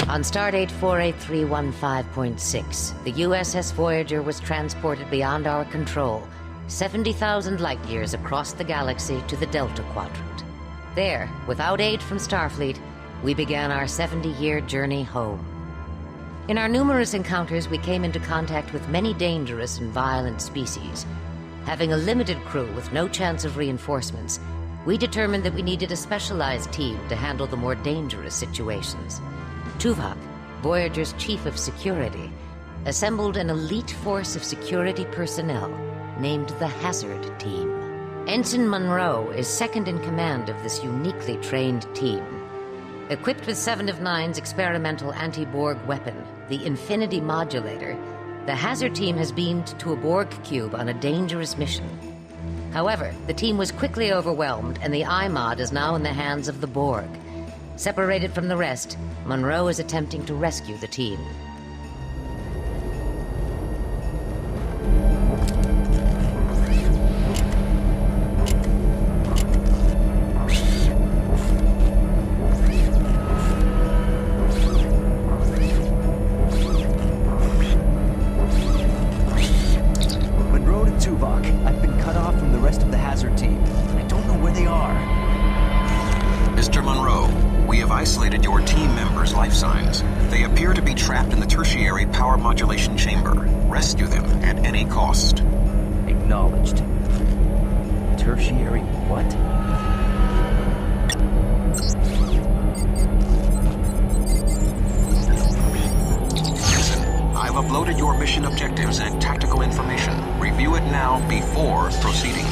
On Stardate 48315.6, the USS Voyager was transported beyond our control, 70,000 light-years across the galaxy to the Delta Quadrant. There, without aid from Starfleet, we began our 70-year journey home. In our numerous encounters, we came into contact with many dangerous and violent species. Having a limited crew with no chance of reinforcements, we determined that we needed a specialized team to handle the more dangerous situations. Tuvok, Voyager's chief of security, assembled an elite force of security personnel named the Hazard Team. Ensign Munro is second in command of this uniquely trained team. Equipped with 7 of 9's experimental anti-Borg weapon, the Infinity Modulator, the Hazard Team has beamed to a Borg cube on a dangerous mission. However, the team was quickly overwhelmed, and the iMod is now in the hands of the Borg. Separated from the rest, Munro is attempting to rescue the team. Munro to Tuvok. I've been cut off from the rest of the Hazard Team. I don't know where they are. Mr. Munro, we have isolated your team members' life signs. They appear to be trapped in the tertiary power modulation chamber. Rescue them at any cost. Acknowledged. Tertiary what? Listen, I've uploaded your mission objectives and tactical information. Review it now before proceeding.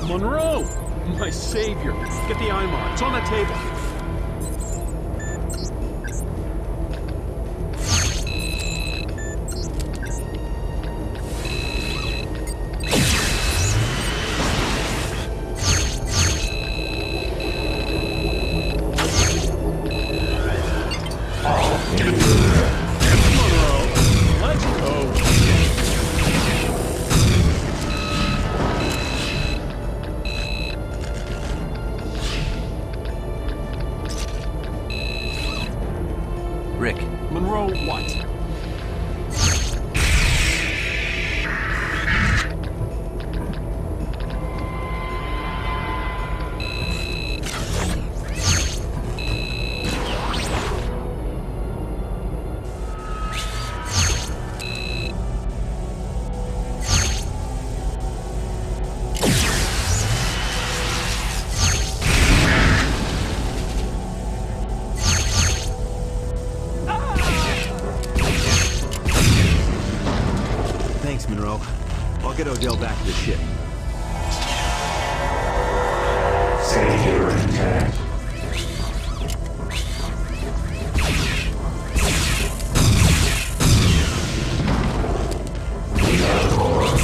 Munro! My savior. Get the IMOD. It's on that table. Rick. Munro, what? Thanks, Munro. I'll get Odell back to the ship. Savior intact. We are Borg.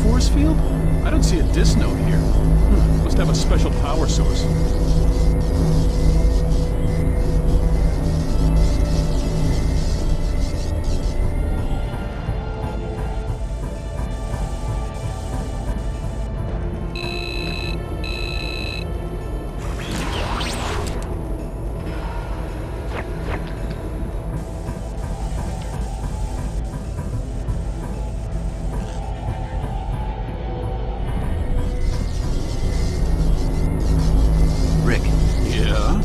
Force field? I don't see a disk node here. Must have a special power source. Rick. Yeah?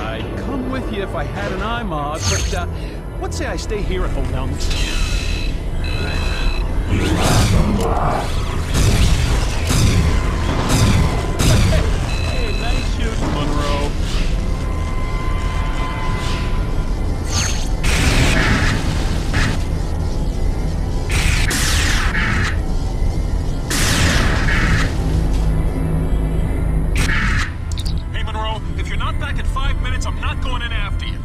I'd come with you if I had an IMOD, but let's say I stay here and hold down this. You last them alive. Hey, nice shoot, Munro. Hey, Munro, if you're not back in 5 minutes, I'm not going in after you.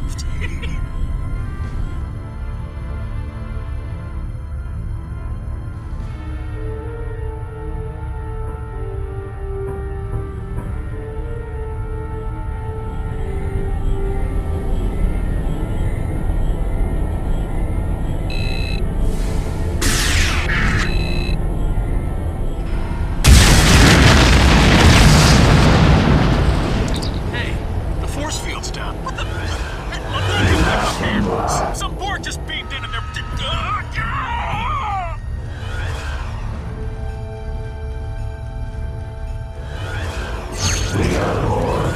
Some Borg just beamed in and they're... We are Borg.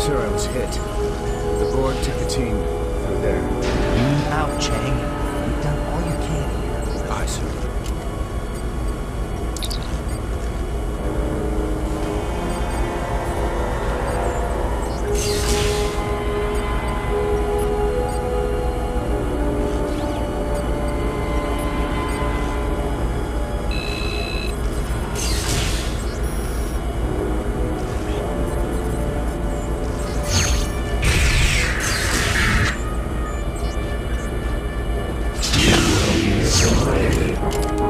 Sir, I was hit. The Borg took the team through there. Out, Chang. You've done all you can here. Aye, sir. Assimilated.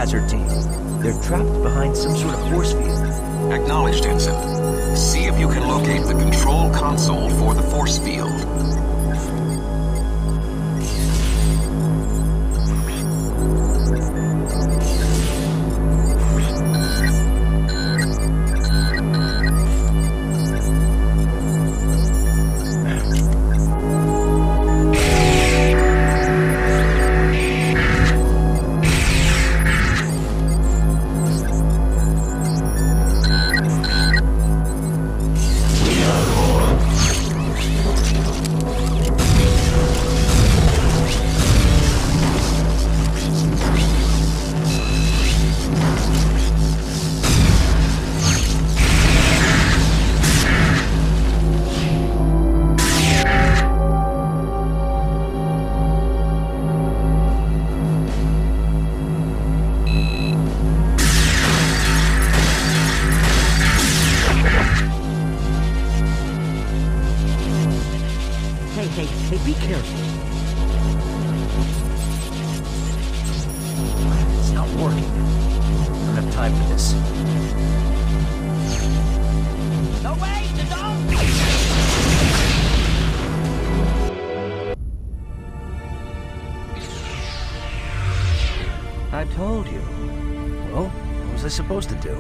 hazard team. They're trapped behind some sort of force field. Acknowledged, Ensign. See if you can locate the control console for the force field. Hey, be careful. It's not working. I don't have time for this. No way! I told you. Well, what was I supposed to do?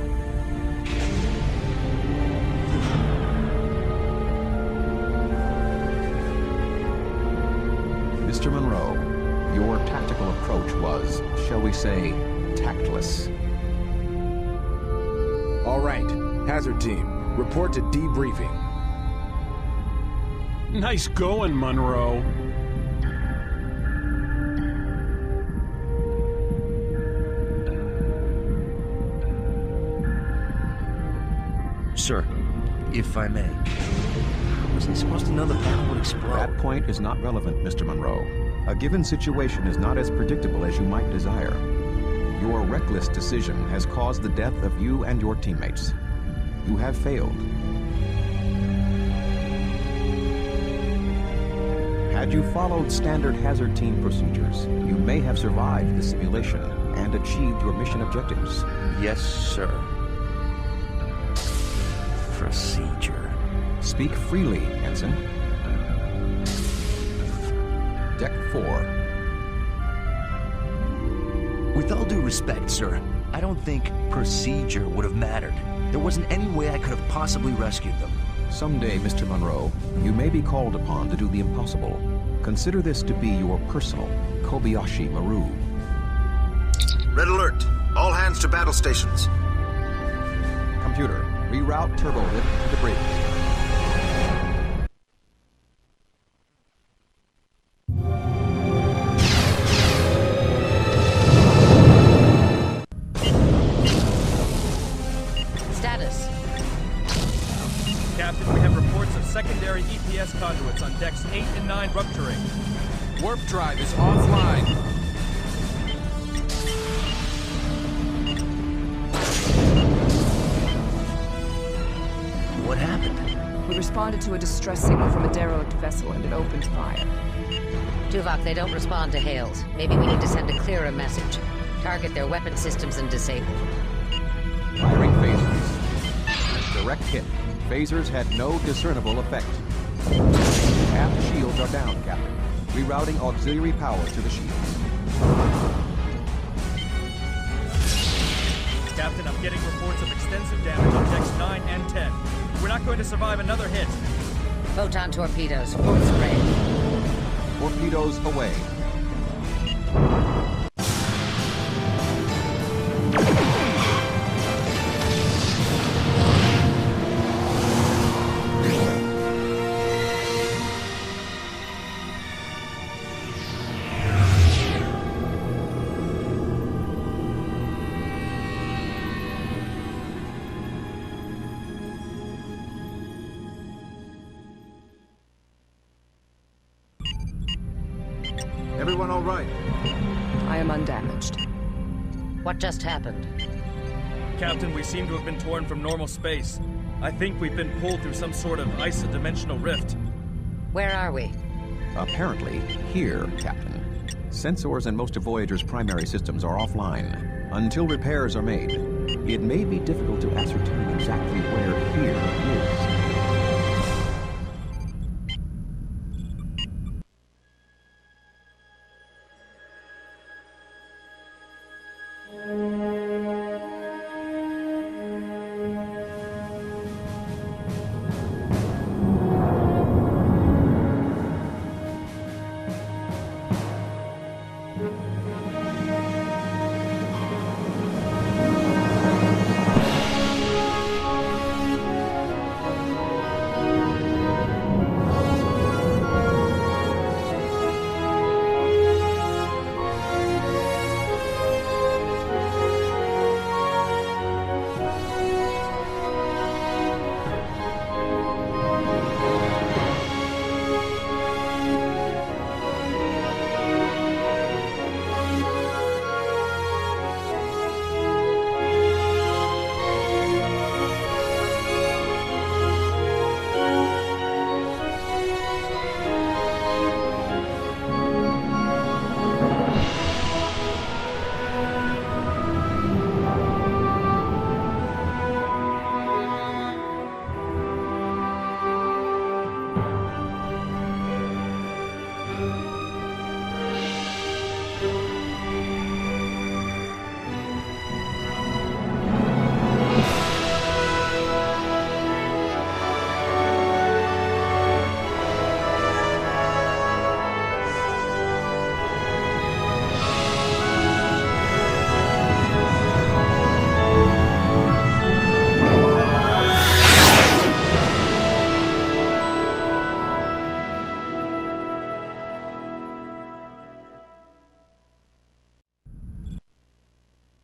Mr. Munro, your tactical approach was, shall we say, tactless. All right, hazard team, report to debriefing. Nice going, Munro. Sir, if I may. Was I supposed to know the panel would explode? That point is not relevant, Mr. Munro. A given situation is not as predictable as you might desire. Your reckless decision has caused the death of you and your teammates. You have failed. Had you followed standard hazard team procedures, you may have survived the simulation and achieved your mission objectives. Yes, sir. Procedure. Speak freely, Ensign. Deck 4. With all due respect, sir, I don't think procedure would have mattered. There wasn't any way I could have possibly rescued them. Someday, Mr. Munro, you may be called upon to do the impossible. Consider this to be your personal Kobayashi Maru. Red alert! All hands to battle stations. Computer, reroute turbo lift to the bridge. Status. Captain, we have reports of secondary EPS conduits on decks 8 and 9 rupturing. Warp drive is offline. What happened? We responded to a distress signal from a derelict vessel and it opened fire. Tuvok, they don't respond to hails. Maybe we need to send a clearer message. Target their weapon systems and disable them. Firing phasers. Direct hit. Phasers had no discernible effect. Aft shields are down, Captain. Rerouting auxiliary power to the shields. Captain, I'm getting reports of extensive damage on decks 9 and 10. We're not going to survive another hit. Photon torpedoes, full spray. Torpedoes away. Everyone all right? I am undamaged. What just happened? Captain, we seem to have been torn from normal space. I think we've been pulled through some sort of isodimensional rift. Where are we? Apparently, here, Captain. Sensors and most of Voyager's primary systems are offline. Until repairs are made, it may be difficult to ascertain exactly where here is.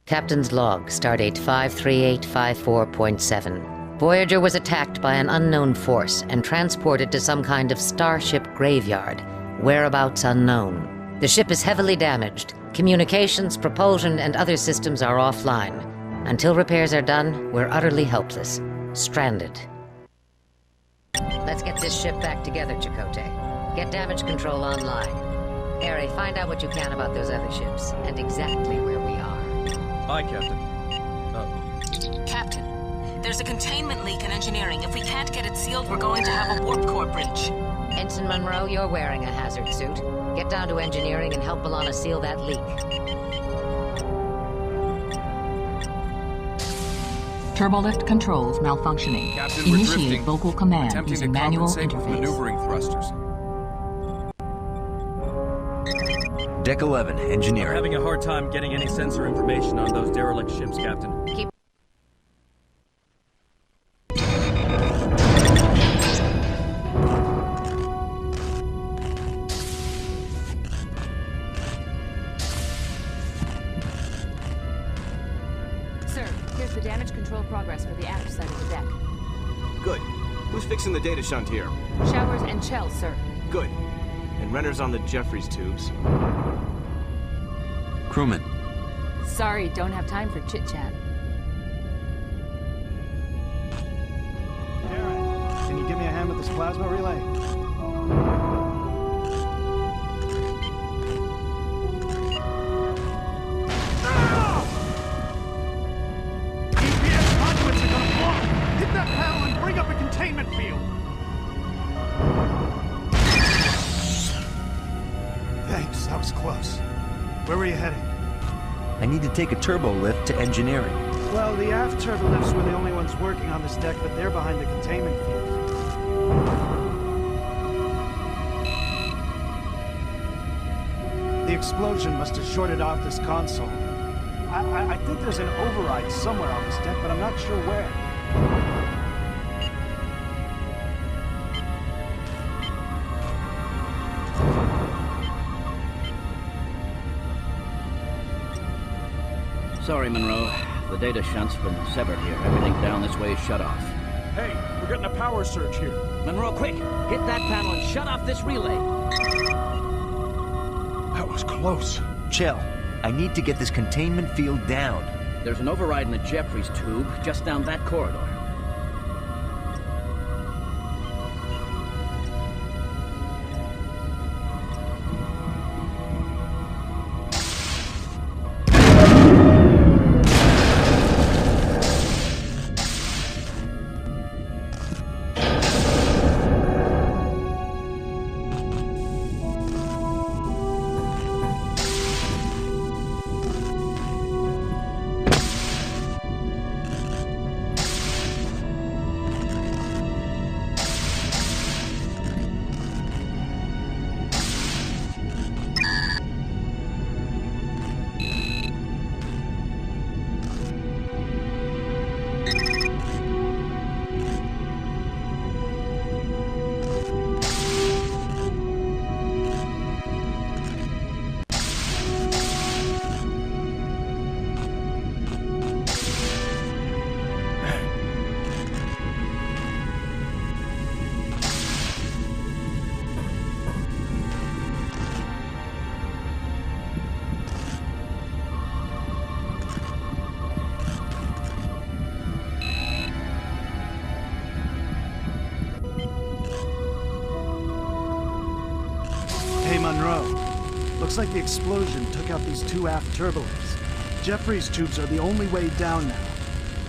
Captain's log, stardate 53854.7. Voyager was attacked by an unknown force and transported to some kind of starship graveyard, whereabouts unknown. The ship is heavily damaged. Communications, propulsion, and other systems are offline. Until repairs are done, we're utterly helpless. Stranded. Let's get this ship back together, Chakotay. Get damage control online. Harry, find out what you can about those other ships, and exactly where we are. Aye, Captain. Captain, there's a containment leak in engineering. If we can't get it sealed, we're going to have a warp core breach. Ensign Munro, you're wearing a hazard suit. Get down to engineering and help B'Elanna seal that leak. Turbolift controls malfunctioning. Captain, we're Initiate drifting. vocal command Attempting using to manual compensate with interface. maneuvering thrusters. Deck 11, I'm engineering. having a hard time getting any sensor information on those derelict ships, Captain. Keep... Sir, here's the damage control progress for the aft side of the deck. Good. Who's fixing the data shunt here? Showers and Chell, sir. Good. And Renner's on the Jeffries tubes. Crewman. Sorry, don't have time for chit-chat. Darren, can you give me a hand with this plasma relay? GPS conduits are gonna block! Hit that panel and bring up a containment field! Thanks, that was close. Where were you heading? I need to take a turbo lift to engineering. Well, the aft turbo lifts were the only ones working on this deck, but they're behind the containment field. The explosion must have shorted off this console. I think there's an override somewhere on this deck, but I'm not sure where. Sorry, Munro. The data shunt's been severed here. Everything down this way is shut off. Hey, we're getting a power surge here. Munro, quick! Hit that panel and shut off this relay! That was close. Chell, I need to get this containment field down. There's an override in the Jeffries tube just down that corridor. Munro. Looks like the explosion took out these two aft turbolifts. Jeffrey's tubes are the only way down now.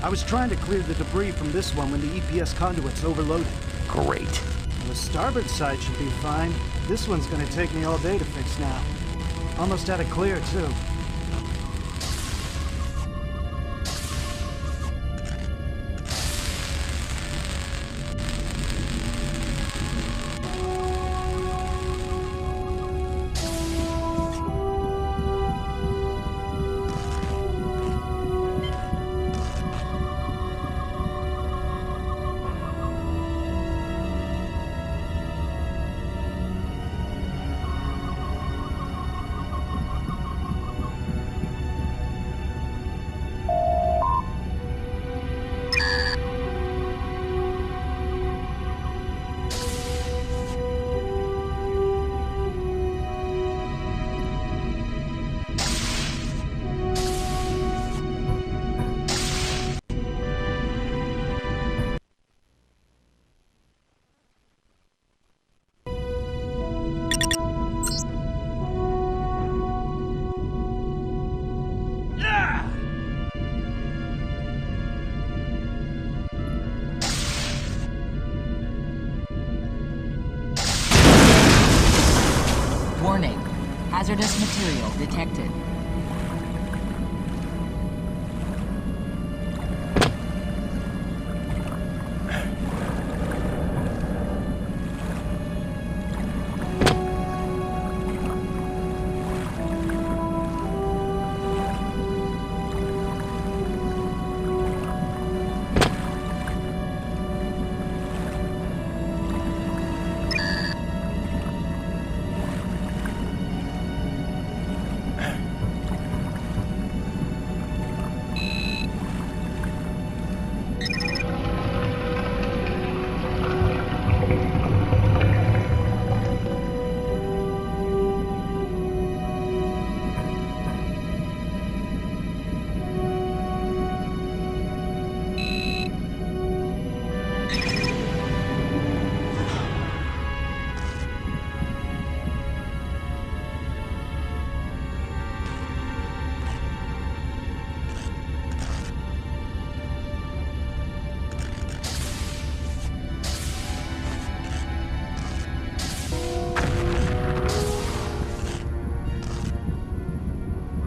I was trying to clear the debris from this one when the EPS conduit's overloaded. Great. Well, the starboard side should be fine. This one's gonna take me all day to fix now. Almost had it clear, too. Warning. Hazardous material detected.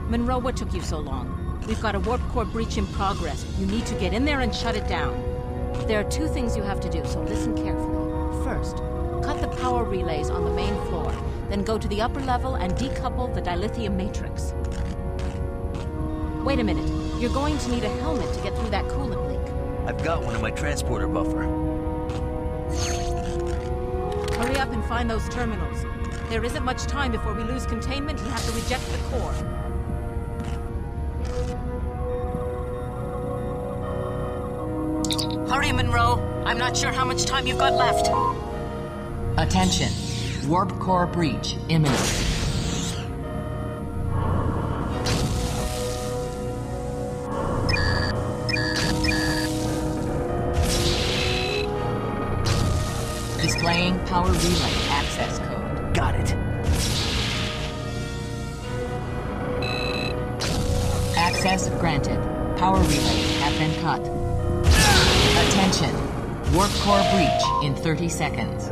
Munro, what took you so long? We've got a warp core breach in progress. You need to get in there and shut it down. There are two things you have to do, so listen carefully. First, cut the power relays on the main floor. Then go to the upper level and decouple the dilithium matrix. Wait a minute. You're going to need a helmet to get through that coolant leak. I've got one in my transporter buffer. Hurry up and find those terminals. There isn't much time before we lose containment and have to reject the core. Hurry, Munro. I'm not sure how much time you've got left. Attention. Warp core breach imminent. Displaying power relay access code. Got it. Access granted. Power relays have been cut. Attention. Warp core breach in 30 seconds.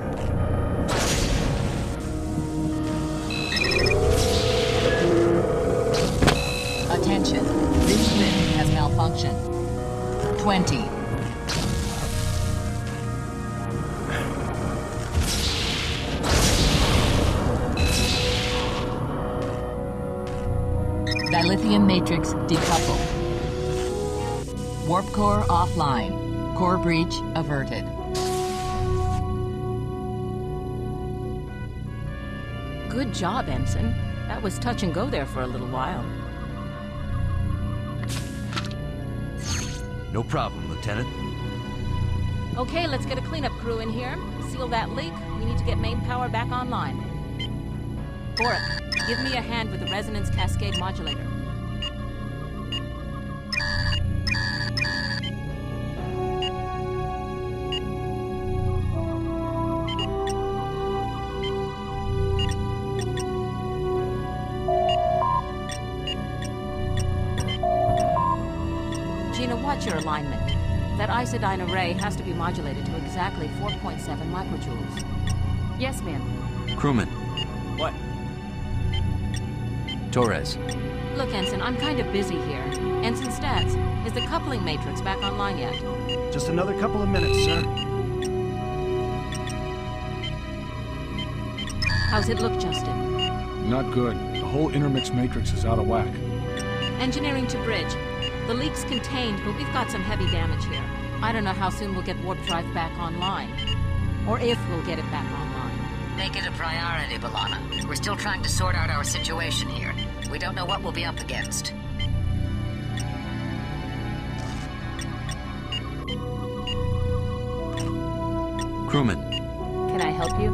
Attention. This lift has malfunctioned. 20. Dilithium matrix decoupled. Warp core offline. Core breach averted. Good job, Ensign. That was touch and go there for a little while. No problem, Lieutenant. Okay, let's get a cleanup crew in here. Seal that leak. We need to get main power back online. Borg, give me a hand with the resonance cascade modulator. isodyne array has to be modulated to exactly 4.7 microjoules. Yes, ma'am. Crewman. What? Torres. Look, Ensign, I'm kind of busy here. Ensign Stats, is the coupling matrix back online yet? Just another couple of minutes, sir. How's it look, Justin? Not good. The whole intermix matrix is out of whack. Engineering to bridge. The leak's contained, but we've got some heavy damage here. I don't know how soon we'll get warp drive back online. Or if we'll get it back online. Make it a priority, B'Elanna. We're still trying to sort out our situation here. We don't know what we'll be up against. Crewman. Can I help you?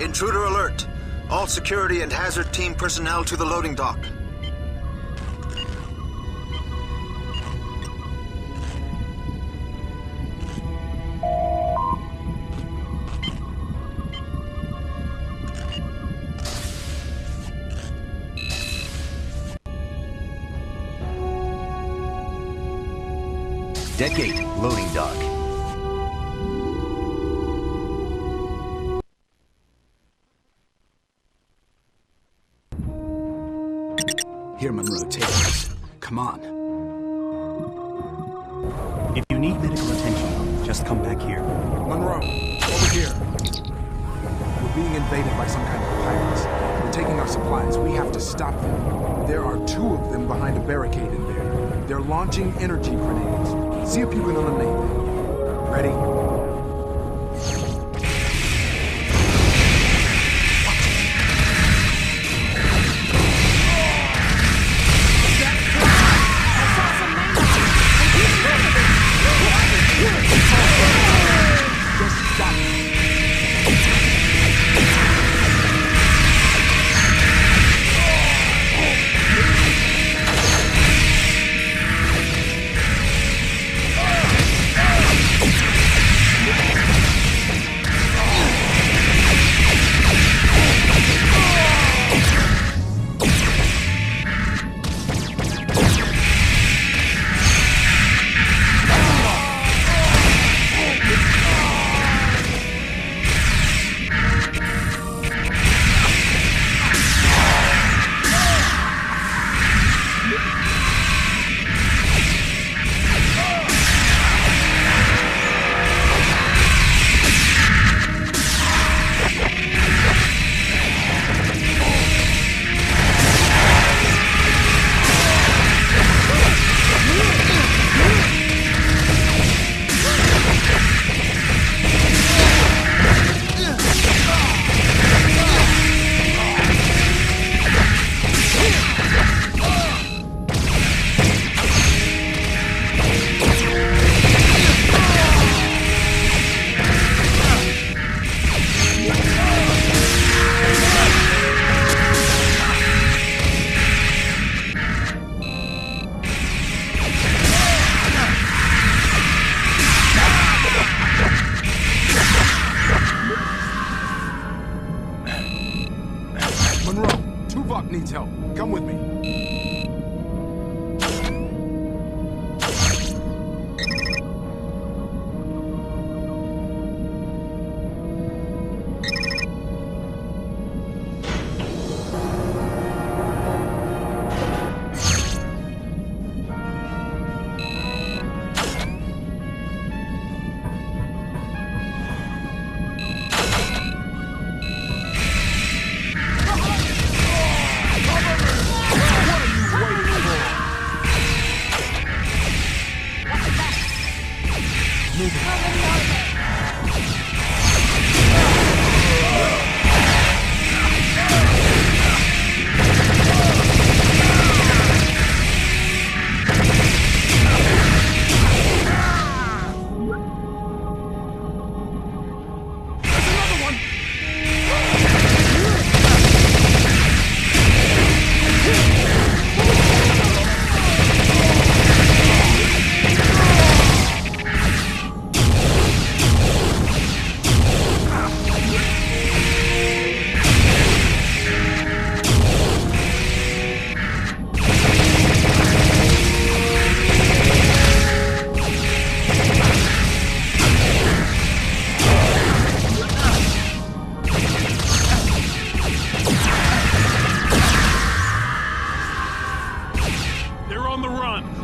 Intruder alert! All security and hazard team personnel to the loading dock. Decade loading dock. Here, Munro, take this. Come on. If you need medical attention, just come back here. Munro, over here. We're being invaded by some kind of pirates. They're taking our supplies. We have to stop them. There are 2 of them behind a barricade in there. They're launching energy grenades. See if you can eliminate them. Ready?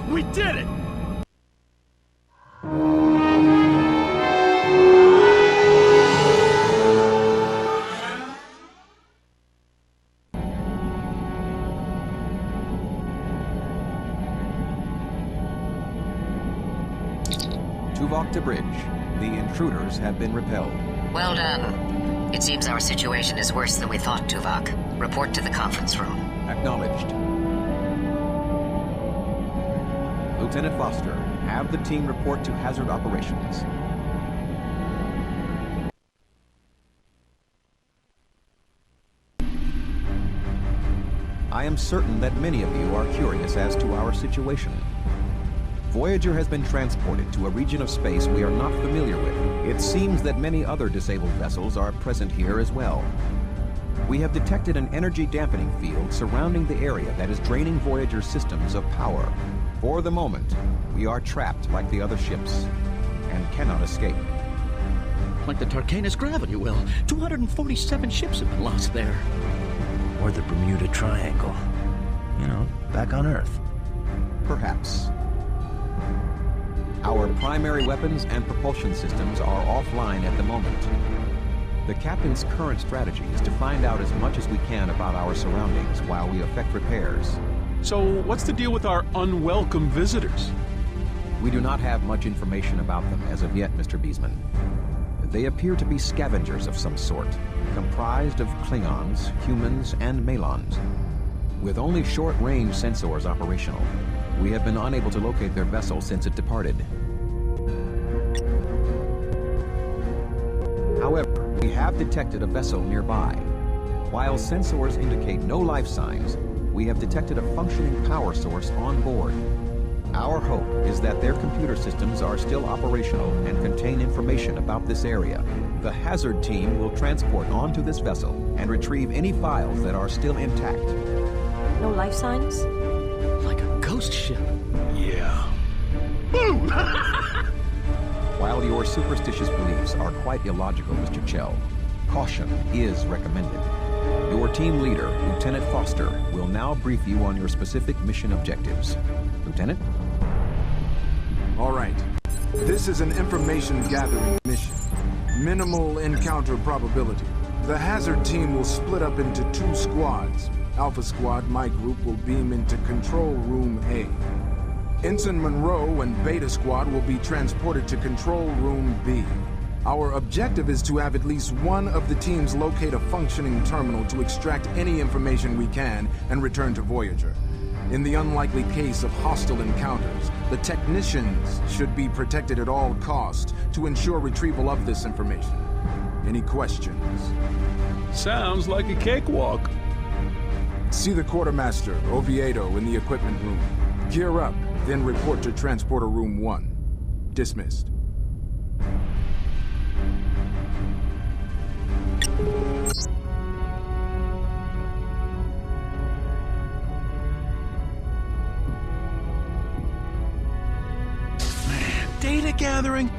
We did it! Tuvok to bridge. The intruders have been repelled. Well done. It seems our situation is worse than we thought, Tuvok. Report to the conference room. Acknowledged. Lieutenant Foster, have the team report to hazard operations. I am certain that many of you are curious as to our situation. Voyager has been transported to a region of space we are not familiar with. It seems that many other disabled vessels are present here as well. We have detected an energy dampening field surrounding the area that is draining Voyager's systems of power. For the moment, we are trapped like the other ships and cannot escape. Like the Tarkanus gravity well. 247 ships have been lost there. Or the Bermuda Triangle. You know, back on Earth. Perhaps. Our primary weapons and propulsion systems are offline at the moment. The captain's current strategy is to find out as much as we can about our surroundings while we effect repairs. So, what's the deal with our unwelcome visitors? We do not have much information about them as of yet, Mr. Beesman. They appear to be scavengers of some sort, comprised of Klingons, humans, and Malons. With only short-range sensors operational, we have been unable to locate their vessel since it departed. However, we have detected a vessel nearby. While sensors indicate no life signs, we have detected a functioning power source on board. Our hope is that their computer systems are still operational and contain information about this area. The hazard team will transport onto this vessel and retrieve any files that are still intact. No life signs? Like a ghost ship. Yeah. Boom! While your superstitious beliefs are quite illogical, Mr. Chell, caution is recommended. Your team leader, Lieutenant Foster, will now brief you on your specific mission objectives. Lieutenant? All right. This is an information-gathering mission. Minimal encounter probability. The hazard team will split up into 2 squads. Alpha Squad, my group, will beam into Control Room A. Ensign Munro and Beta Squad will be transported to Control Room B. Our objective is to have at least one of the teams locate a functioning terminal to extract any information we can and return to Voyager. In the unlikely case of hostile encounters, the technicians should be protected at all costs to ensure retrieval of this information. Any questions? Sounds like a cakewalk. See the quartermaster, Oviedo, in the equipment room. Gear up, then report to Transporter Room 1. Dismissed. Data gathering?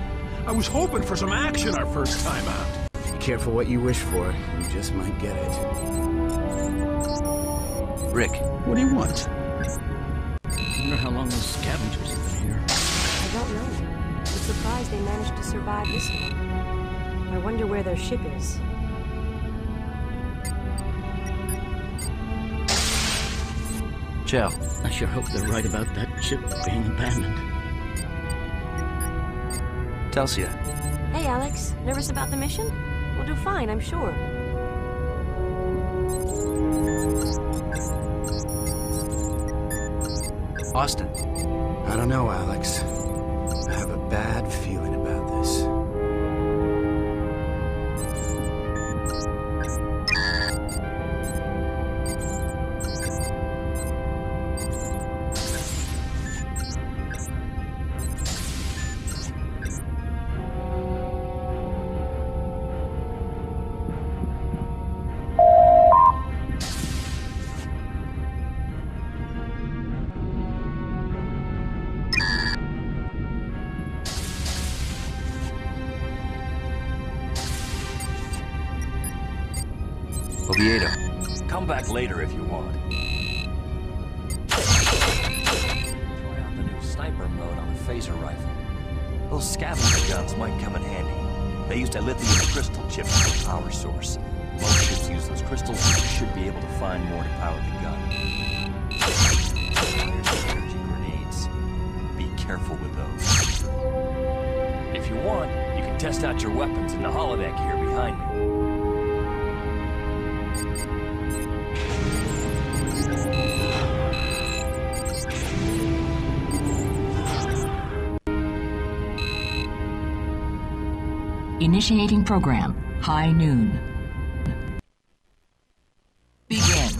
I was hoping for some action our first time out. Be careful what you wish for. You just might get it. Rick. What do you want? I wonder how long those scavengers have been here. I don't know. I'm surprised they managed to survive this long. I wonder where their ship is. Chell. I sure hope they're right about that ship being abandoned. Telsia. Hey, Alex. Nervous about the mission? We'll do fine, I'm sure. Austin. I don't know, Alex. I have a bad feeling about this. Oviedo. Come back later if you want. Try out the new laser rifle. Those scavenger guns might come in handy. They used a lithium crystal chip as a power source. Most ships use those crystals, and we should be able to find more to power the gun. Here's the energy grenades. Be careful with those. If you want, you can test out your weapons in the holodeck here behind me. Initiating program. High noon. Begin.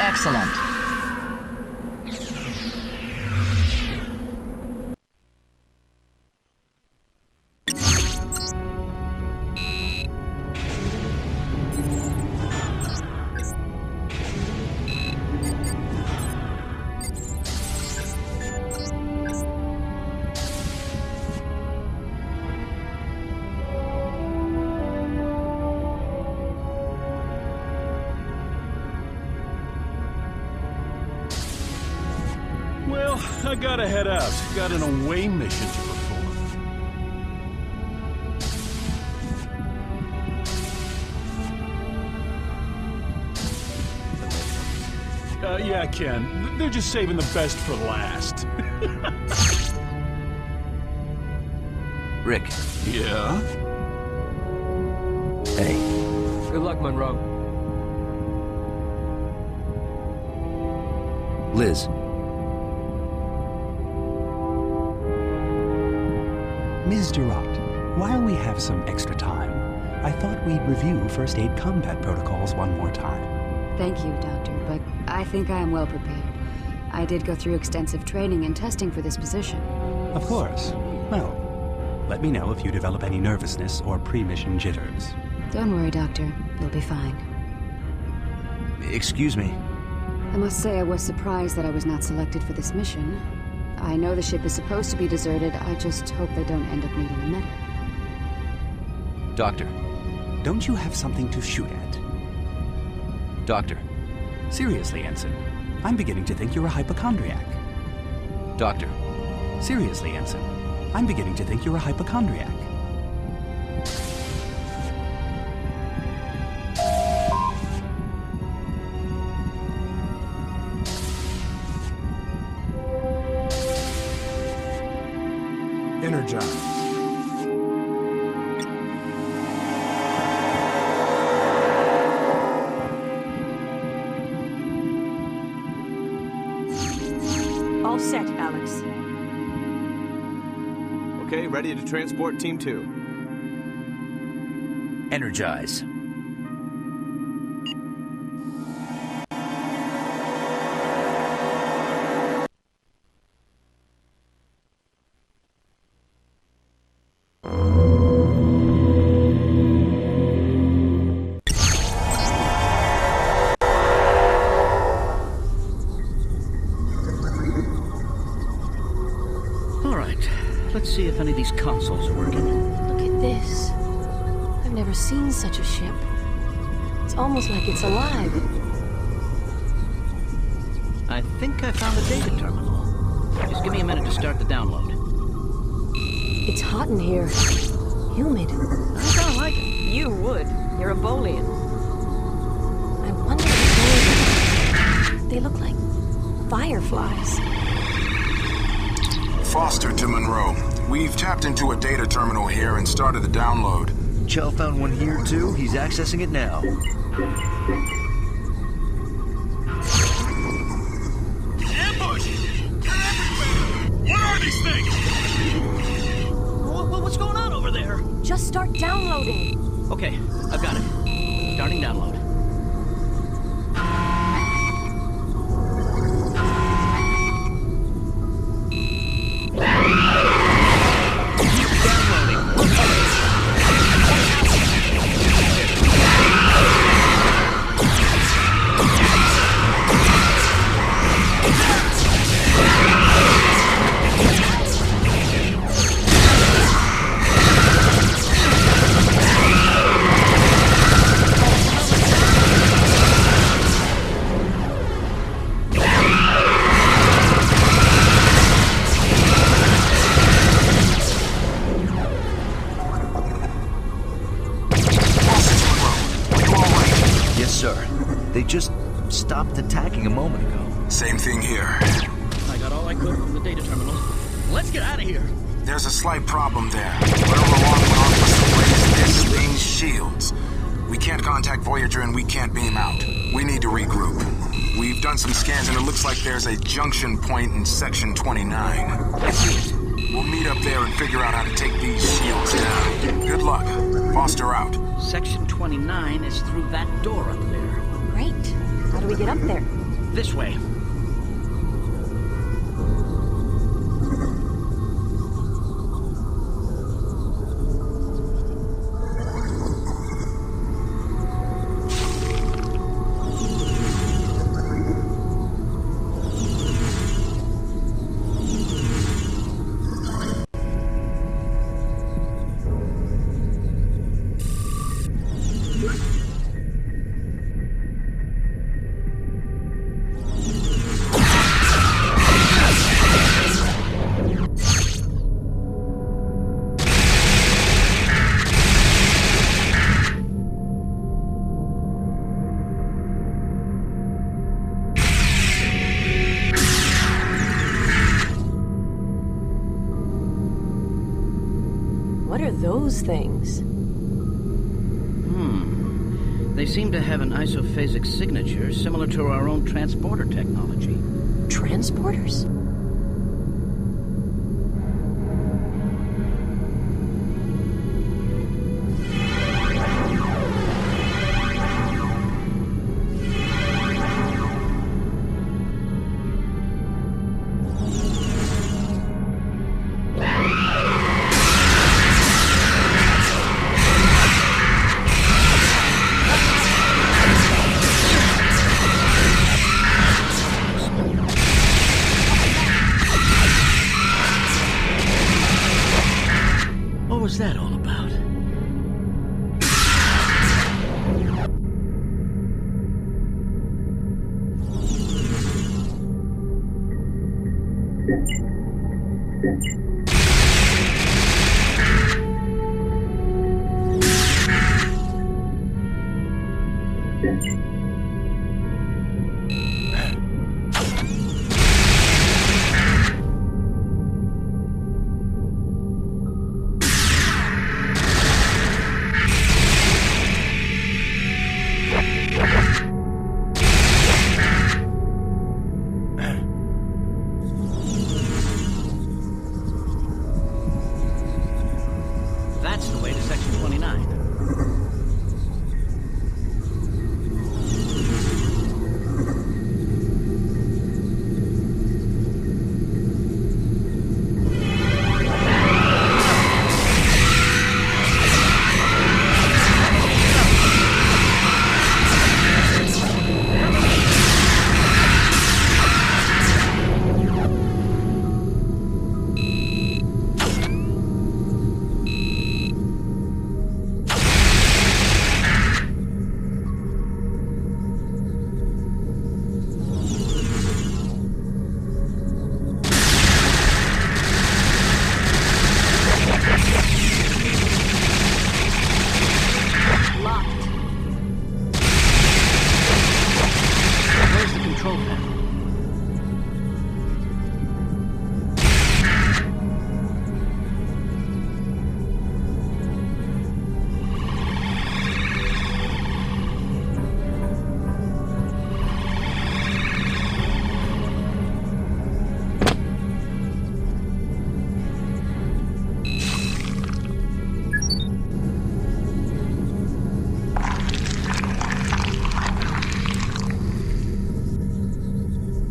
Excellent. Well, I gotta head out. Got an away mission to perform. Yeah, Ken. They're just saving the best for last. Rick. Yeah? Hey. Good luck, Munro. Liz. Ms. Durant, while we have some extra time, I thought we'd review first aid combat protocols one more time. Thank you, Doctor, but I think I am well prepared. I did go through extensive training and testing for this position. Of course. Well, let me know if you develop any nervousness or pre-mission jitters. Don't worry, Doctor. You'll be fine. Excuse me. I must say I was surprised that I was not selected for this mission. I know the ship is supposed to be deserted. I just hope they don't end up needing a medic. Doctor. Don't you have something to shoot at? Doctor. Seriously, Ensign. I'm beginning to think you're a hypochondriac. Doctor. Seriously, Ensign. I'm beginning to think you're a hypochondriac. Energize. All set, Alex. Okay, ready to transport Team 2. Energize. Let's see if any of these consoles are working. Look at this. I've never seen such a ship. It's almost like it's alive. I think I found the data terminal. Just give me a minute to start the download. It's hot in here. Humid. I kinda like it. You would. You're a Bolian. I wonder if they look like fireflies. Foster to Munro. We've tapped into a data terminal here and started the download. Chell found one here too. He's accessing it now. Ambush! They're everywhere! What are these things? What's going on over there? Just start downloading. Okay, I've got it. Starting download. They just stopped attacking a moment ago. Same thing here. I got all I could from the data terminal. Let's get out of here. There's a slight problem there. Whatever alarm went off must have raised this thing's shields. We can't contact Voyager and we can't beam out. We need to regroup. We've done some scans and it looks like there's a junction point in Section 29. We'll meet up there and figure out how to take these shields down. Good luck. Foster out. Section 29 is through that door up there. Great. How do we get up there? This way. What are those things? They seem to have an isophasic signature similar to our own transporter technology. Transporters? What was that all about?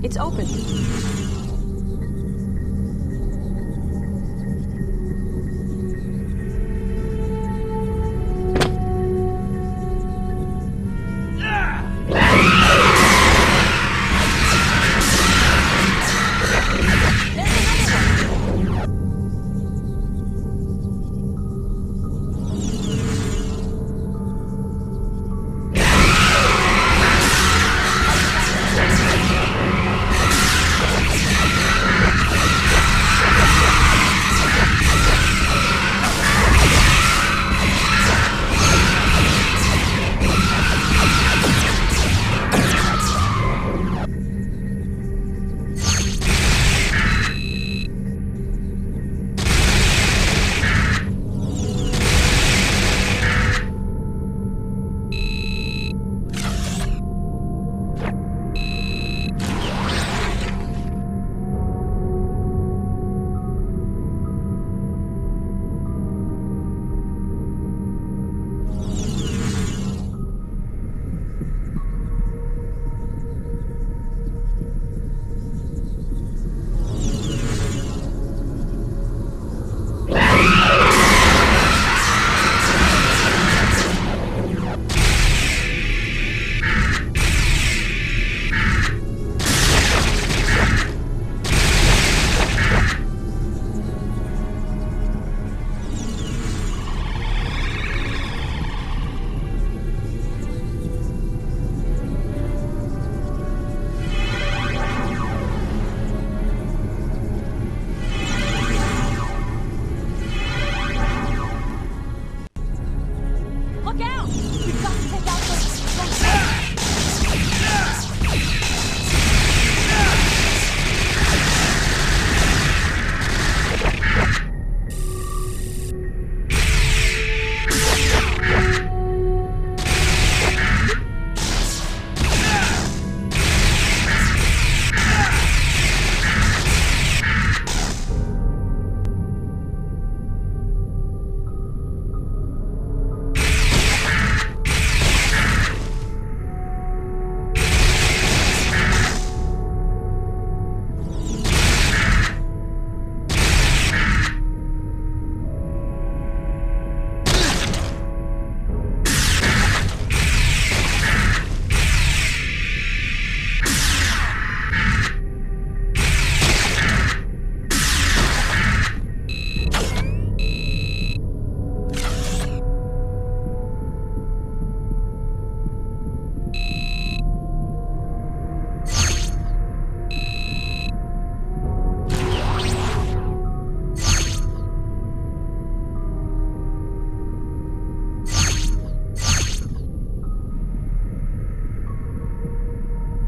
It's open.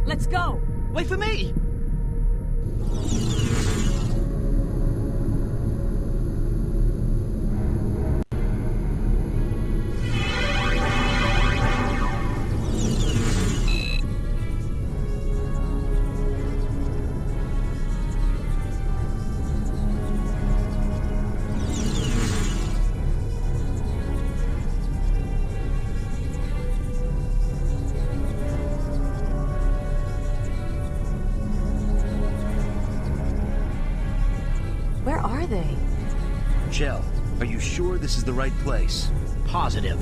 Let's go! Wait for me! Where are they? Shell, are you sure this is the right place? Positive.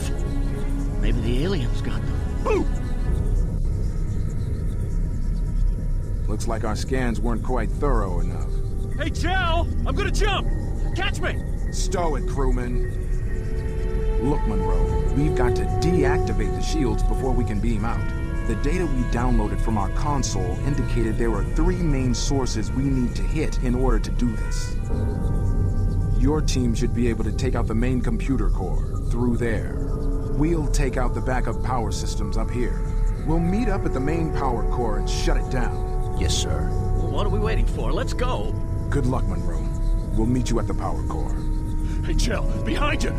Maybe the aliens got them. Boo! Looks like our scans weren't quite thorough enough. Hey, Chow! I'm gonna jump! Catch me! Stow it, crewman. Look, Munro, we've got to deactivate the shields before we can beam out. The data we downloaded from our console indicated there are 3 main sources we need to hit in order to do this. Your team should be able to take out the main computer core through there. We'll take out the backup power systems up here. We'll meet up at the main power core and shut it down. Yes, sir. Well, what are we waiting for? Let's go. Good luck, Munro. We'll meet you at the power core. Hey, Jill, behind you!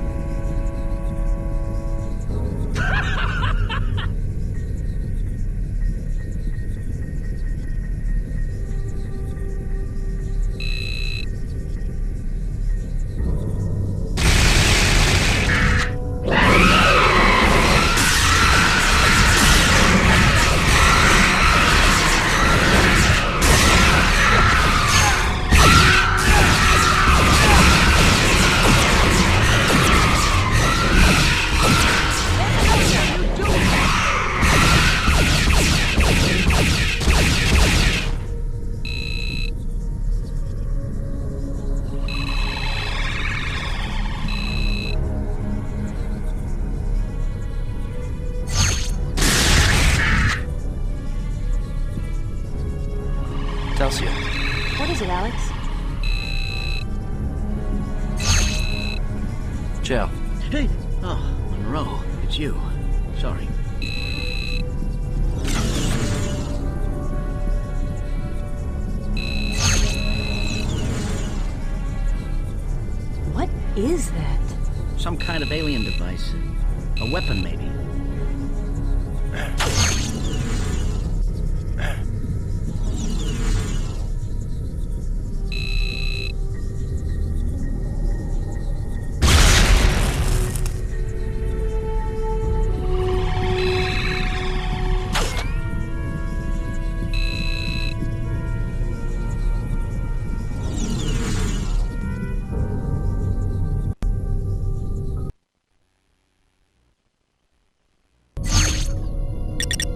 Telsia. What is it, Alex? Joe. Hey! Oh, Munro, it's you. Sorry. What is that? Some kind of alien device. A weapon, maybe.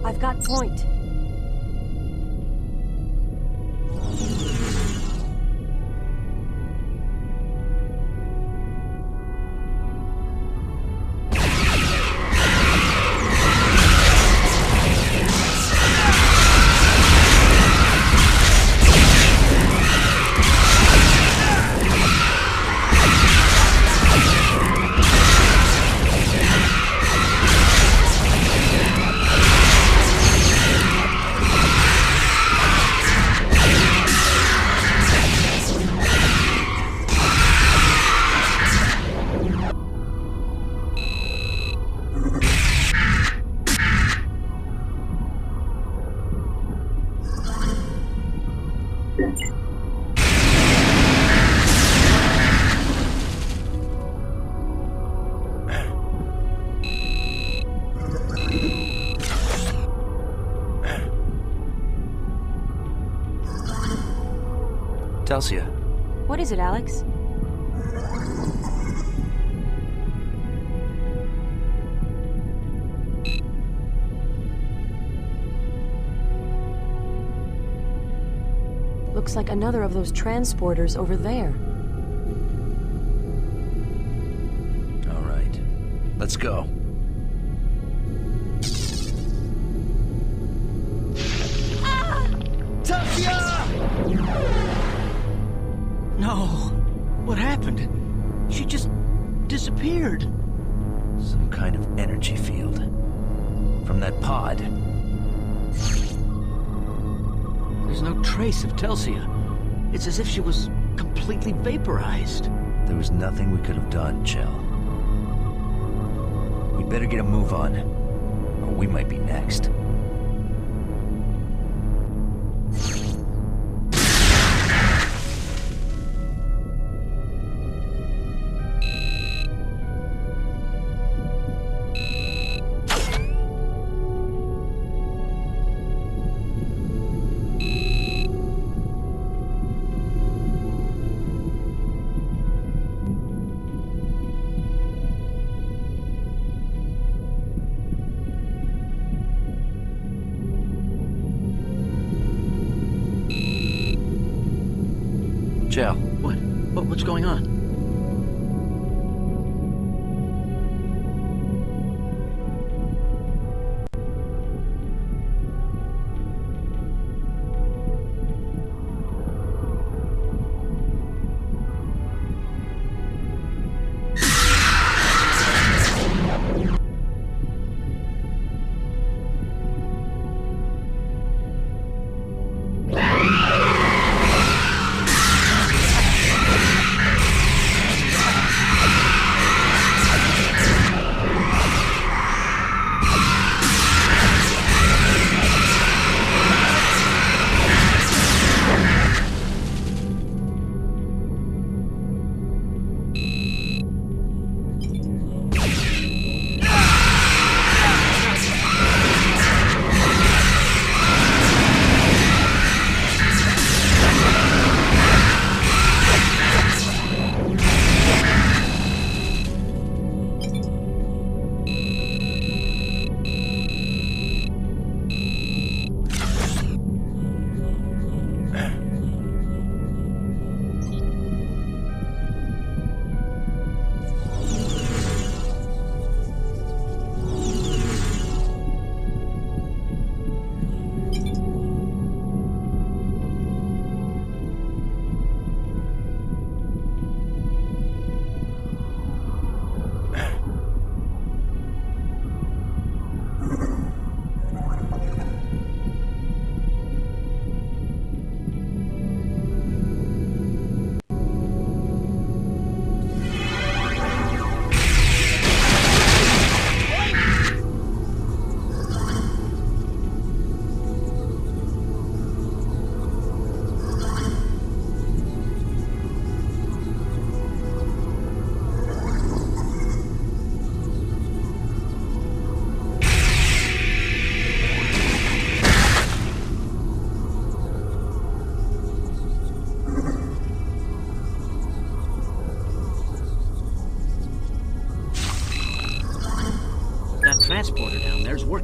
I've got point. Telsia. What is it, Alex? Looks like another of those transporters over there. All right. Let's go. No. What happened? She just disappeared. Some kind of energy field. From that pod. There's no trace of Telsia. It's as if she was completely vaporized. There was nothing we could have done, Chell. We'd better get a move on, or we might be next. Joe. What's going on?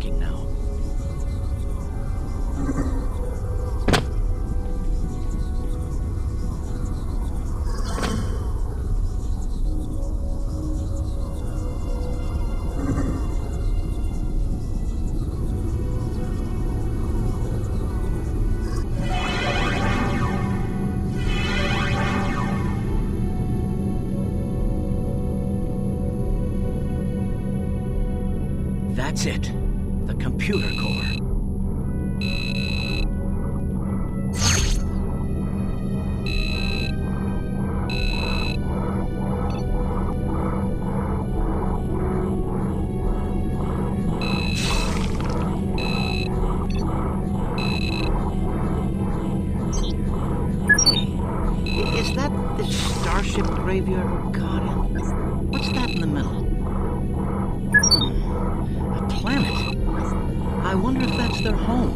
working now. That's it. The computer core. Hey, is that the starship graveyard we're caught in? What's that in the middle? A planet. I wonder if that's their home.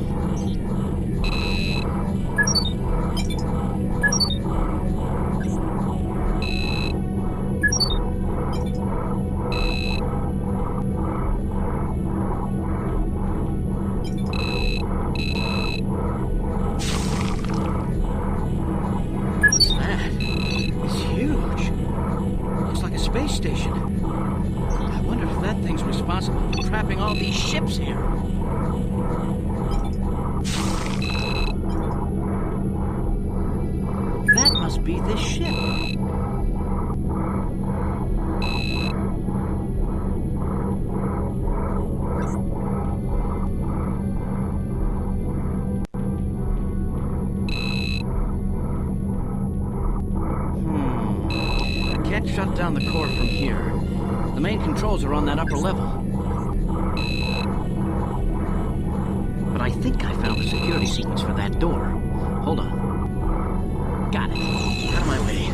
What's that? It's huge. Looks like a space station. I wonder if that thing's responsible for trapping all these ships here. That must be this ship. I can't shut down the core from here. The main controls are on that upper level. But I think I found the security sequence for that door. Hold on. Got it. Out of my way.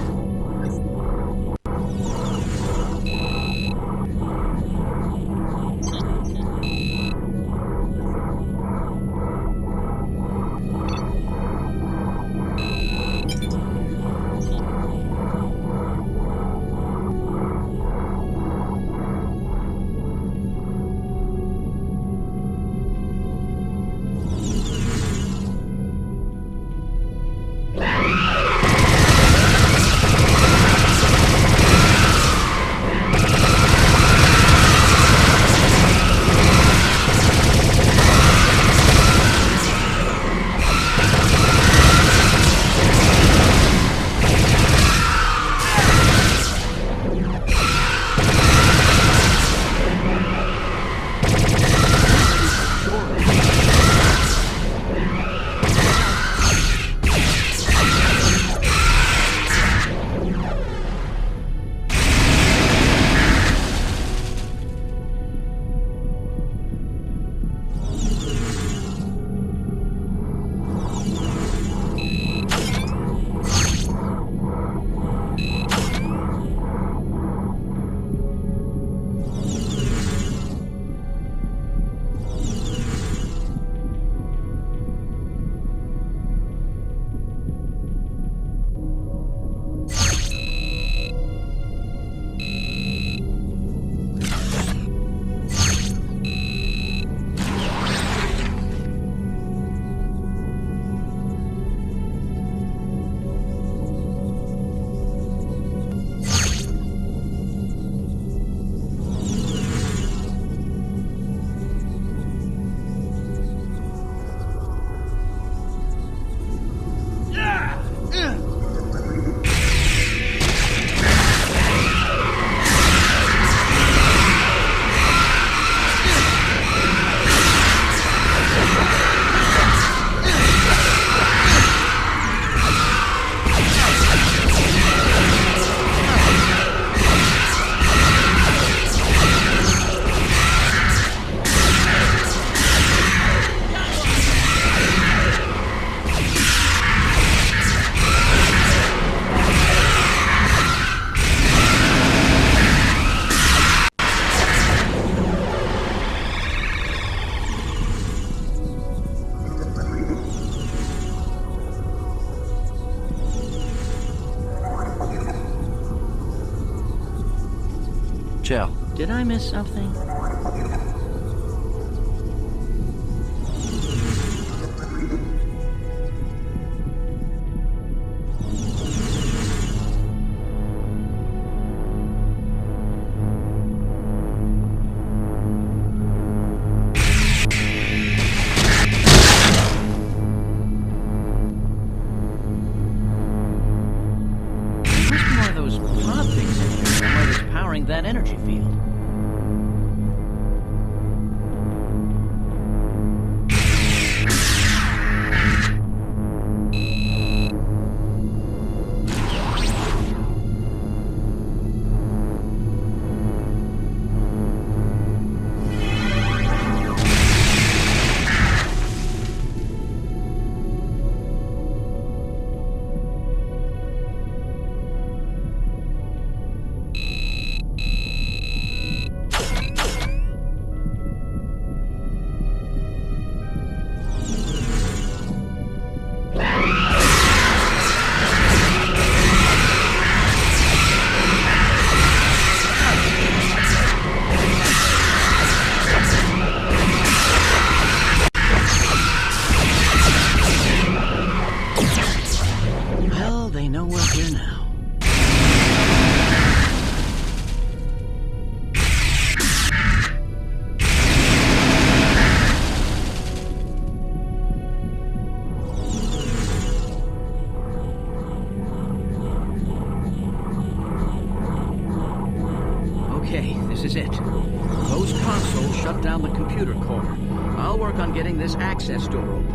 Did I miss something? energy field. This access door open.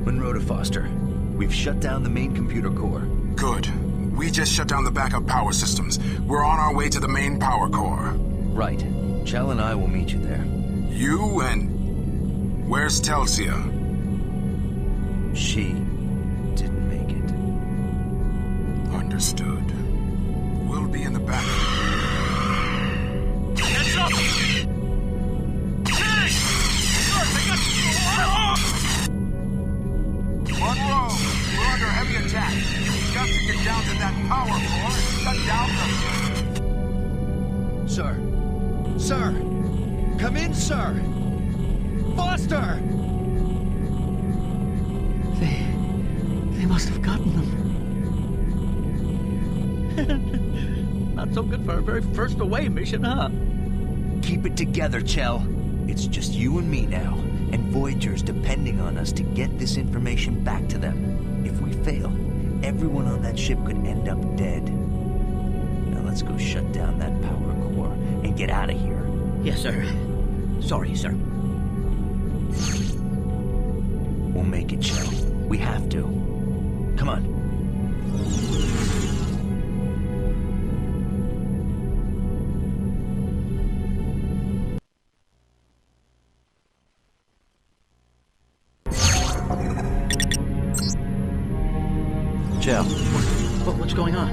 Munro to Foster. We've shut down the main computer core. Good. We just shut down the backup power systems. We're on our way to the main power core. Right. Chell and I will meet you there. You and... Where's Telsia? She didn't make it. Understood. We'll be in the back. Heads up! Munro, we're under heavy attack. We've got to get down to that power core and shut down the... Sir! Sir! Come in, sir! Foster! They must have gotten them. Not so good for our very first away mission, huh? Keep it together, Chell. It's just you and me now, and Voyager's depending on us to get this information back to them. If we fail, everyone on that ship could end up dead. Now let's go shut down that power core and get out of here. Yes, sir. Sorry, sir. We'll make it, Chell. We have to. Come on. Chell, what's going on?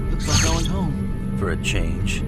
Looks like no one's home. For a change.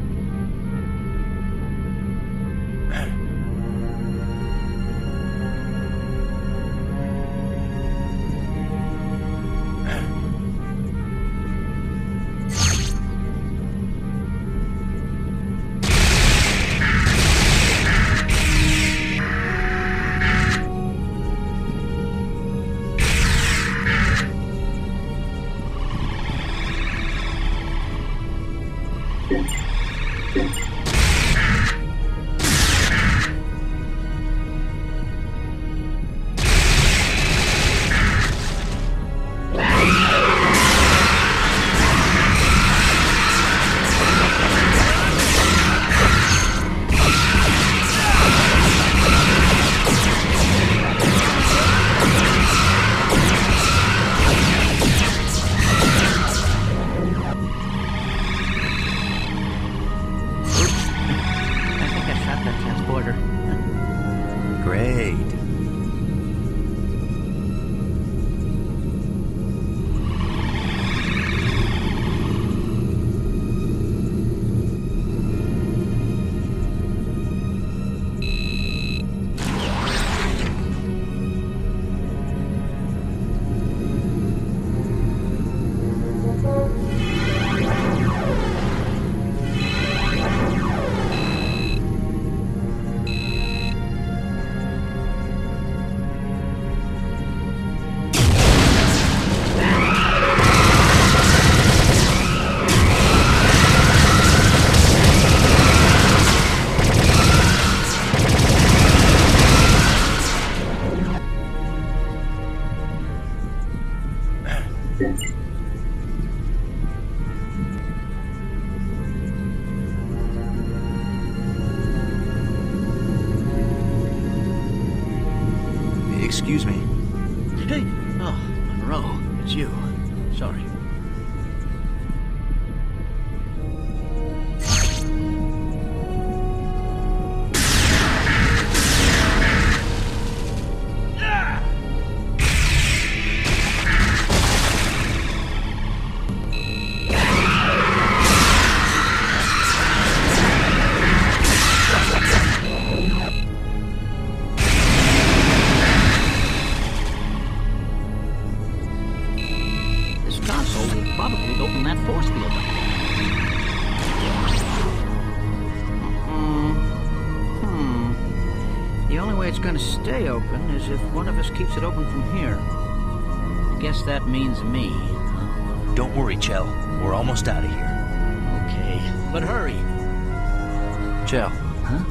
Excuse me. Hey! Oh, Munro, it's you. Sorry. Stay open is if one of us keeps it open from here. I guess that means me. Don't worry, Chell. We're almost out of here. Okay, but hurry. Chell. Huh?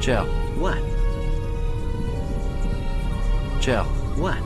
Chell. What? Chell. What?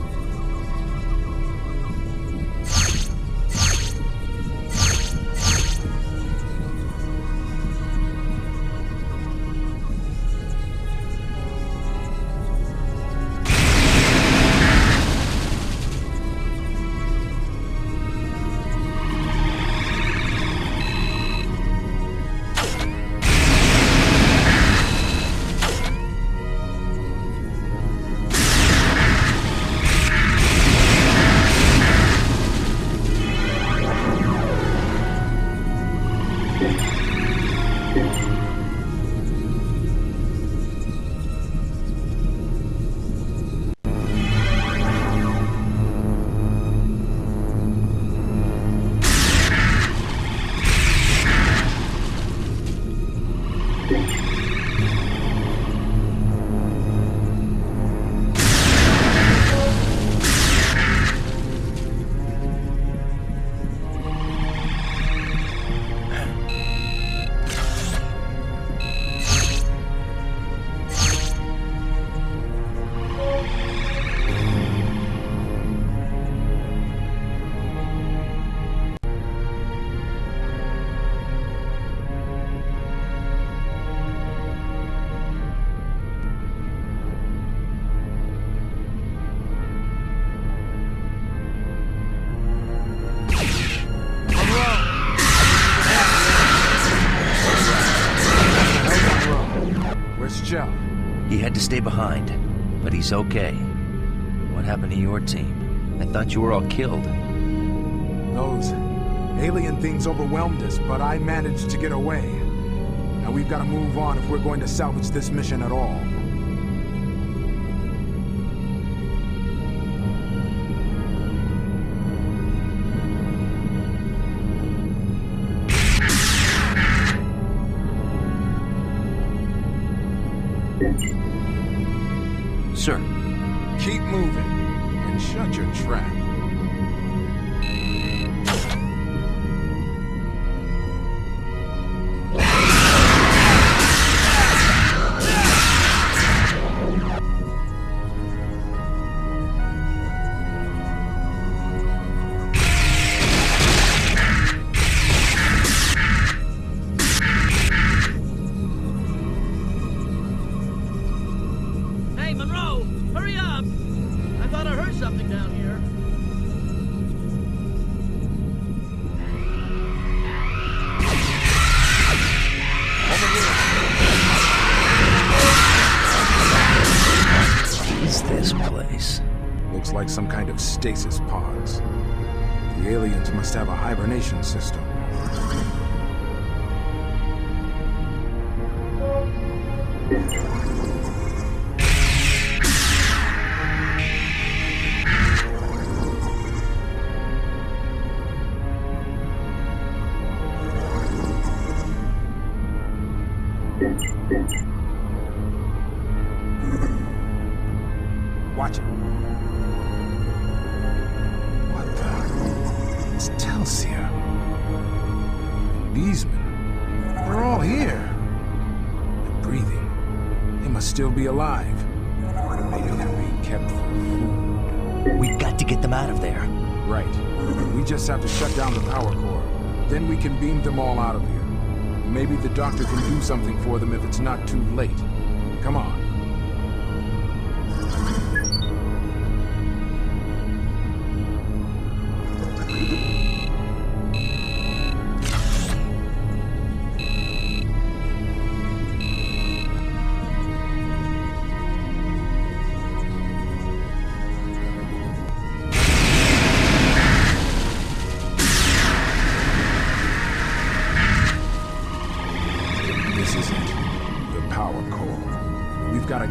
He had to stay behind, but he's okay. What happened to your team? I thought you were all killed. Those alien things overwhelmed us, but I managed to get away. Now we've got to move on if we're going to salvage this mission at all. Sir. Keep moving, and shut your trap. some kind of stasis pods. The aliens must have a hibernation system. Watch it. What the? It's Telsia. These men, they're all here. They're breathing. They must still be alive. Maybe they're being kept for food. We've got to get them out of there. Right. We just have to shut down the power core. Then we can beam them all out of here. Maybe the doctor can do something for them if it's not too late. Come on.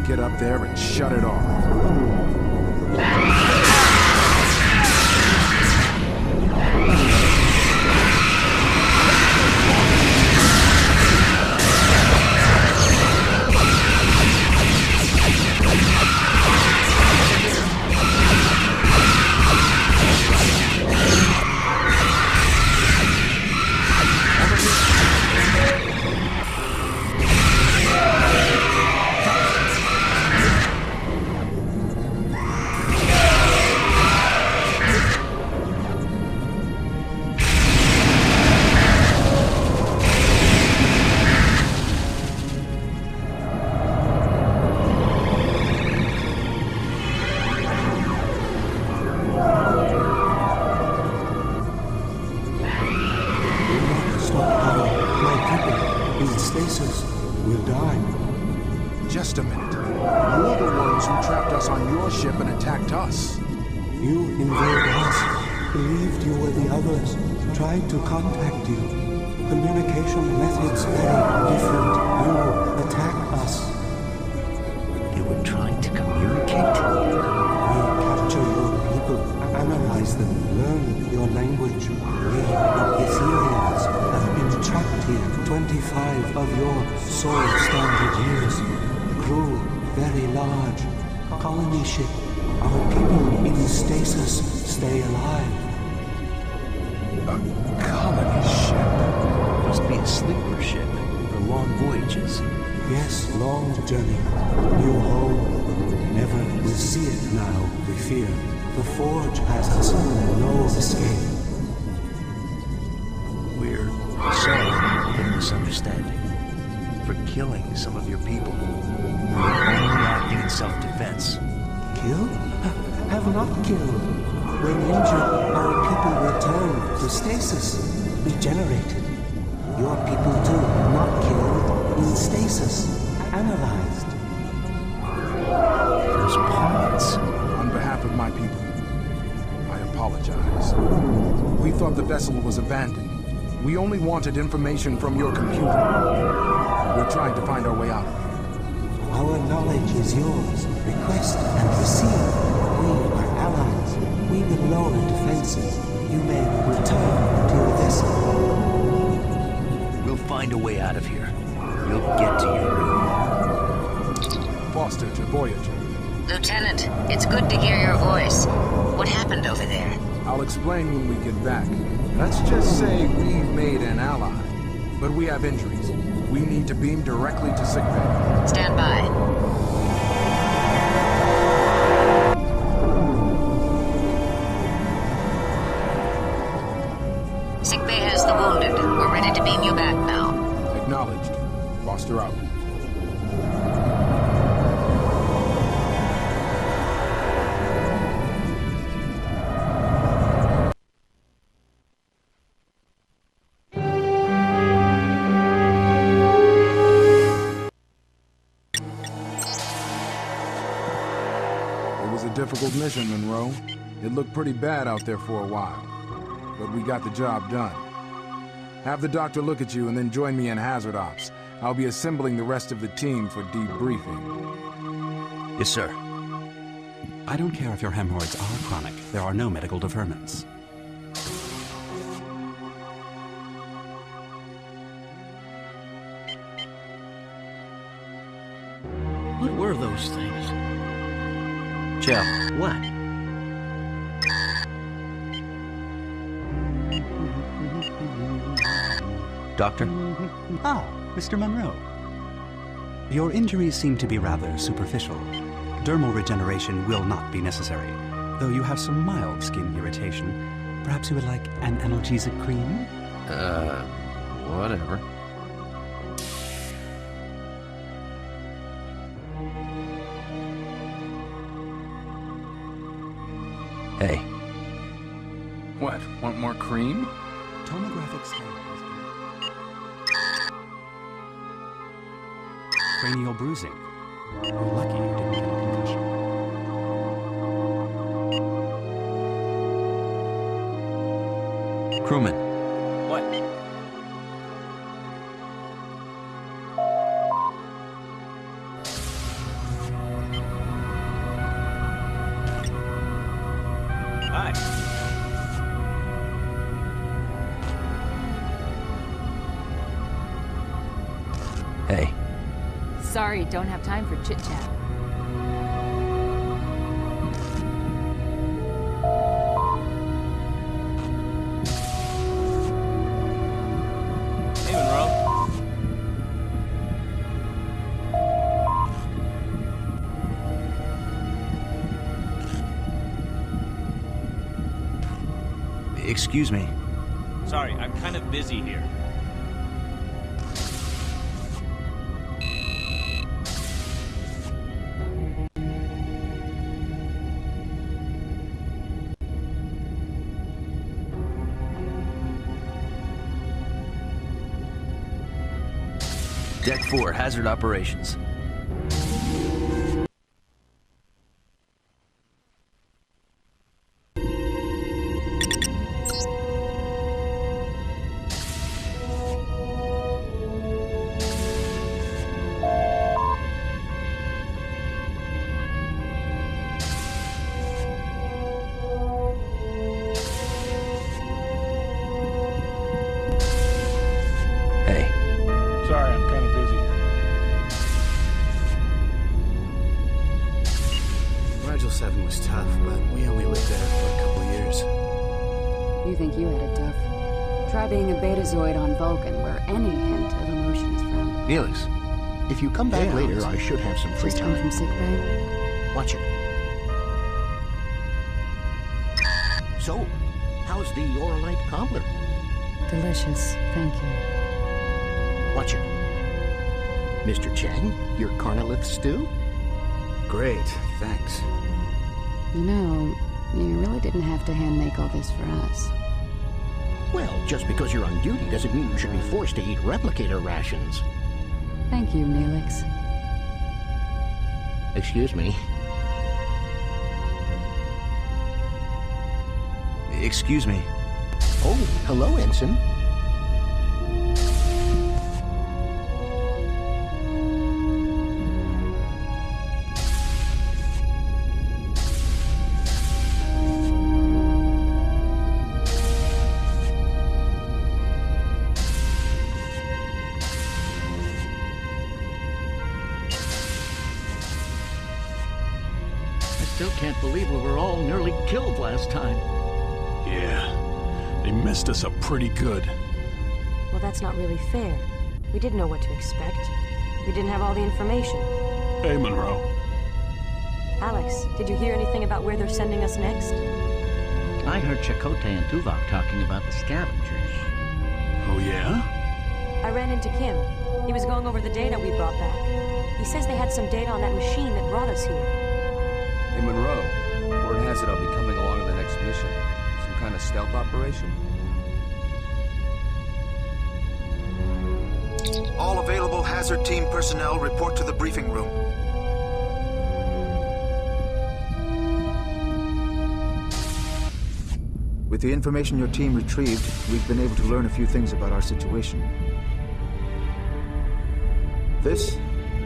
Get up there and shut it off. Just a minute. You're the ones who trapped us on your ship and attacked us. You invaded us, believed you were the others, tried to contact you. Communication methods very different. You attacked us. They were trying to communicate? We capture your people, analyze them, learn your language. We, the Ethereans, have been trapped here 25 of your soul-standard years. Crew, very large. Colony ship. Our people in stasis stay alive. A colony ship? Must be a sleeper ship for long voyages. Yes, long journey. New home. Never will see it now, we fear. The Forge has us. No escape. We're sorry for the misunderstanding. For killing some of your people. We're only acting in self-defense. Kill? Have not killed. When injured, our people returned to stasis, regenerated. Your people too, not killed, in stasis, analyzed. Those pods. On behalf of my people, I apologize. We thought the vessel was abandoned. We only wanted information from your computer. We're trying to find our way out. Our knowledge is yours. Request and receive. We are allies. We will lower defenses. You may return to your vessel. We'll find a way out of here. You'll get to your room. Foster to Voyager. Lieutenant, it's good to hear your voice. What happened over there? I'll explain when we get back. Let's just say we've made an ally. But we have injuries. We need to beam directly to sickbay. Stand by. Sickbay has the wounded. We're ready to beam you back now. Acknowledged. Foster out. Difficult mission, Munro. It looked pretty bad out there for a while, but we got the job done. Have the doctor look at you and then join me in hazard ops. I'll be assembling the rest of the team for debriefing. Yes, sir. I don't care if your hemorrhoids are chronic. There are no medical deferments. What were those things? Chell. What? Doctor? Ah, Mr. Munro. Your injuries seem to be rather superficial. Dermal regeneration will not be necessary, though you have some mild skin irritation. Perhaps you would like an analgesic cream? Whatever. Hey. What, want more cream? Tomographic scans. Cranial bruising. You're lucky you didn't get a concussion. Crewman. What? Hi. Hey. Sorry, don't have time for chit-chat. Hey, Munro. Excuse me. Sorry, I'm kind of busy here. Deck 4, hazard operations. Sorry, I'm kind of busy here. Rigel 7 was tough, but we only lived there for a couple years. You think you had it tough? Try being a betazoid on Vulcan, where any hint of emotion is frowned. Felix. If you come back later, I should have some free Just home time. from sickbay? Watch it. So, how's the Oralite cobbler? Delicious, thank you. Watch it. Mr. Chang, your carnolith stew? Great, thanks. You know, you really didn't have to hand-make all this for us. Well, just because you're on duty doesn't mean you should be forced to eat replicator rations. Thank you, Neelix. Excuse me. Excuse me. Oh, hello, Ensign. Still can't believe we were all nearly killed last time. Yeah, they missed us up pretty good. Well, that's not really fair. We didn't know what to expect. We didn't have all the information. Hey, Munro. Alex, did you hear anything about where they're sending us next? I heard Chakotay and Tuvok talking about the scavengers. Oh, yeah? I ran into Kim. He was going over the data we brought back. He says they had some data on that machine that brought us here. Hey, Munro. Word has it I'll be coming along on the next mission. Some kind of stealth operation? All available hazard team personnel report to the briefing room. With the information your team retrieved, we've been able to learn a few things about our situation. This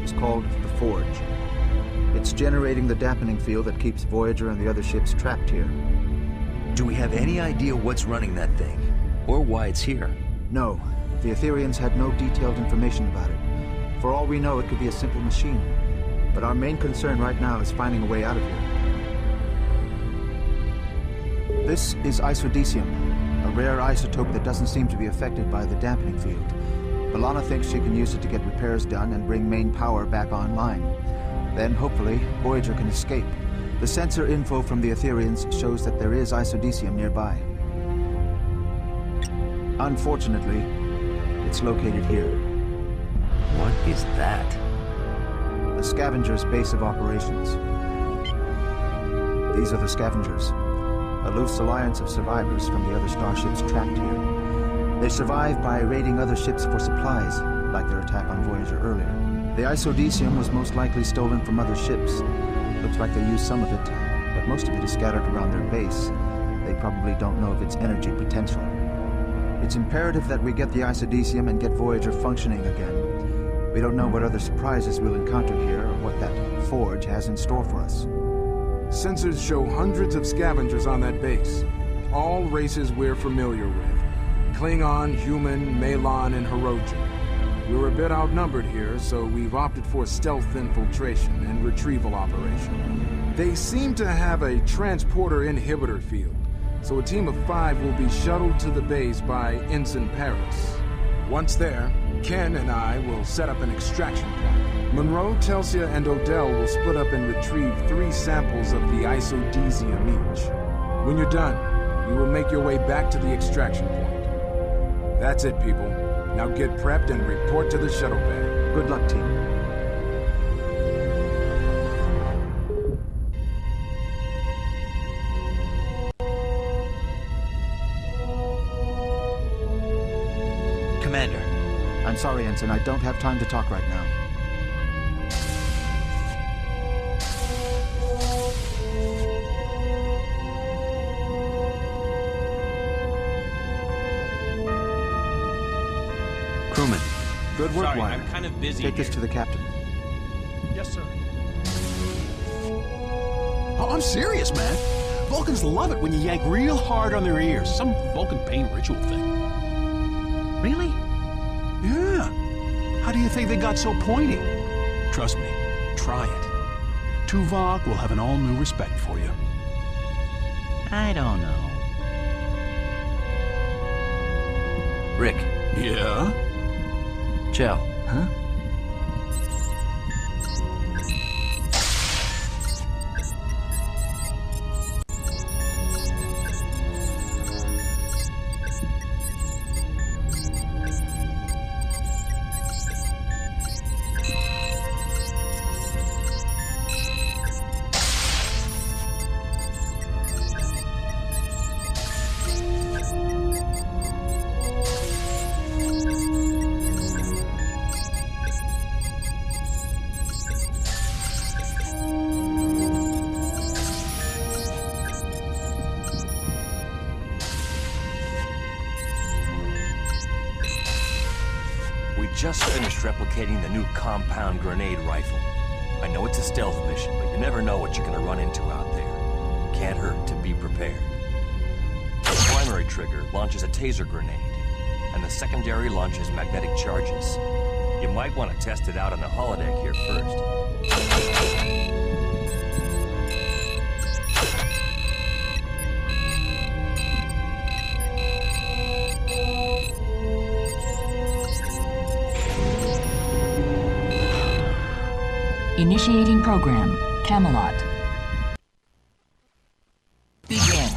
is called the Forge. It's generating the dampening field that keeps Voyager and the other ships trapped here. Do we have any idea what's running that thing? Or why it's here? No. The Ethereans had no detailed information about it. For all we know, it could be a simple machine. But our main concern right now is finding a way out of here. This is isodecium, a rare isotope that doesn't seem to be affected by the dampening field. B'Elanna thinks she can use it to get repairs done and bring main power back online. Then, hopefully, Voyager can escape. The sensor info from the Ethereans shows that there is isodecium nearby. Unfortunately, it's located here. What is that? The Scavenger's base of operations. These are the Scavengers, a loose alliance of survivors from the other starships trapped here. They survive by raiding other ships for supplies, like their attack on Voyager earlier. The isodecium was most likely stolen from other ships. Looks like they used some of it, but most of it is scattered around their base. They probably don't know of its energy potential. It's imperative that we get the isodecium and get Voyager functioning again. We don't know what other surprises we'll encounter here or what that Forge has in store for us. Sensors show hundreds of scavengers on that base. All races we're familiar with. Klingon, human, Malon, and Hirogen. We're a bit outnumbered here, so we've opted for stealth infiltration and retrieval operation. They seem to have a transporter inhibitor field, so a team of 5 will be shuttled to the base by Ensign Paris. Once there, Ken and I will set up an extraction point. Munro, Telsia, and Odell will split up and retrieve 3 samples of the isodecium each. When you're done, you will make your way back to the extraction point. That's it, people. Now get prepped and report to the shuttle bay. Good luck, team. Commander. I'm sorry, Ensign. I don't have time to talk right now. Crewman. Good work, Sorry, Wyatt. I'm kind of busy Take this here. to the captain. Yes, sir. Oh, I'm serious, man. Vulcans love it when you yank real hard on their ears. Some Vulcan pain ritual thing. Really? Yeah. How do you think they got so pointy? Trust me, try it. Tuvok will have an all-new respect for you. I don't know. Rick. Yeah? Chell. Huh? Just finished replicating the new compound grenade rifle. I know it's a stealth mission, but you never know what you're gonna run into out there. Can't hurt to be prepared. The primary trigger launches a taser grenade, and the secondary launches magnetic charges. You might want to test it out on the holodeck here first. Initiating program, Camelot. Begin.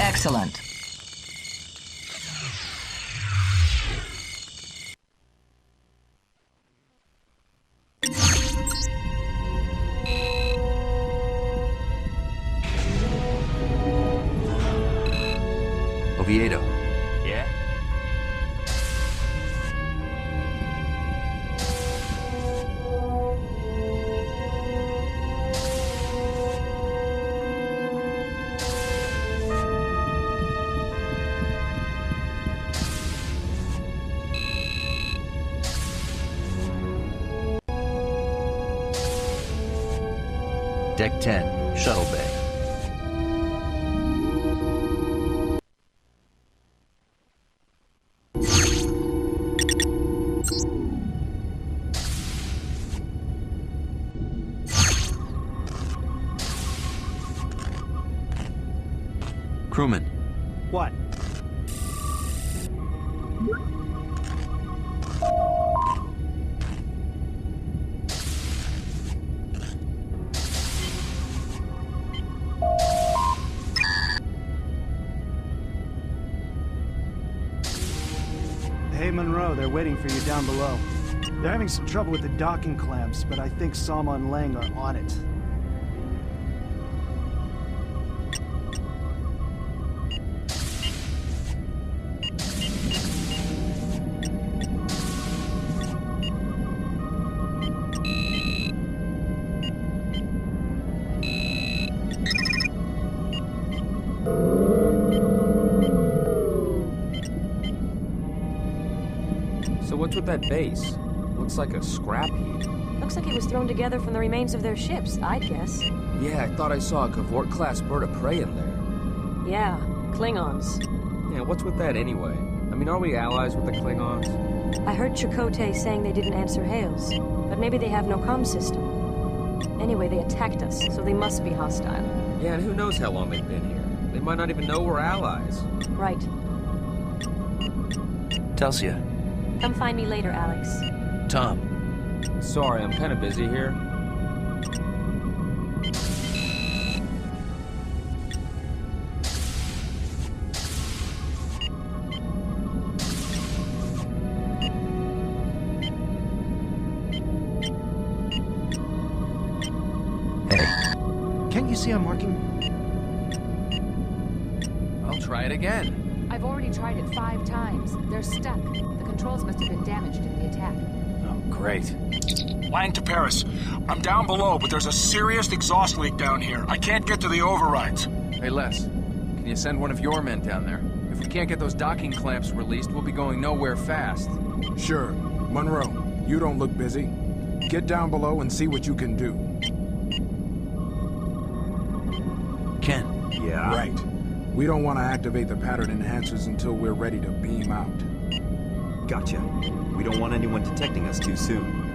Excellent. Oviedo. Yeah? Deck 10, shuttle bay. Crewman. What? Hey, Munro, they're waiting for you down below. They're having some trouble with the docking clamps, but I think Sama and Lang are on it. So what's with that base? Looks like a scrap heap. Looks like it was thrown together from the remains of their ships, I'd guess. Yeah, I thought I saw a Cavort-class bird of prey in there. Yeah, Klingons. Yeah, what's with that anyway? I mean, are we allies with the Klingons? I heard Chakotay saying they didn't answer hails, but maybe they have no comm system. Anyway, they attacked us, so they must be hostile. Yeah, and who knows how long they've been here. They might not even know we're allies. Right. Telsia. Come find me later, Alex. Tom. Sorry, I'm kind of busy here. Can't you see I'm marking? I'll try it again. I've already tried it 5 times. They're stuck. The controls must have been damaged in the attack. Oh, great. Lang to Paris. I'm down below, but there's a serious exhaust leak down here. I can't get to the overrides. Hey, Les. Can you send one of your men down there? If we can't get those docking clamps released, we'll be going nowhere fast. Sure. Munro, you don't look busy. Get down below and see what you can do. Ken. Yeah? Right. We don't want to activate the pattern enhancers until we're ready to beam out. Gotcha. We don't want anyone detecting us too soon.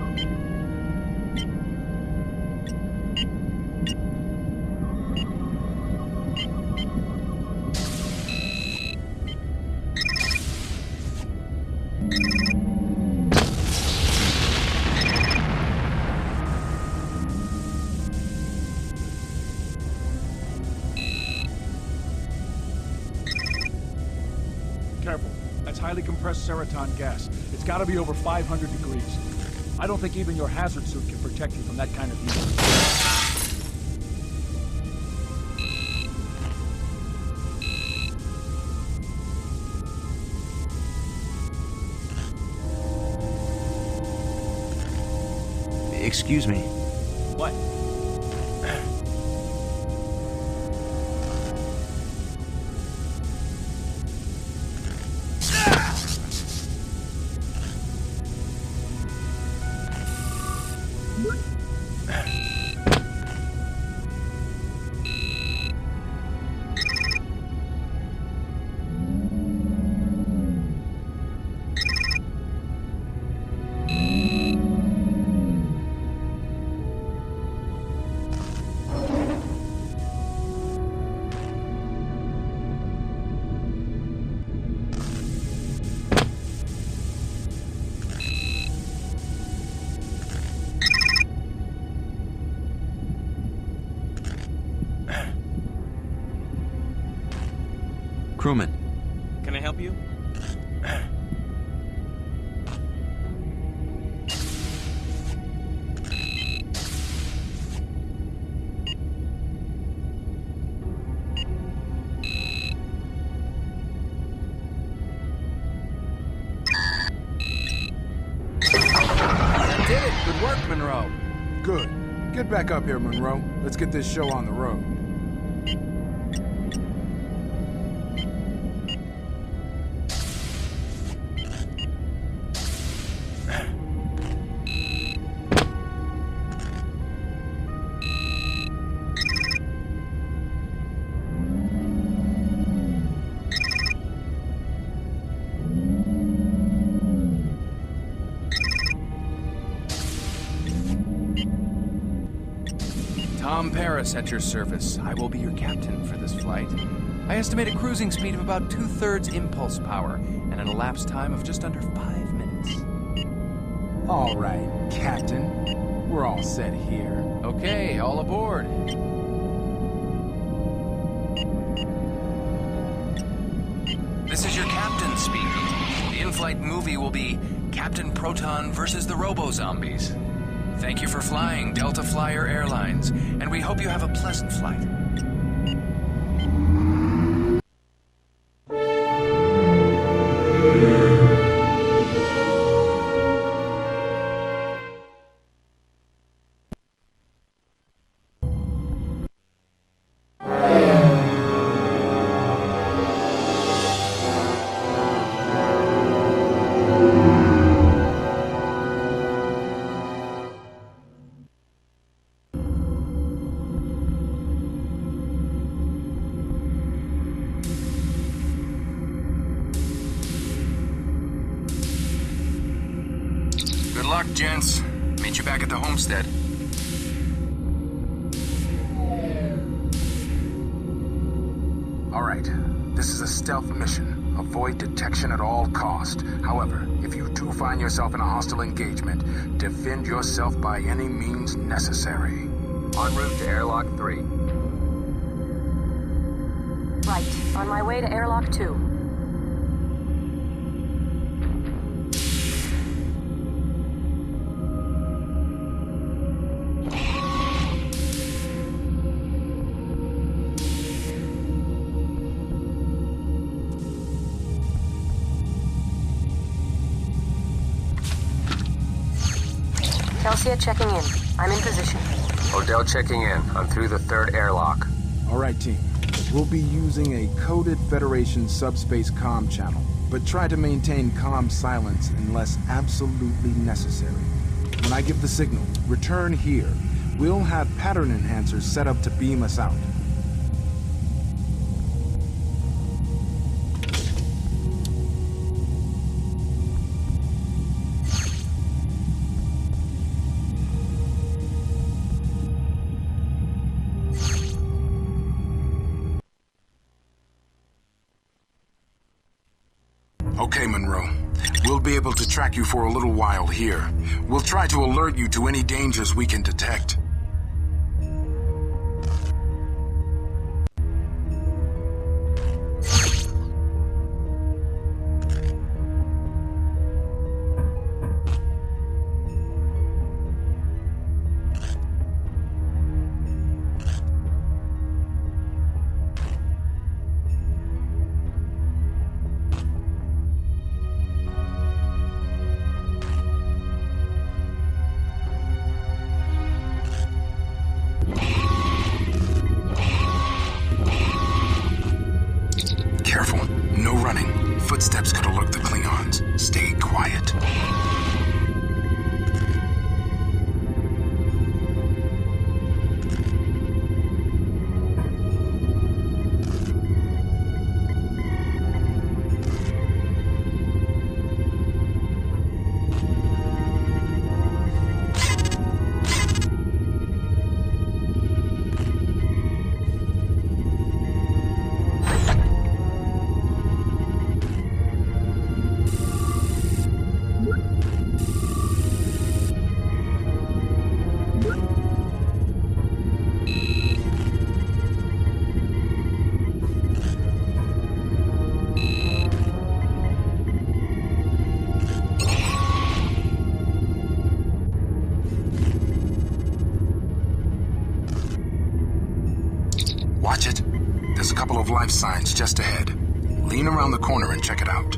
Careful. That's highly compressed seroton gas. It's got to be over 500 degrees. I don't think even your hazard suit can protect you from that kind of heat. Excuse me. What? Crewman. Can I help you? That did it! Good work, Munro. Good. Get back up here, Munro. Let's get this show on the road. Tom Paris at your service. I will be your captain for this flight. I estimate a cruising speed of about 2/3 impulse power and an elapsed time of just under 5 minutes. All right, Captain. We're all set here. Okay, all aboard. This is your captain speaking. The in-flight movie will be Captain Proton versus the Robo-Zombies. Thank you for flying Delta Flyer Airlines, and we hope you have a pleasant flight. Good luck, gents. Meet you back at the homestead. All right. This is a stealth mission. Avoid detection at all cost. However, if you do find yourself in a hostile engagement, defend yourself by any means necessary. En route to airlock 3. Right. On my way to airlock 2. Garcia checking in. I'm in position. Odell checking in. I'm through the third airlock. All right, team. We'll be using a coded Federation subspace comm channel, but try to maintain comm silence unless absolutely necessary. When I give the signal, return here. We'll have pattern enhancers set up to beam us out. Okay, Munro. We'll be able to track you for a little while here. We'll try to alert you to any dangers we can detect. Careful. No running. Footsteps could alert the Klingons. Stay quiet. Watch it. There's a couple of life signs just ahead. Lean around the corner and check it out.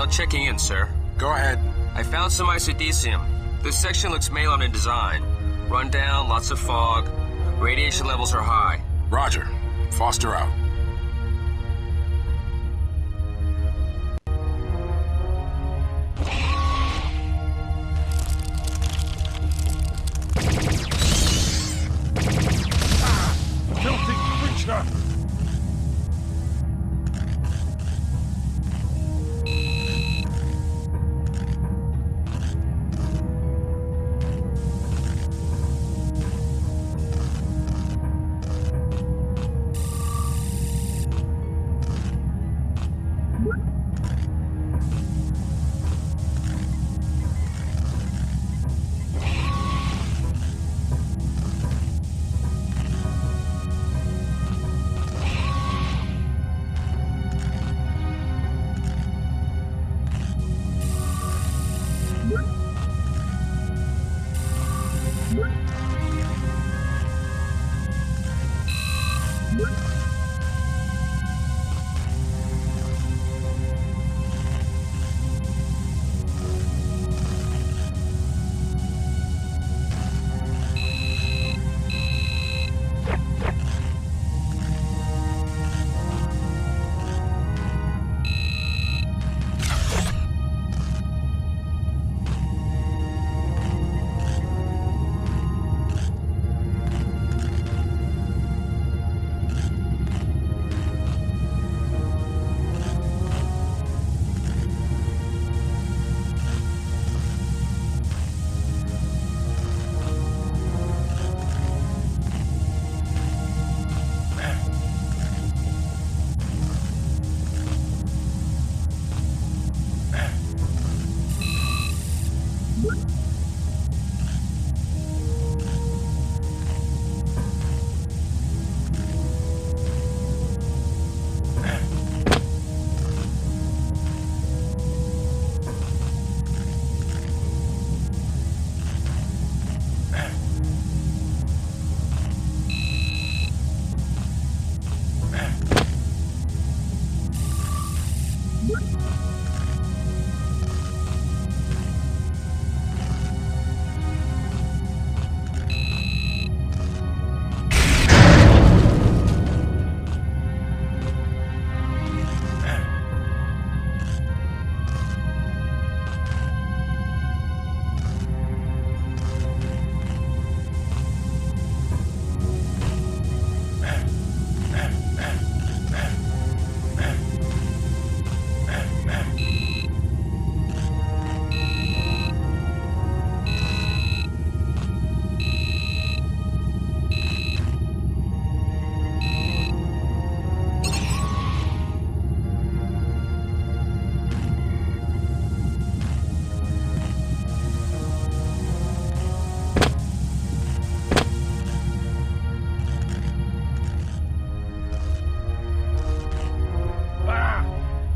Odell checking in, sir. Go ahead. I found some isodesium. This section looks Malon in design. Run down, lots of fog. Radiation levels are high. Roger. Foster out. Filthy creature!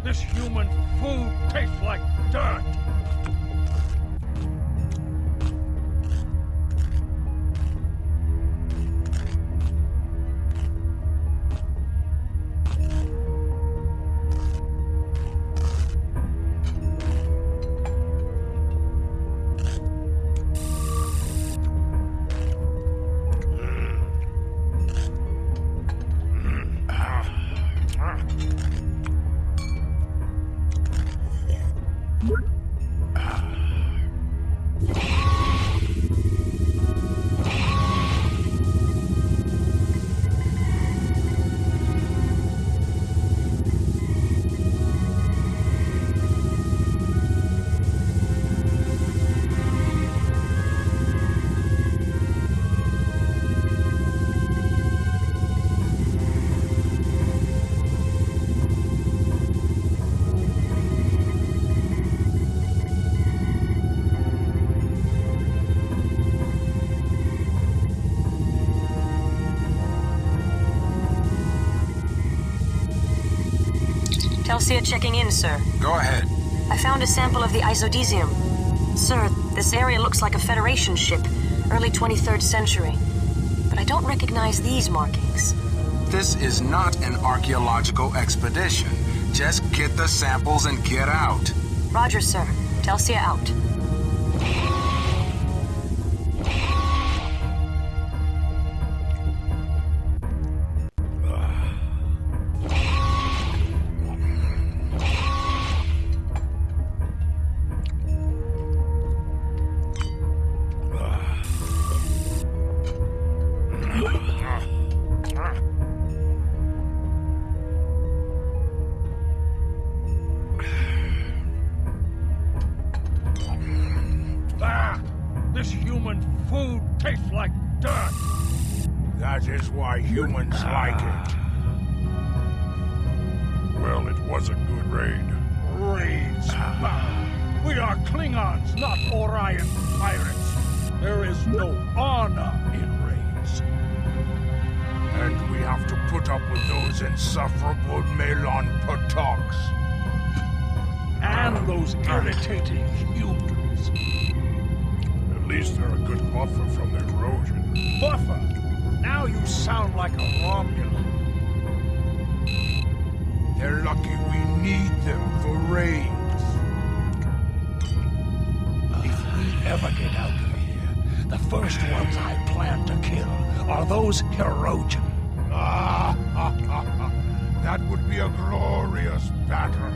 This human food tastes like dirt! Telsia checking in, sir. Go ahead. I found a sample of the isodesium. Sir, this area looks like a Federation ship, early 23rd century. But I don't recognize these markings. This is not an archaeological expedition. Just get the samples and get out. Roger, sir. Telsia out. This human food tastes like dirt. That is why humans like it. Well, it was a good raid. Raids. We are Klingons, not Orion pirates. There is no honor in raids. And we have to put up with those insufferable Melon Potoks. And those irritating humans. At least they're a good buffer from the erosion. Buffer? Now you sound like a Romulan. They're lucky we need them for raids. If we ever get out of here, the first ones I plan to kill are those Herodian. That would be a glorious battle.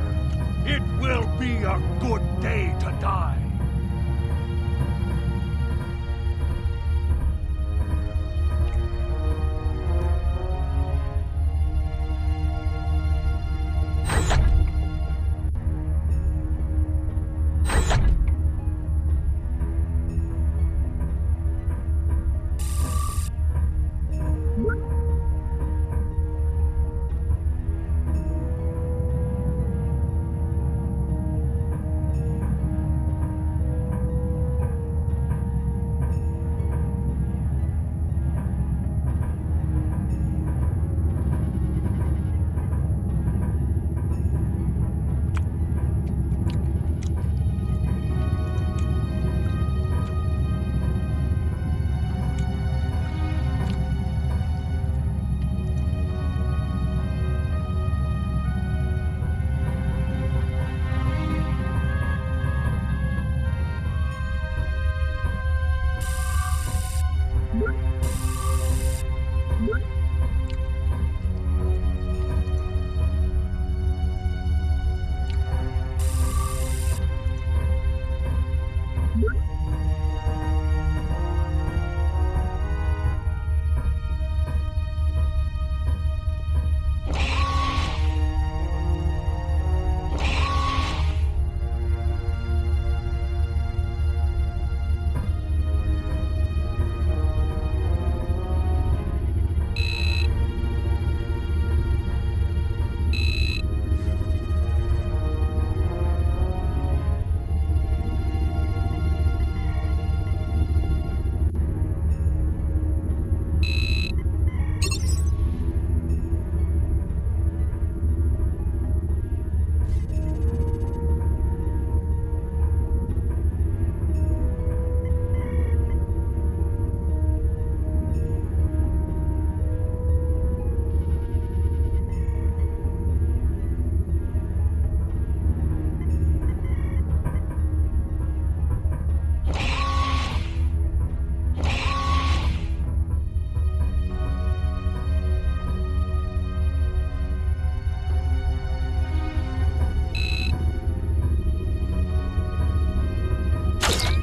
It will be a good day to die.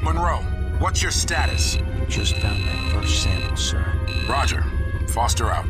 Munro, what's your status? Just found that first sample, sir. Roger. Foster out.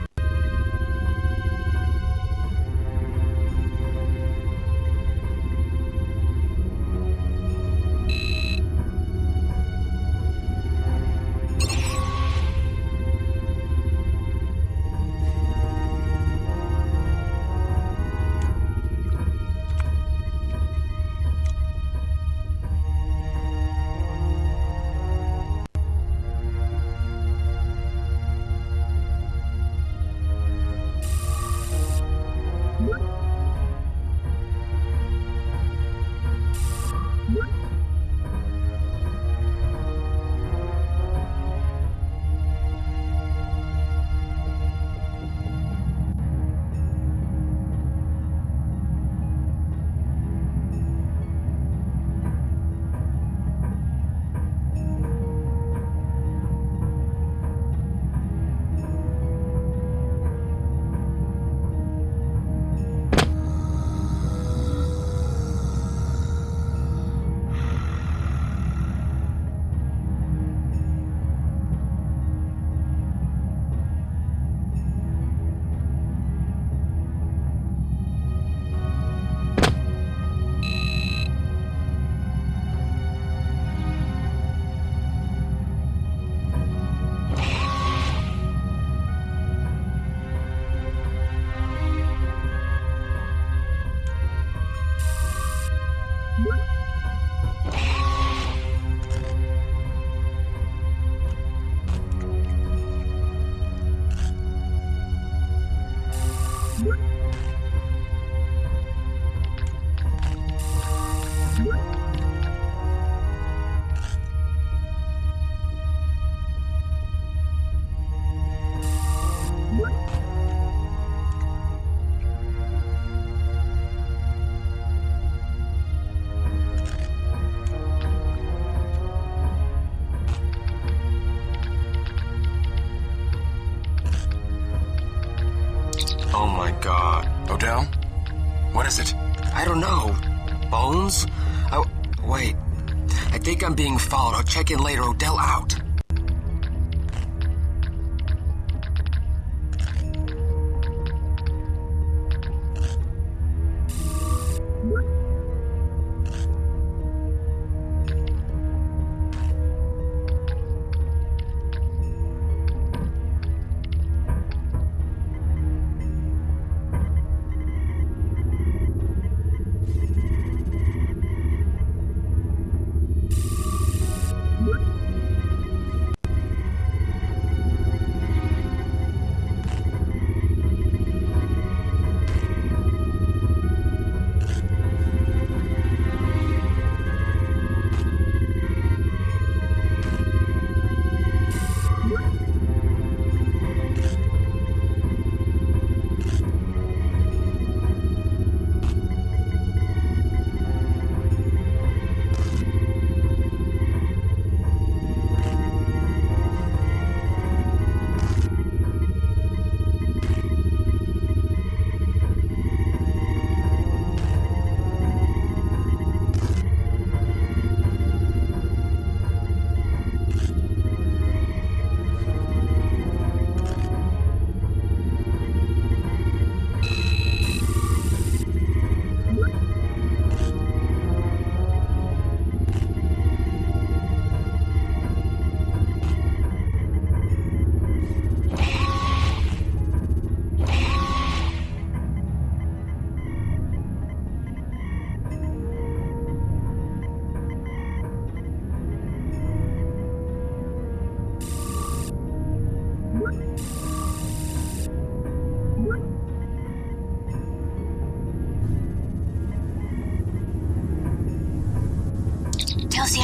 think I'm being followed. I'll check in later. Odell out.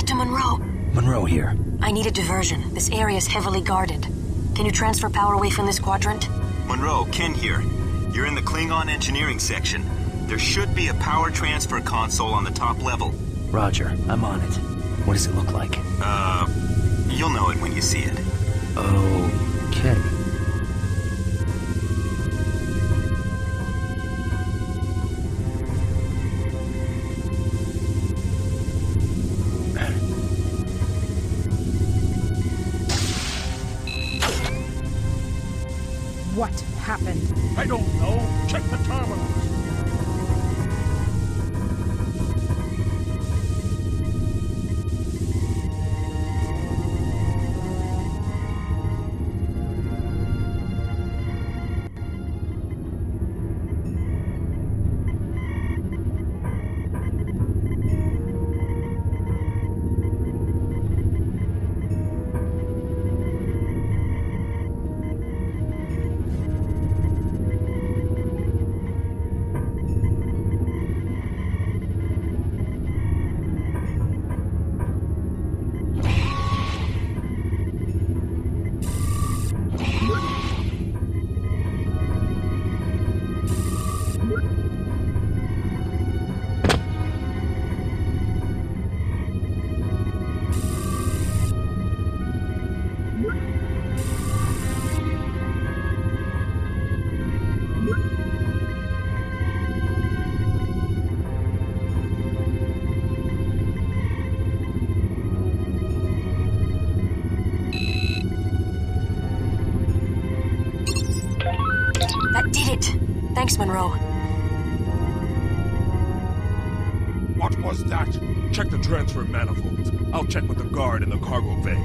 To Munro. Munro here. I need a diversion. This area is heavily guarded. Can you transfer power away from this quadrant? Munro, Ken here. You're in the Klingon engineering section. There should be a power transfer console on the top level. Roger, I'm on it. What does it look like? You'll know it when you see it. Okay. What happened? I don't know. Check the terminals. Thanks, Munro. What was that? Check the transfer manifolds. I'll check with the guard in the cargo bay.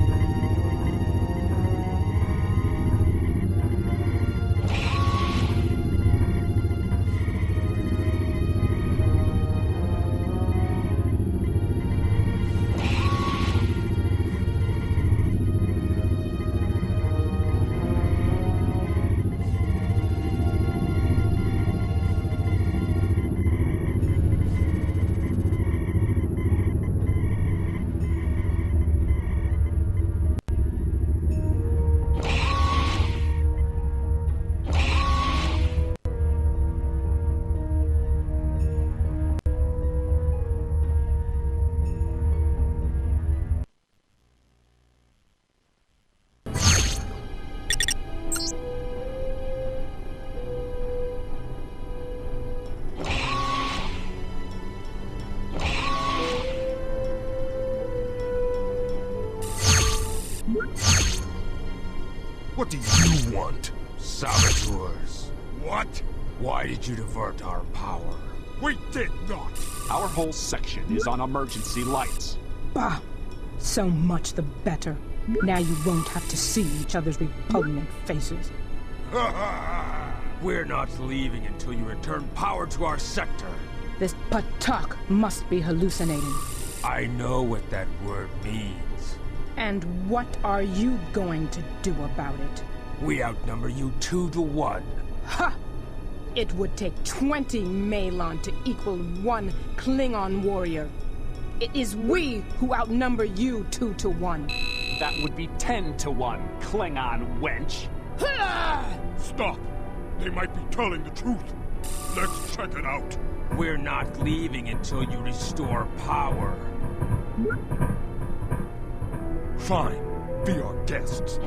What do you want? Saboteurs. What? Why did you divert our power? We did not! Our whole section is on emergency lights. Bah! So much the better. Now you won't have to see each other's repugnant faces. We're not leaving until you return power to our sector. This Patak must be hallucinating. I know what that word means. And what are you going to do about it? We outnumber you 2 to 1. Ha! It would take 20 Malon to equal 1 Klingon warrior. It is we who outnumber you 2 to 1. That would be 10 to 1, Klingon wench. Stop! They might be telling the truth. Let's check it out. We're not leaving until you restore power. Fine. Be our guests.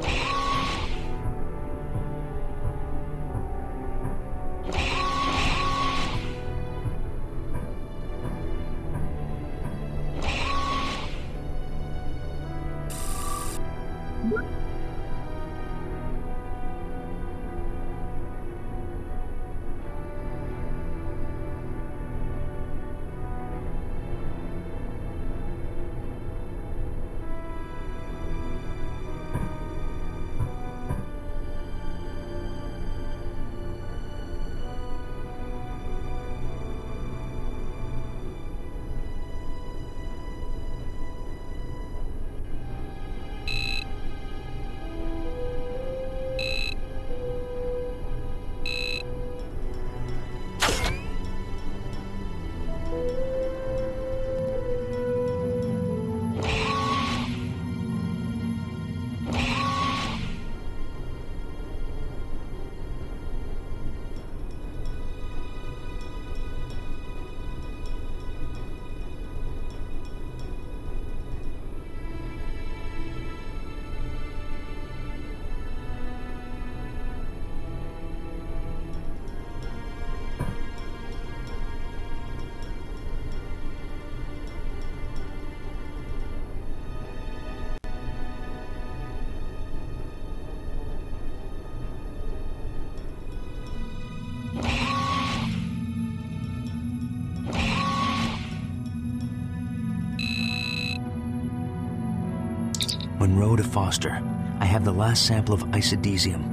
Munro to Foster. I have the last sample of isodesium.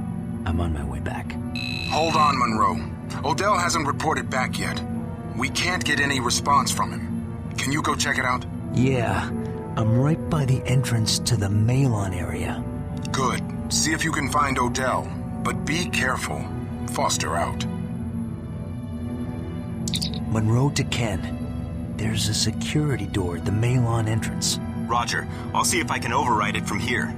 I'm on my way back. Hold on, Munro. Odell hasn't reported back yet. We can't get any response from him. Can you go check it out? Yeah, I'm right by the entrance to the Malon area. Good. See if you can find Odell. But be careful. Foster out. Munro to Ken. There's a security door at the Malon entrance. Roger. I'll see if I can override it from here.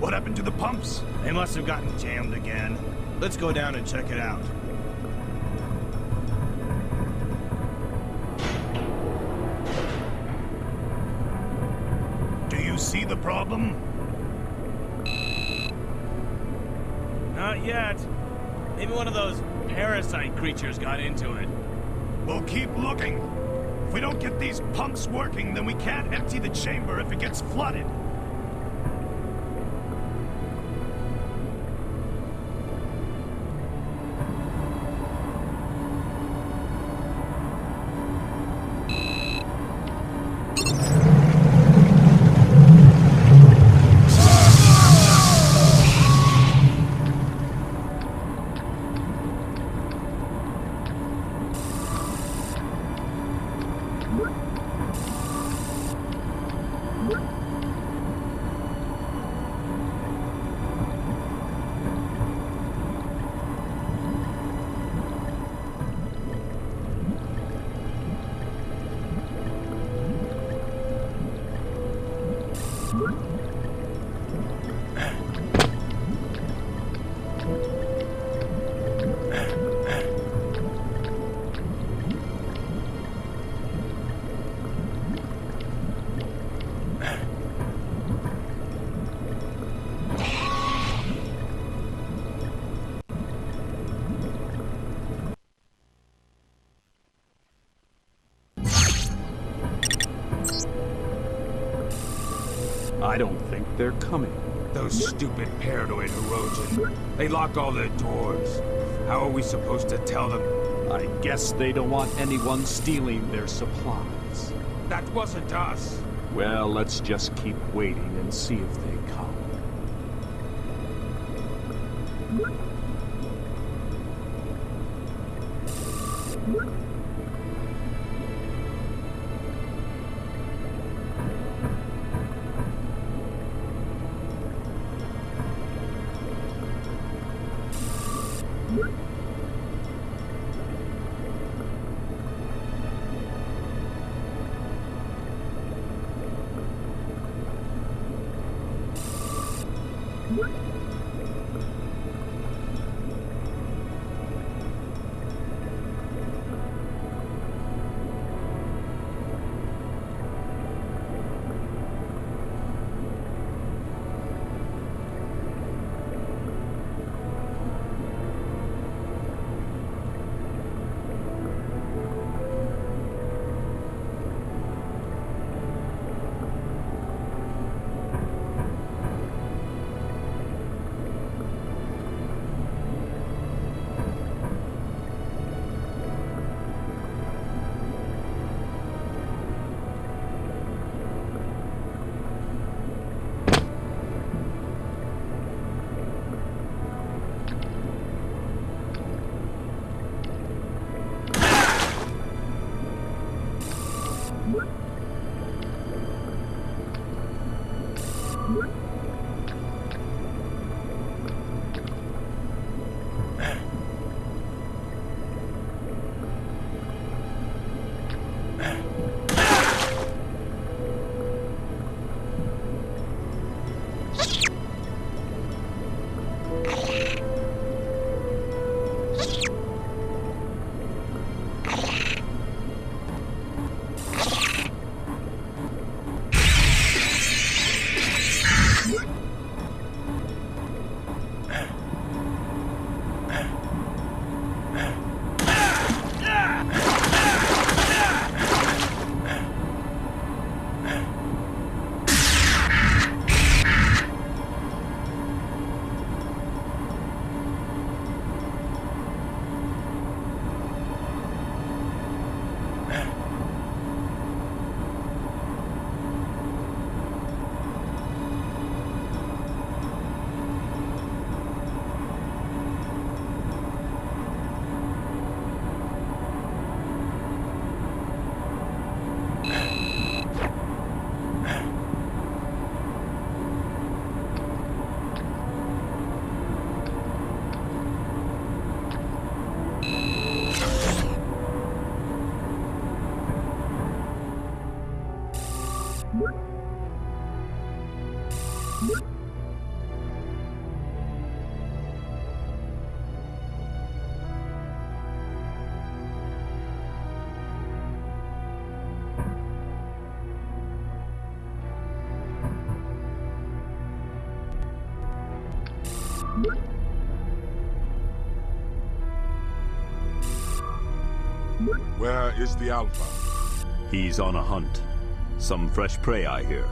What happened to the pumps? They must have gotten jammed again. Let's go down and check it out. Do you see the problem? Not yet. Maybe one of those parasite creatures got into it. We'll keep looking. If we don't get these pumps working, then we can't empty the chamber if it gets flooded. I don't think they're coming. Those stupid paranoid Herodian. They locked all their doors. How are we supposed to tell them? I guess they don't want anyone stealing their supplies. That wasn't us. Well, let's just keep waiting and see if they come. Where is the Alpha? He's on a hunt. Some fresh prey, I hear.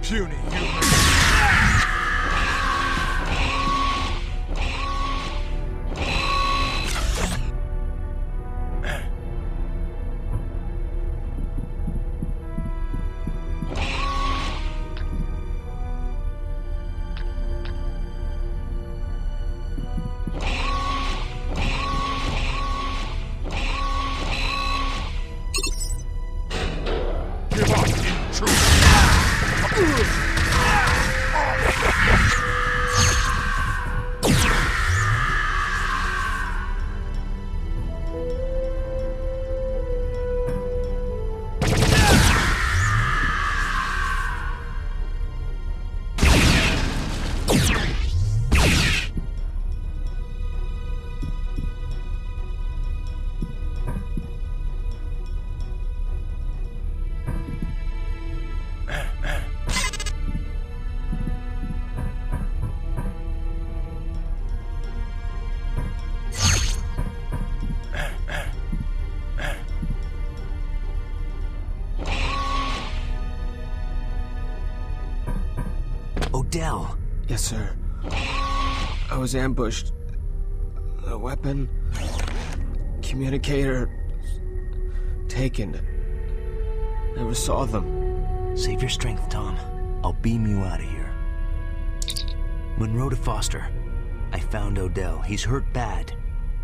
Puny human. Give up, intruder! Odell. Yes, sir. I was ambushed. The weapon, communicator, taken. Never saw them. Save your strength, Tom. I'll beam you out of here. Munro to Foster. I found Odell. He's hurt bad.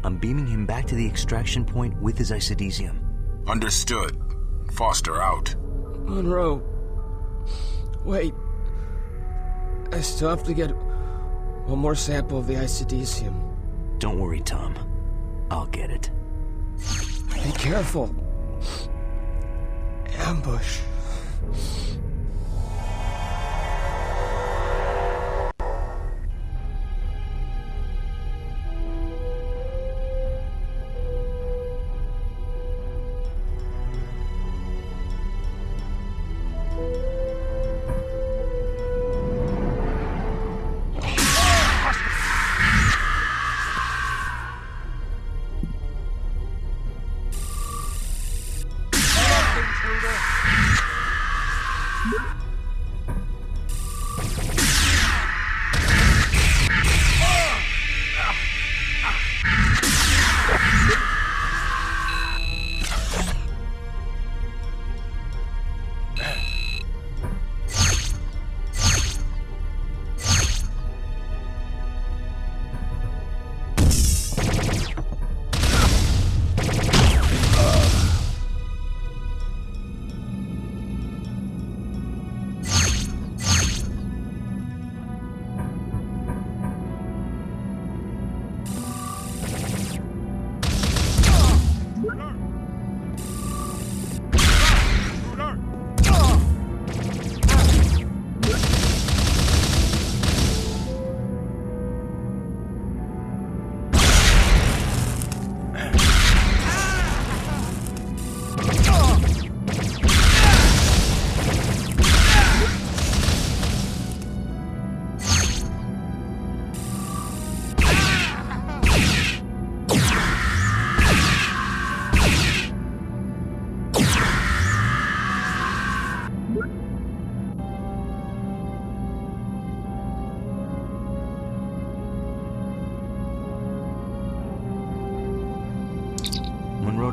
I'm beaming him back to the extraction point with his isodesium. Understood. Foster out. Munro. Wait. I still have to get one more sample of the isodesium. Don't worry, Tom. I'll get it. Be careful. Ambush.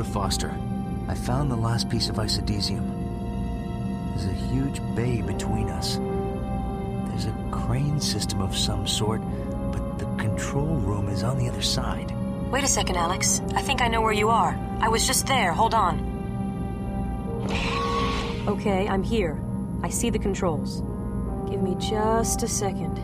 to Foster. I found the last piece of isodesium. There's a huge bay between us. There's a crane system of some sort, but the control room is on the other side. Wait a second, Alex. I think I know where you are. I was just there. Hold on. Okay, I'm here. I see the controls. Give me just a second.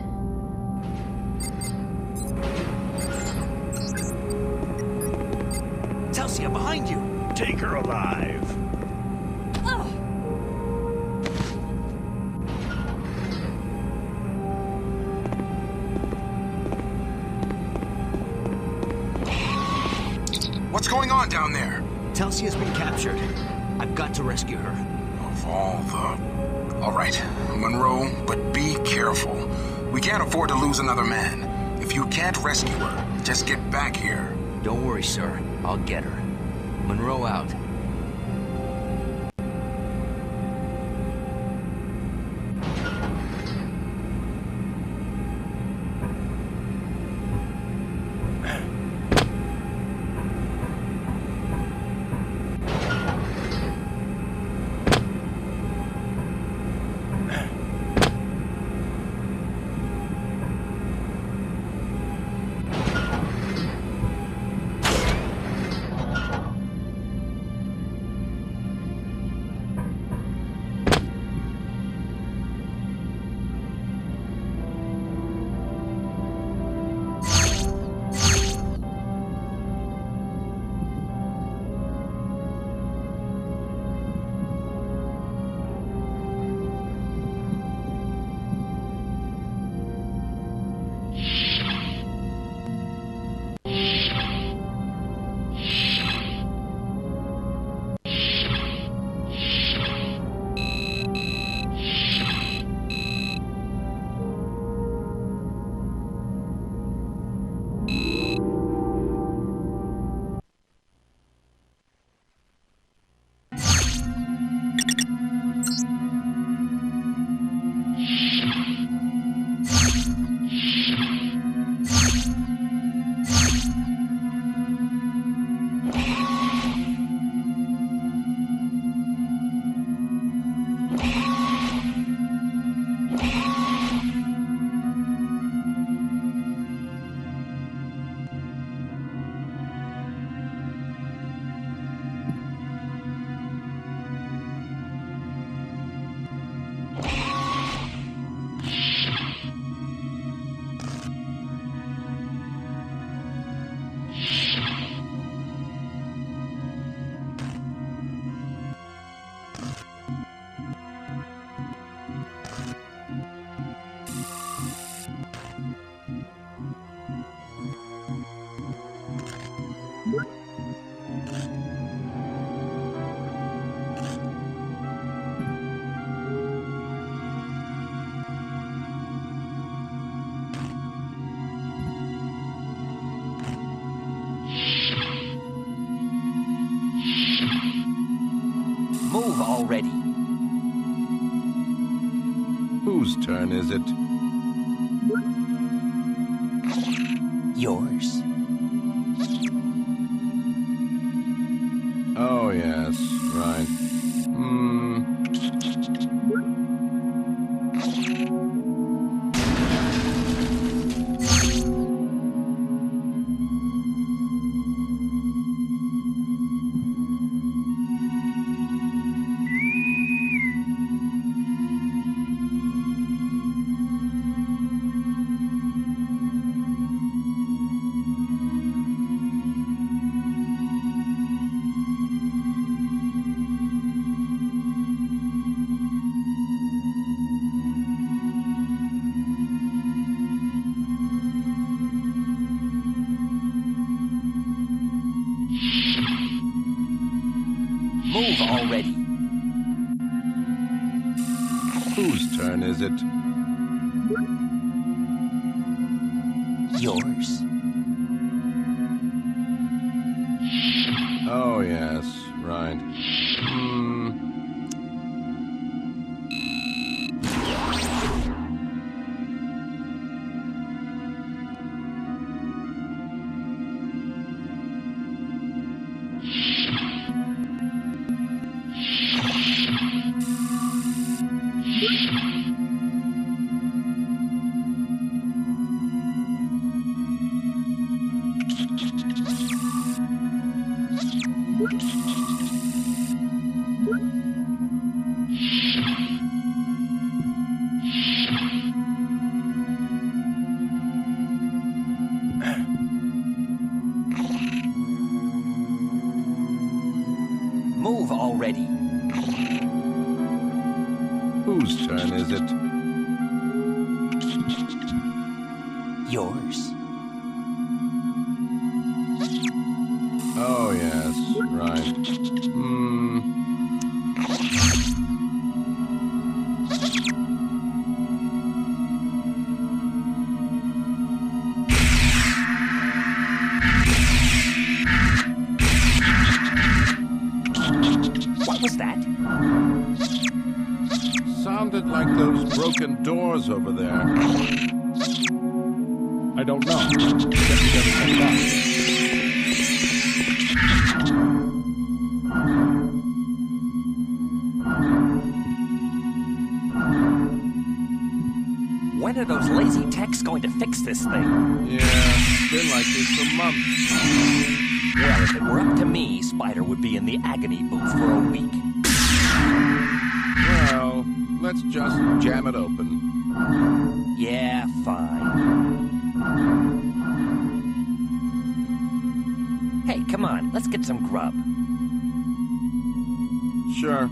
Telsia, behind you! Take her alive. What's going on down there? Telsia's been captured. I've got to rescue her. Of all the... All right, Munro, but be careful. We can't afford to lose another man. If you can't rescue her, just get back here. Don't worry, sir. I'll get her. Munro out. Move already. Whose turn is it? Yours. Oh, yes, right. Move already. Whose turn is it? Yours. Oh, yes, right. yours. Oh, yes, right. What was that? Sounded like those broken doors over there. I don't know. Guess we better check it out. When are those lazy techs going to fix this thing? Yeah, it's been like this for months. Well, if it were up to me, Spider would be in the agony booth for a week. Well, let's just jam it open. Yeah, fine. Hey, come on, let's get some grub. Sure.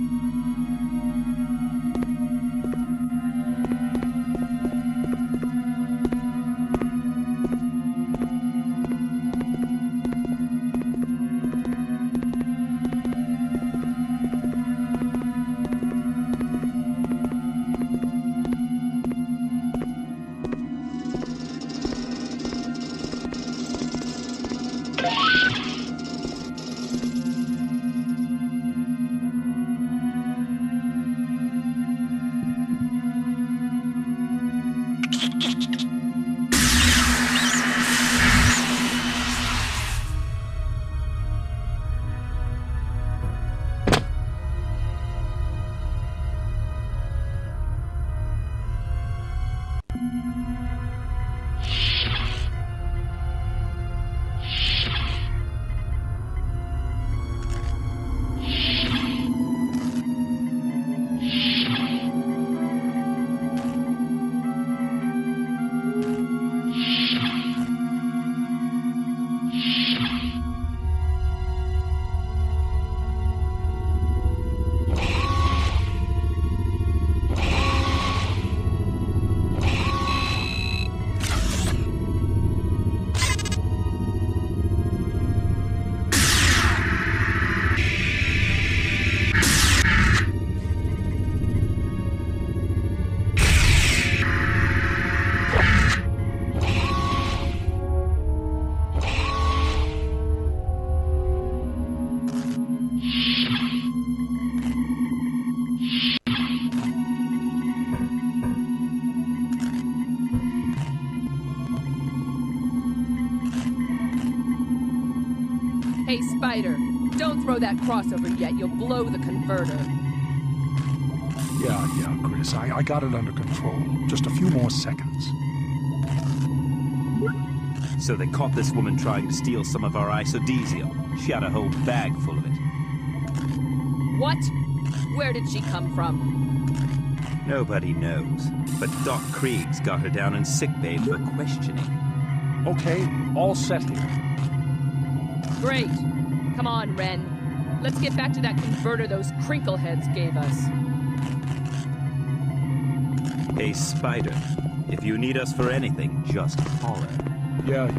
Hey, Spider, don't throw that crossover yet. You'll blow the converter. Yeah, Chris. I got it under control. Just a few more seconds. So they caught this woman trying to steal some of our isodesium. She had a whole bag full of it. What? Where did she come from? Nobody knows. But Doc Krieg's got her down in sickbay for questioning. Okay, all set here. Great. Come on, Ren. Let's get back to that converter those crinkleheads gave us. Hey, Spider. If you need us for anything, just holler. Yeah.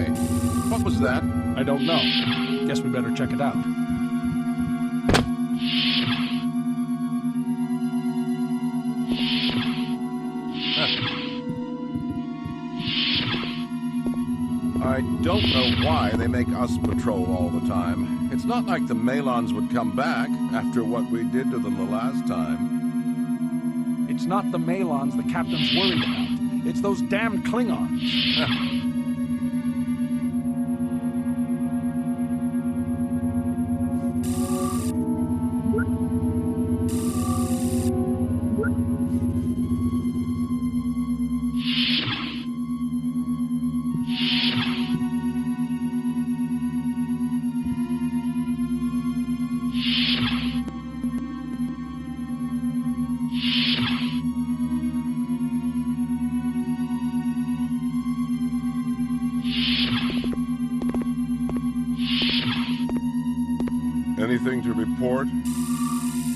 Hey, what was that? I don't know. Guess we better check it out. I don't know why they make us patrol all the time. It's not like the Malons would come back after what we did to them the last time. It's not the Malons the captain's worried about. It's those damn Klingons. Anything to report?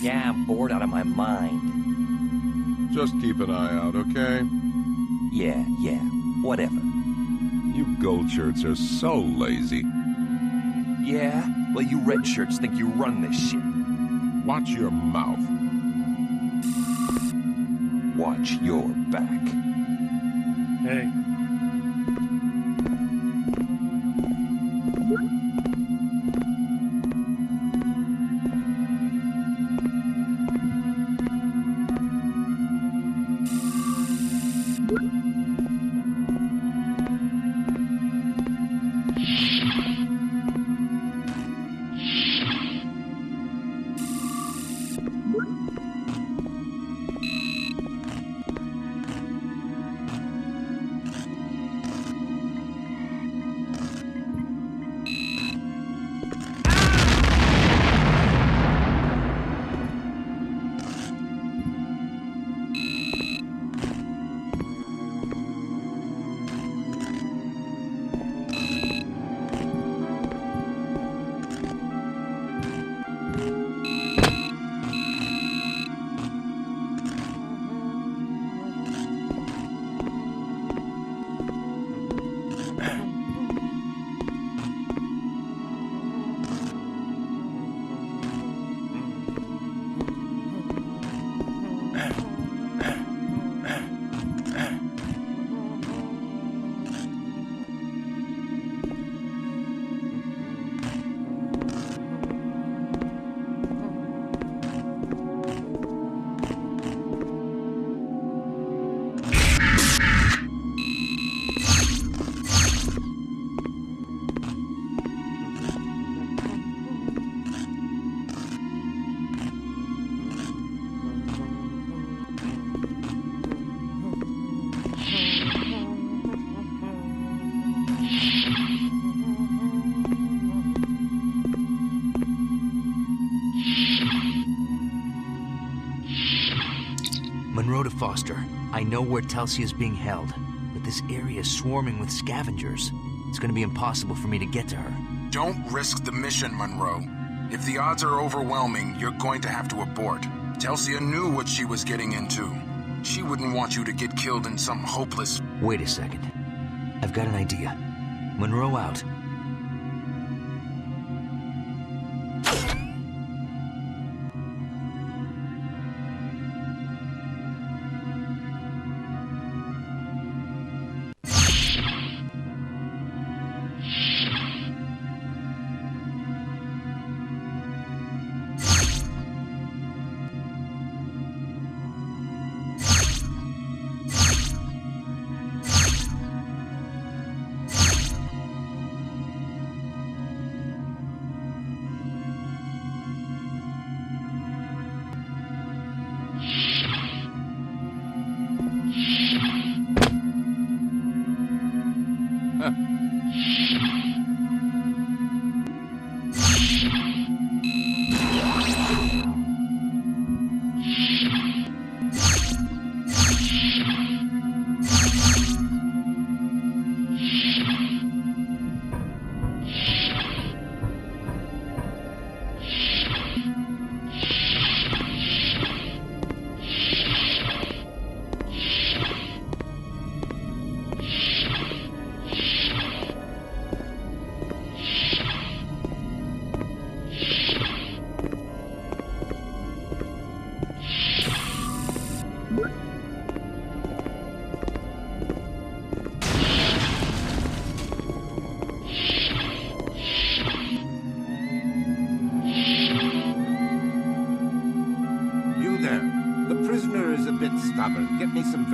Yeah, I'm bored out of my mind. Just keep an eye out, okay? Yeah, whatever. You gold shirts are so lazy. Yeah? Well, you red shirts think you run this ship. Watch your mouth. Watch your back. Hey. Munro to Foster. I know where Telsia is being held, but this area is swarming with scavengers. It's going to be impossible for me to get to her. Don't risk the mission, Munro. If the odds are overwhelming, you're going to have to abort. Telsia knew what she was getting into. She wouldn't want you to get killed in some hopeless... Wait a second. I've got an idea. Munro out.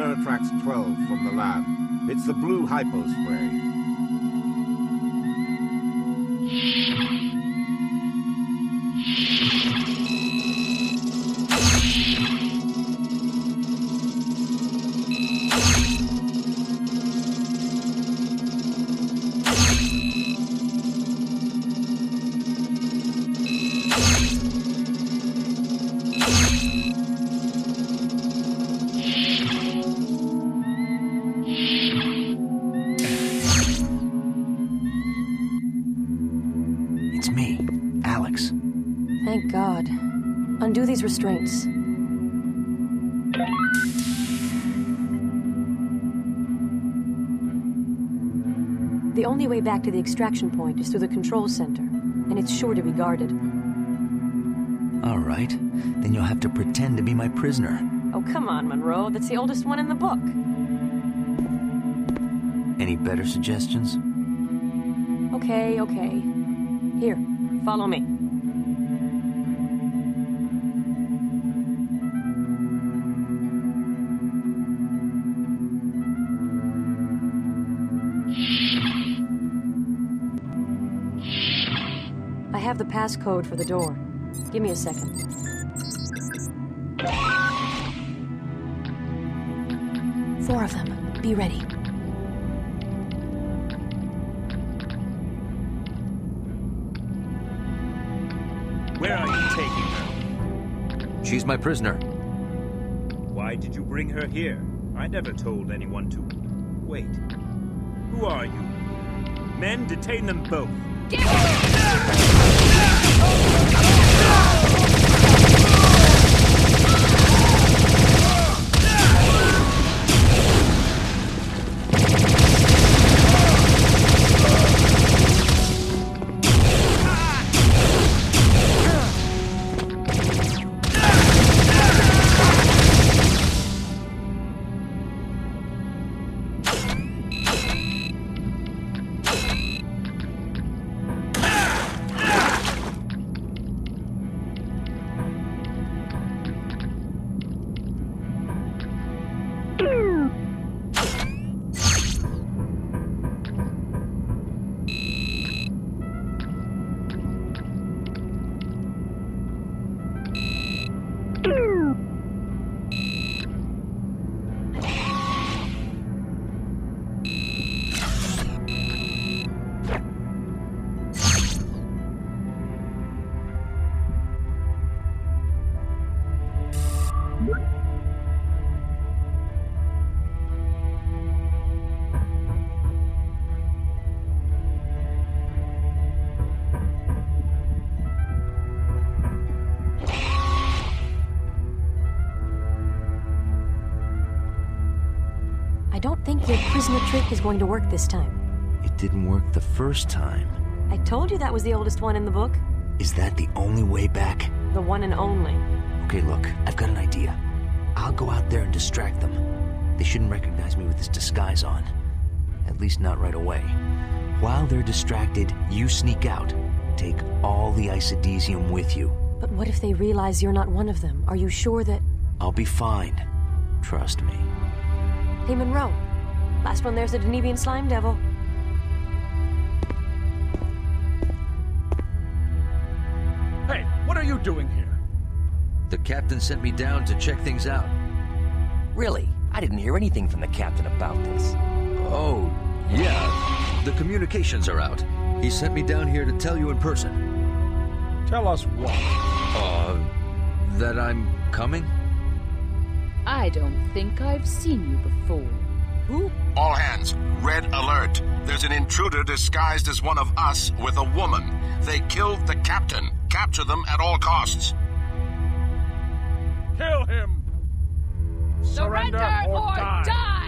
Veritrax 12 from the lab. It's the blue hypo spray. Thank God. Undo these restraints. The only way back to the extraction point is through the control center, and it's sure to be guarded. All right. Then you'll have to pretend to be my prisoner. Oh, come on, Munro. That's the oldest one in the book. Any better suggestions? Okay. Here, follow me. I have the passcode for the door. Give me a second. Four of them. Be ready. Where are you taking her? She's my prisoner. Why did you bring her here? I never told anyone to... Wait. Who are you? Men, detain them both. Get her! I don't think your prisoner trick is going to work this time. It didn't work the first time. I told you that was the oldest one in the book. Is that the only way back? The one and only. Okay, look, I've got an idea. I'll go out there and distract them. They shouldn't recognize me with this disguise on. At least not right away. While they're distracted, you sneak out. Take all the isodesium with you. But what if they realize you're not one of them? Are you sure that... I'll be fine. Trust me. Hey, Munro. Last one there's a Denebian slime devil. Hey, what are you doing here? The captain sent me down to check things out. Really? I didn't hear anything from the captain about this. Oh, yeah. The communications are out. He sent me down here to tell you in person. Tell us what? That I'm coming? I don't think I've seen you before. Who? All hands, red alert. There's an intruder disguised as one of us with a woman. They killed the captain. Capture them at all costs. Kill him! Surrender or die!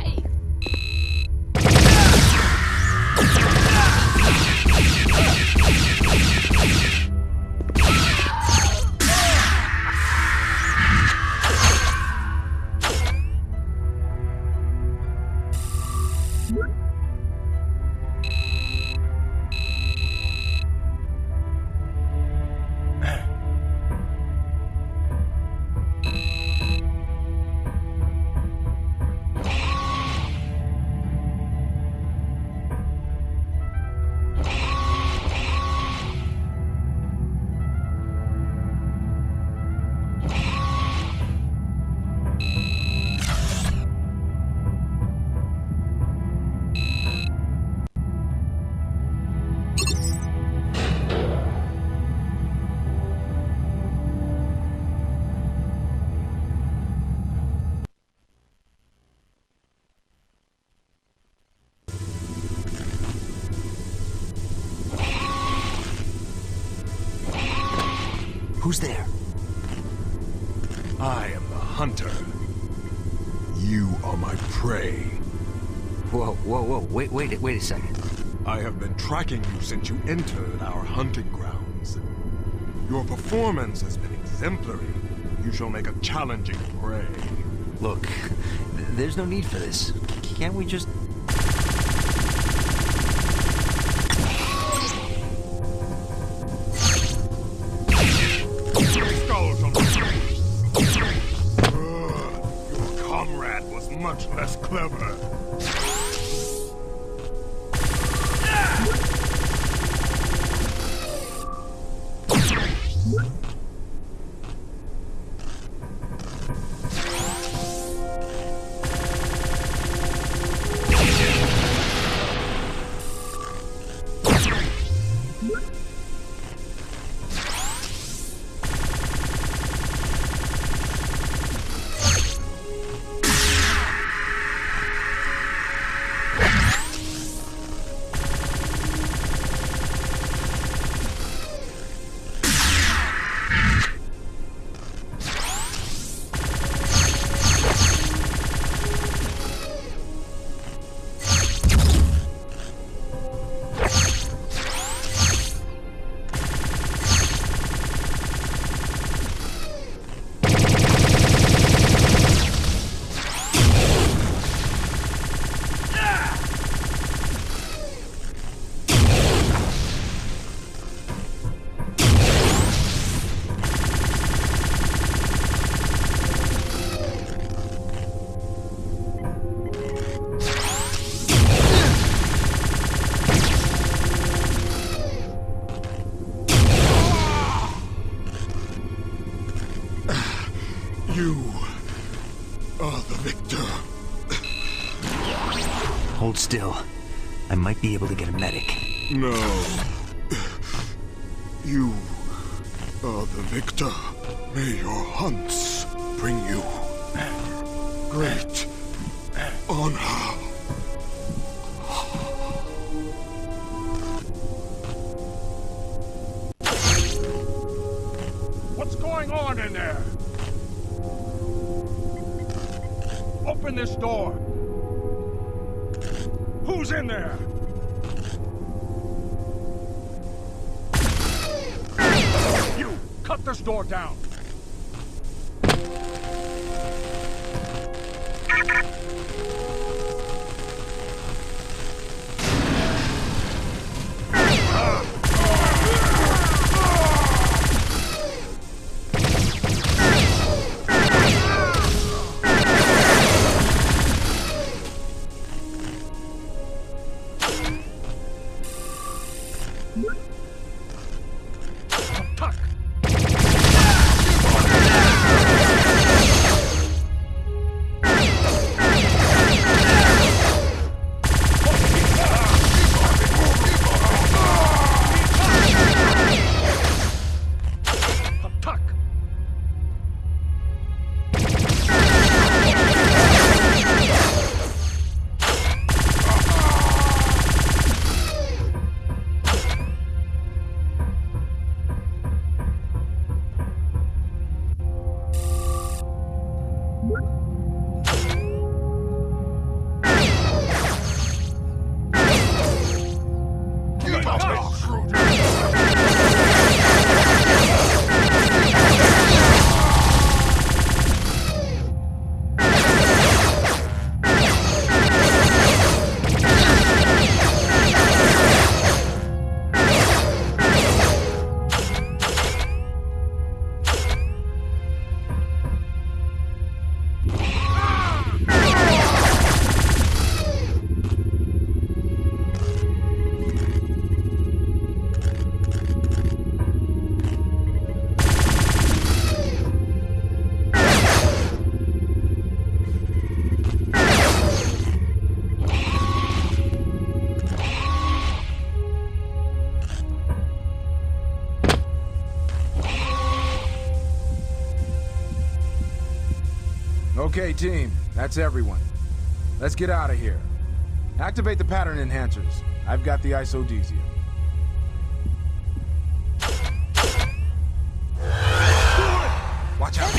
Who's there? I am the hunter. You are my prey. Whoa. Wait a second. I have been tracking you since you entered our hunting grounds. Your performance has been exemplary. You shall make a challenging prey. Look, there's no need for this. Can't we just... Your comrade was much less clever. Hold still. I might be able to get a medic. No. You are the victor. May your hunts bring you great honor. What's going on in there? Open this door. Who's in there? You! Cut this door down! Okay, team. That's everyone. Let's get out of here. Activate the pattern enhancers. I've got the isodesium. Watch out.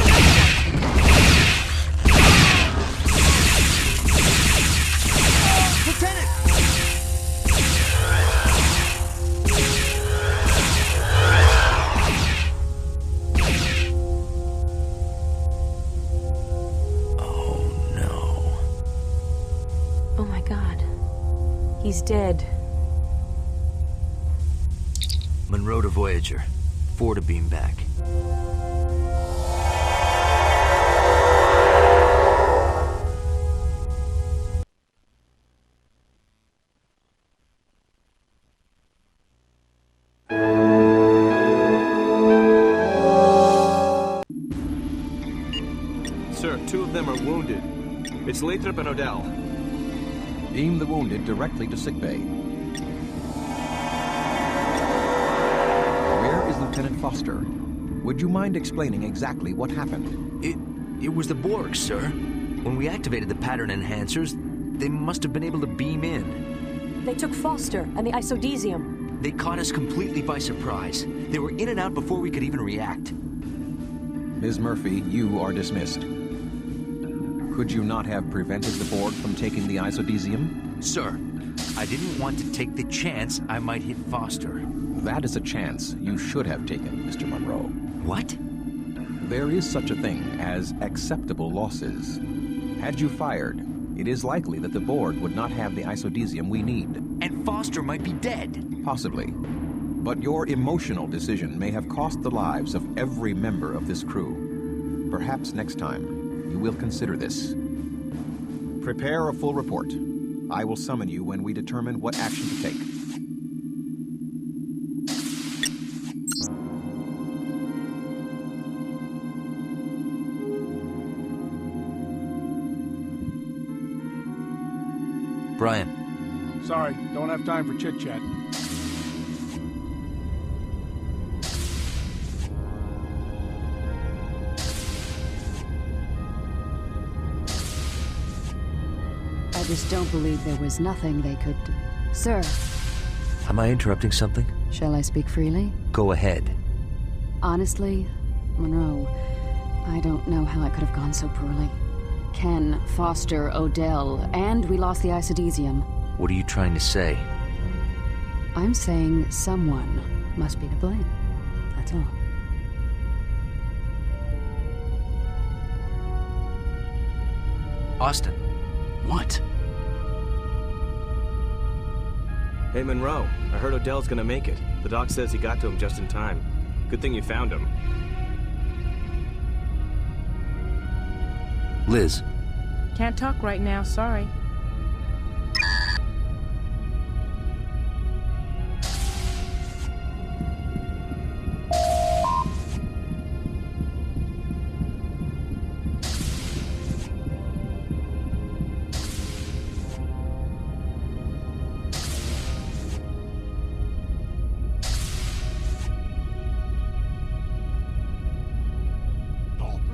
Lieutenant! Oh my god. He's dead. Munro to Voyager. 4 to beam back. Sir, 2 of them are wounded. It's Lathrop and Odell. Beam the wounded directly to sickbay. Where is Lieutenant Foster? Would you mind explaining exactly what happened? It was the Borg, sir. When we activated the pattern enhancers, they must have been able to beam in. They took Foster and the isodesium. They caught us completely by surprise. They were in and out before we could even react. Ms. Murphy, you are dismissed. Could you not have prevented the Borg from taking the isodesium? Sir, I didn't want to take the chance I might hit Foster. That is a chance you should have taken, Mr. Munro. What? There is such a thing as acceptable losses. Had you fired, it is likely that the Borg would not have the isodesium we need. And Foster might be dead. Possibly. But your emotional decision may have cost the lives of every member of this crew. Perhaps next time, you will consider this. Prepare a full report. I will summon you when we determine what action to take. Brian. Sorry, don't have time for chit-chat. I just don't believe there was nothing they could do. Sir. Am I interrupting something? Shall I speak freely? Go ahead. Honestly, Munro, I don't know how it could have gone so poorly. Ken, Foster, Odell, and we lost the isodesium. What are you trying to say? I'm saying someone must be to blame. That's all. Austin. What? Hey, Munro. I heard Odell's gonna make it. The doc says he got to him just in time. Good thing you found him. Liz. Can't talk right now, sorry.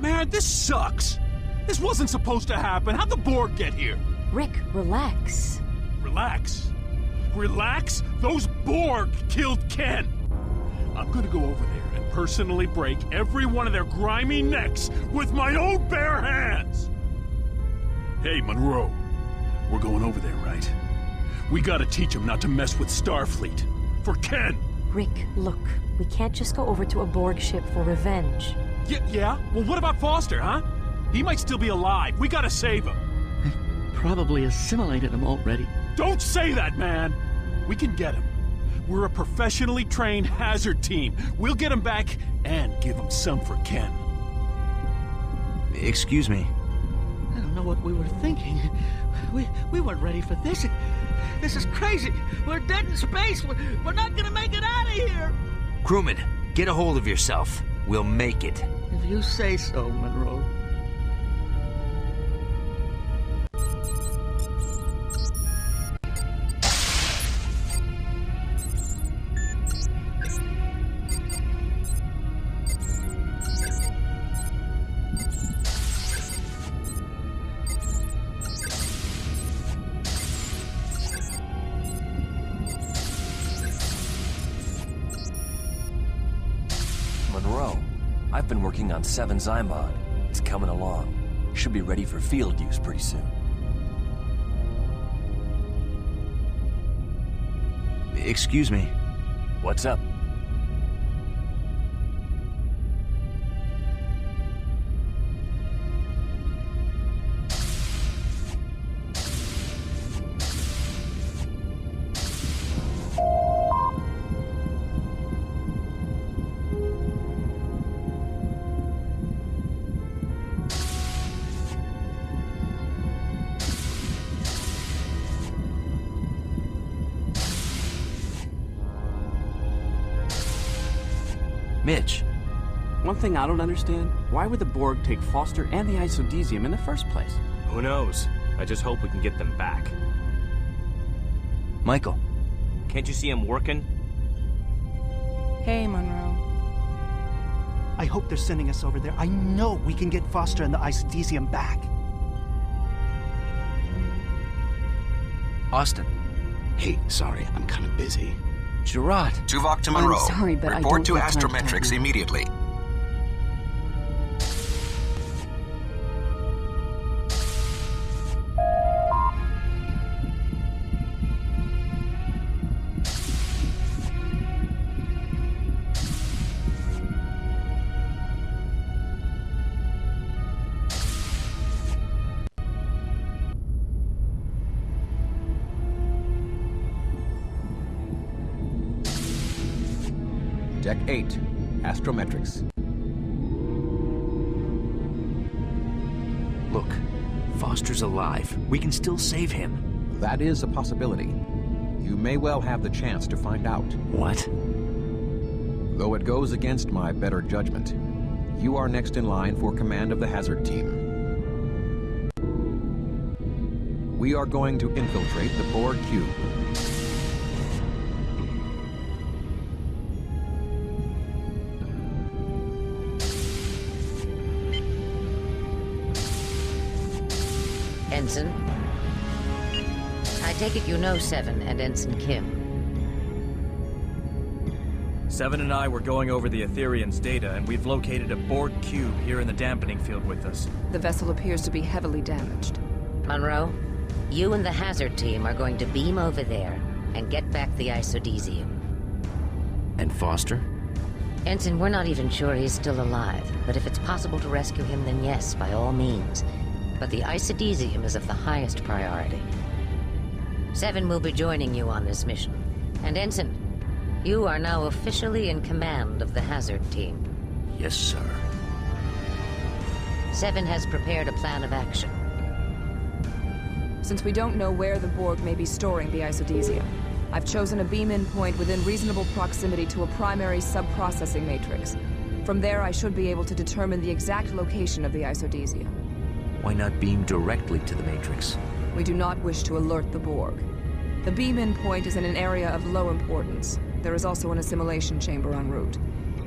Man, this sucks! This wasn't supposed to happen. How'd the Borg get here? Rick, relax. Relax? Relax? Those Borg killed Ken! I'm gonna go over there and personally break every one of their grimy necks with my own bare hands! Hey, Munro. We're going over there, right? We gotta teach them not to mess with Starfleet. For Ken! Rick, look. We can't just go over to a Borg ship for revenge. Yeah? Well, what about Foster, huh? He might still be alive. We gotta save him. Probably assimilated him already. Don't say that, man! We can get him. We're a professionally trained hazard team. We'll get him back and give him some for Ken. Excuse me. I don't know what we were thinking. We weren't ready for this. This is crazy. We're dead in space. We're not gonna make it out of here. Crewman, get a hold of yourself. We'll make it. If you say so, Munro. Munro, I've been working on 7 Zymod. It's coming along. Should be ready for field use pretty soon. Excuse me. What's up? Mitch. One thing I don't understand, why would the Borg take Foster and the isodesium in the first place? Who knows? I just hope we can get them back. Michael. Can't you see him working? Hey, Munro. I hope they're sending us over there. I know we can get Foster and the isodesium back. Austin. Hey, sorry, I'm kind of busy. Gerard. Tuvok to Munro. I'm sorry, but Report I to don't have time Astrometrics immediately. Deck 8, Astrometrics. Look, Foster's alive. We can still save him. That is a possibility. You may well have the chance to find out. What? Though it goes against my better judgment, you are next in line for command of the hazard team. We are going to infiltrate the Borg cube. Ensign, I take it you know Seven and Ensign Kim. Seven and I were going over the Ethereum's data, and we've located a Borg cube here in the dampening field with us. The vessel appears to be heavily damaged. Munro, you and the hazard team are going to beam over there and get back the isodesium. And Foster? Ensign, we're not even sure he's still alive, but if it's possible to rescue him, then yes, by all means. But the isodesium is of the highest priority. Seven will be joining you on this mission. And Ensign, you are now officially in command of the hazard team. Yes, sir. Seven has prepared a plan of action. Since we don't know where the Borg may be storing the isodesium, I've chosen a beam-in point within reasonable proximity to a primary sub-processing matrix. From there, I should be able to determine the exact location of the isodesium. Why not beam directly to the Matrix? We do not wish to alert the Borg. The beam-in point is in an area of low importance. There is also an assimilation chamber en route.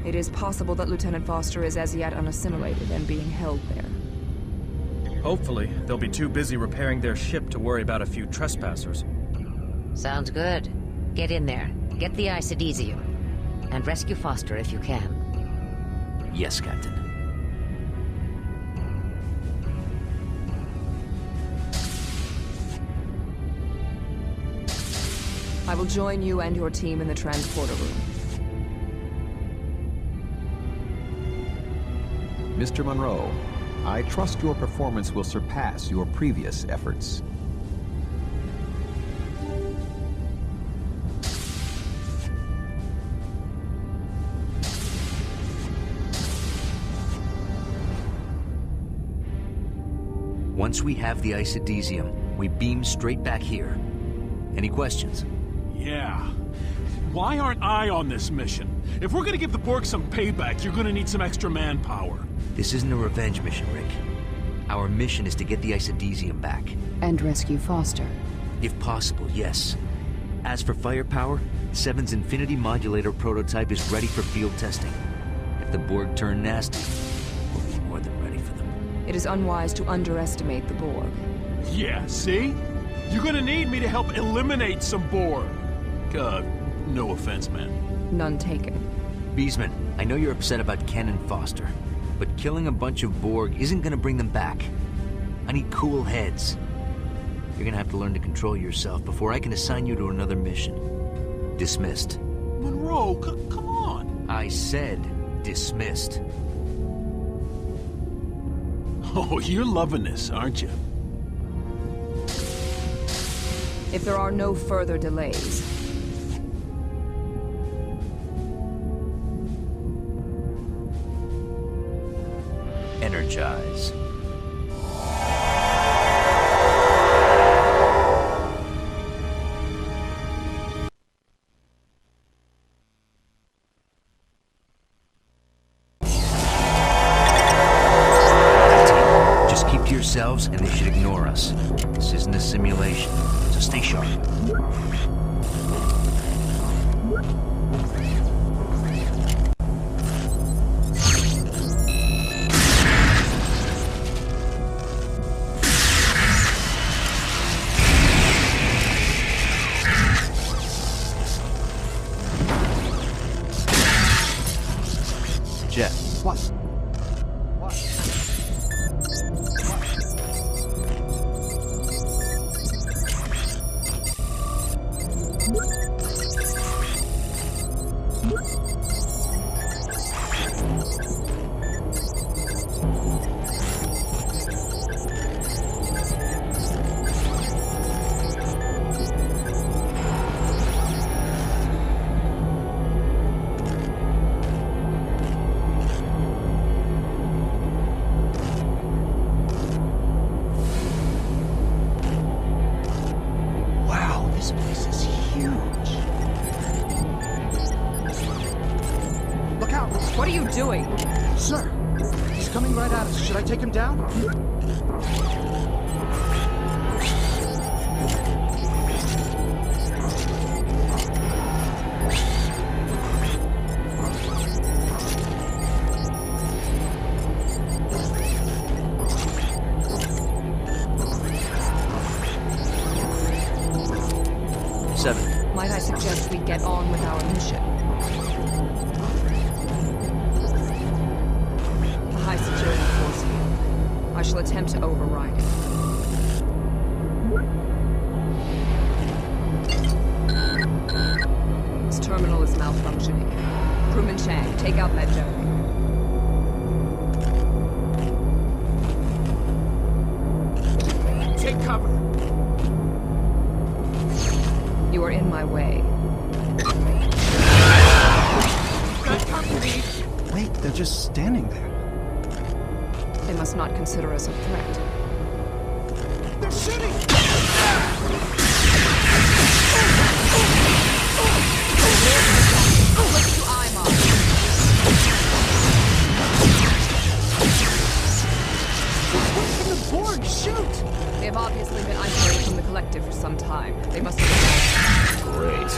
It is possible that Lieutenant Foster is as yet unassimilated and being held there. Hopefully, they'll be too busy repairing their ship to worry about a few trespassers. Sounds good. Get in there, get the isodesium, and rescue Foster if you can. Yes, Captain. I will join you and your team in the transporter room. Mr. Munro, I trust your performance will surpass your previous efforts. Once we have the isodesium, we beam straight back here. Any questions? Yeah. Why aren't I on this mission? If we're gonna give the Borg some payback, you're gonna need some extra manpower. This isn't a revenge mission, Rick. Our mission is to get the isodesium back. And rescue Foster. If possible, yes. As for firepower, Seven's Infinity Modulator prototype is ready for field testing. If the Borg turn nasty, we'll be more than ready for them. It is unwise to underestimate the Borg. Yeah, see? You're gonna need me to help eliminate some Borg. No offense, man. None taken. Beesman, I know you're upset about Ken and Foster, but killing a bunch of Borg isn't gonna bring them back. I need cool heads. You're gonna have to learn to control yourself before I can assign you to another mission. Dismissed. Munro, come on! I said dismissed. Oh, you're loving this, aren't you? If there are no further delays, energize. Just keep to yourselves and they should ignore us. This isn't a simulation, so stay sharp. 7. Might I suggest we get on with our mission? The high security force field. I shall attempt to override it. This terminal is malfunctioning. Crewman Chang, take out med generator. Take cover. You are in my way. Got company. Wait, they're just standing there. They must not consider us a threat. They're shooting! Click to IMOD. What can the Borg shoot? They have obviously been isolated from the collective for some time. They must have... Great.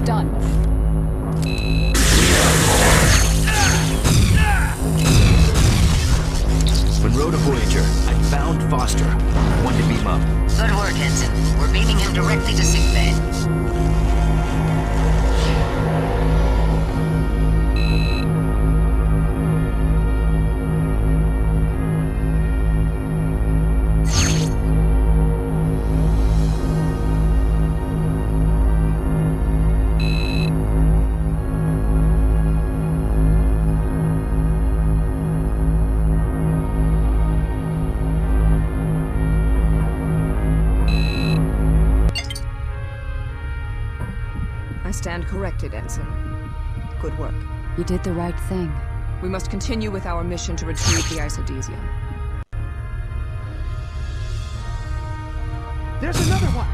almost done. Munro to Voyager. I found Foster. One to beam up. Good work, Ensign. We're beaming him directly to sickbay. Stand corrected, Ensign. Good work. You did the right thing. We must continue with our mission to retrieve the isodesium. There's another one!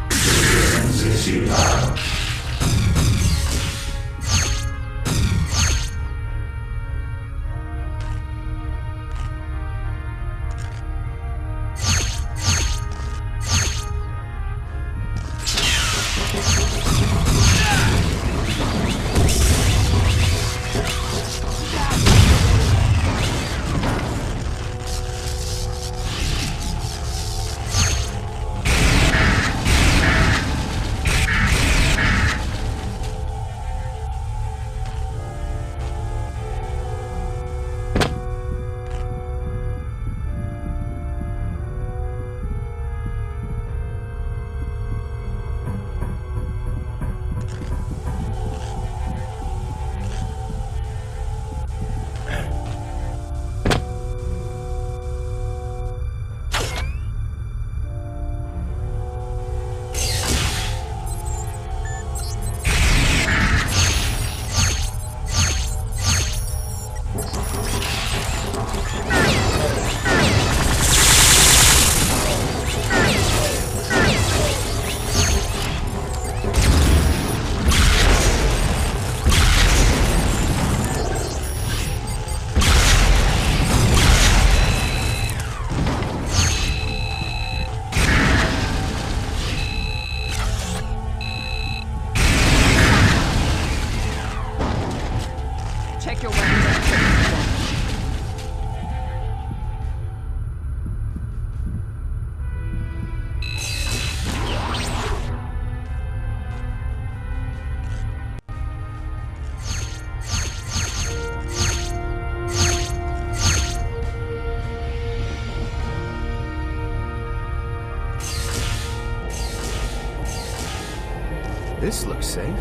This looks safe.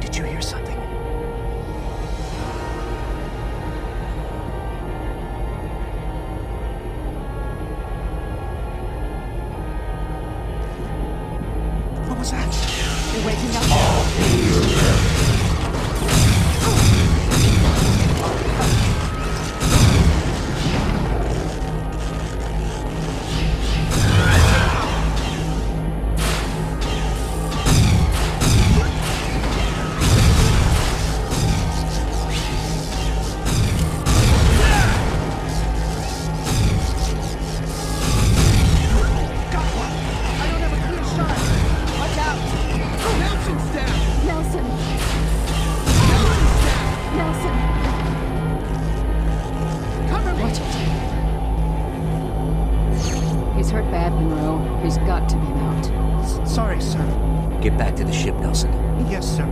Did you hear something? What was that? They're waking up. Sorry, sir. Get back to the ship, Nelson. Yes, sir.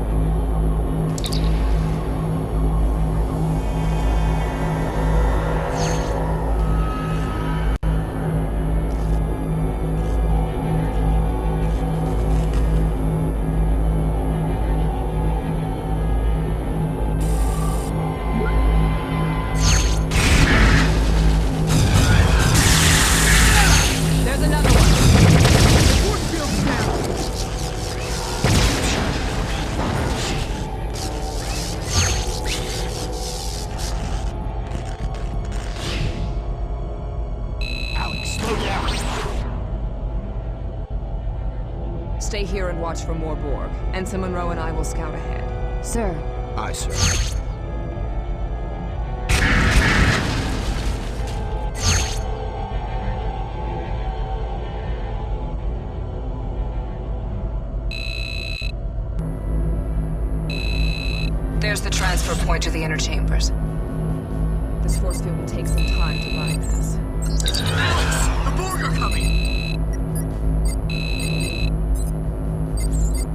Stay here and watch for more Borg. Ensign Munro and I will scout ahead. Sir. Aye, sir. Here's the transfer point to the inner chambers. This force field will take some time to bypass. Alex! The Borg are coming!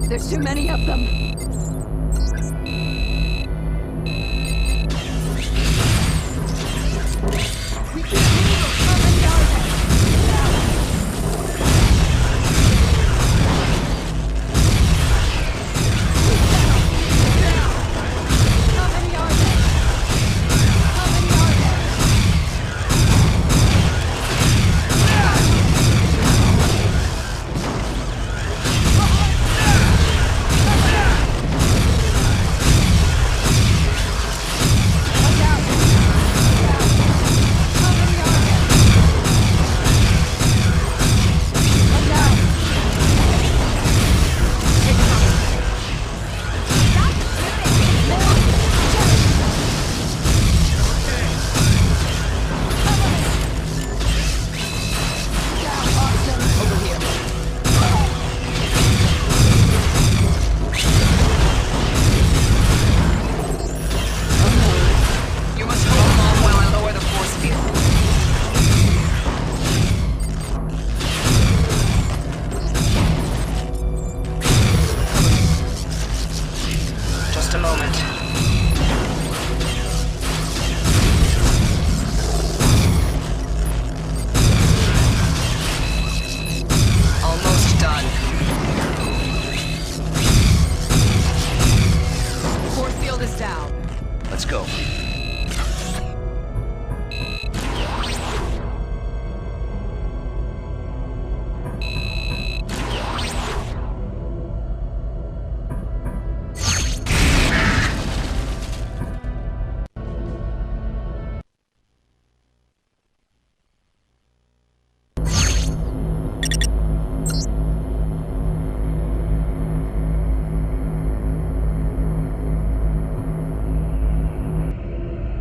There's too many of them. We can handle how many are there?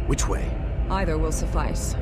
Which way? Either will suffice.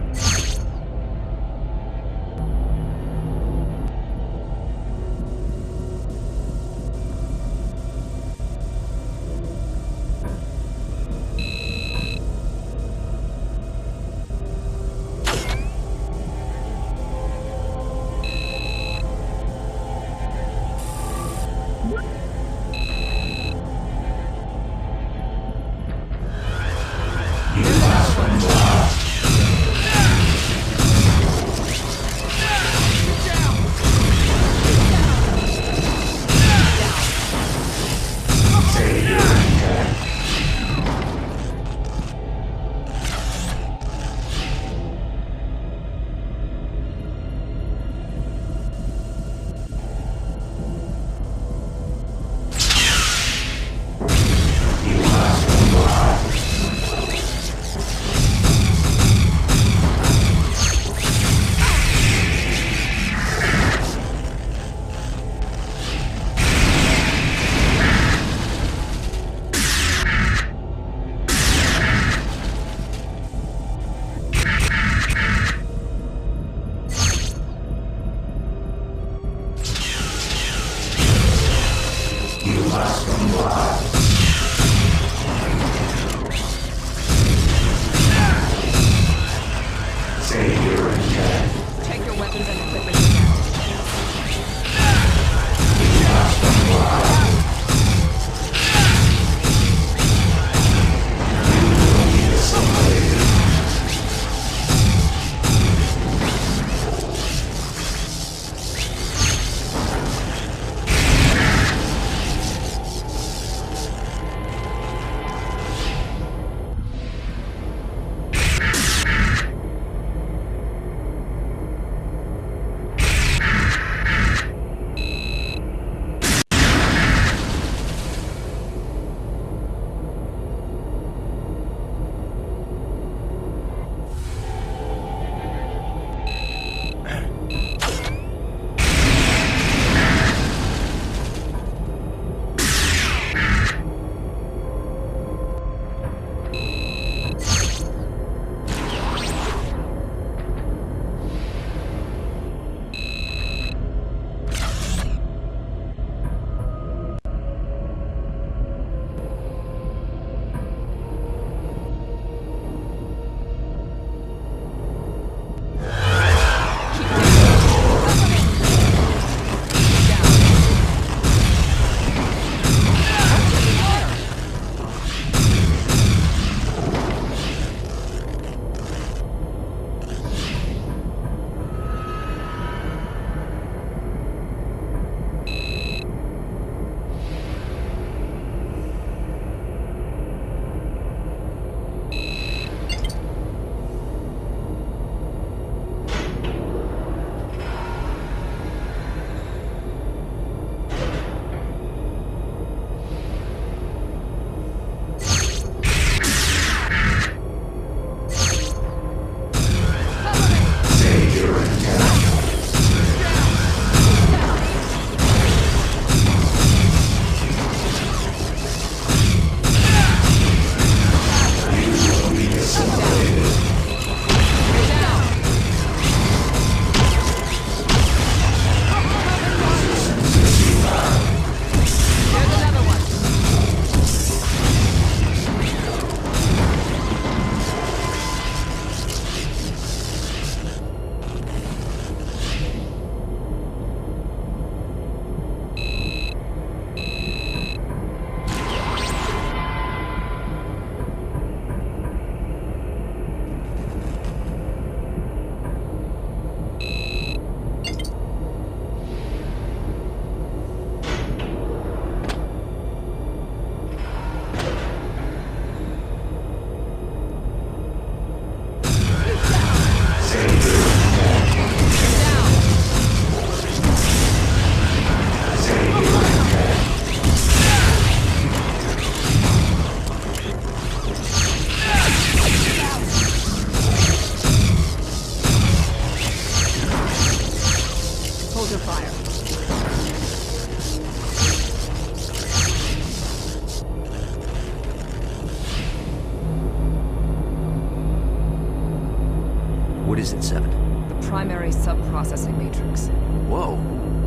is it, Seven? The primary sub-processing matrix. Whoa.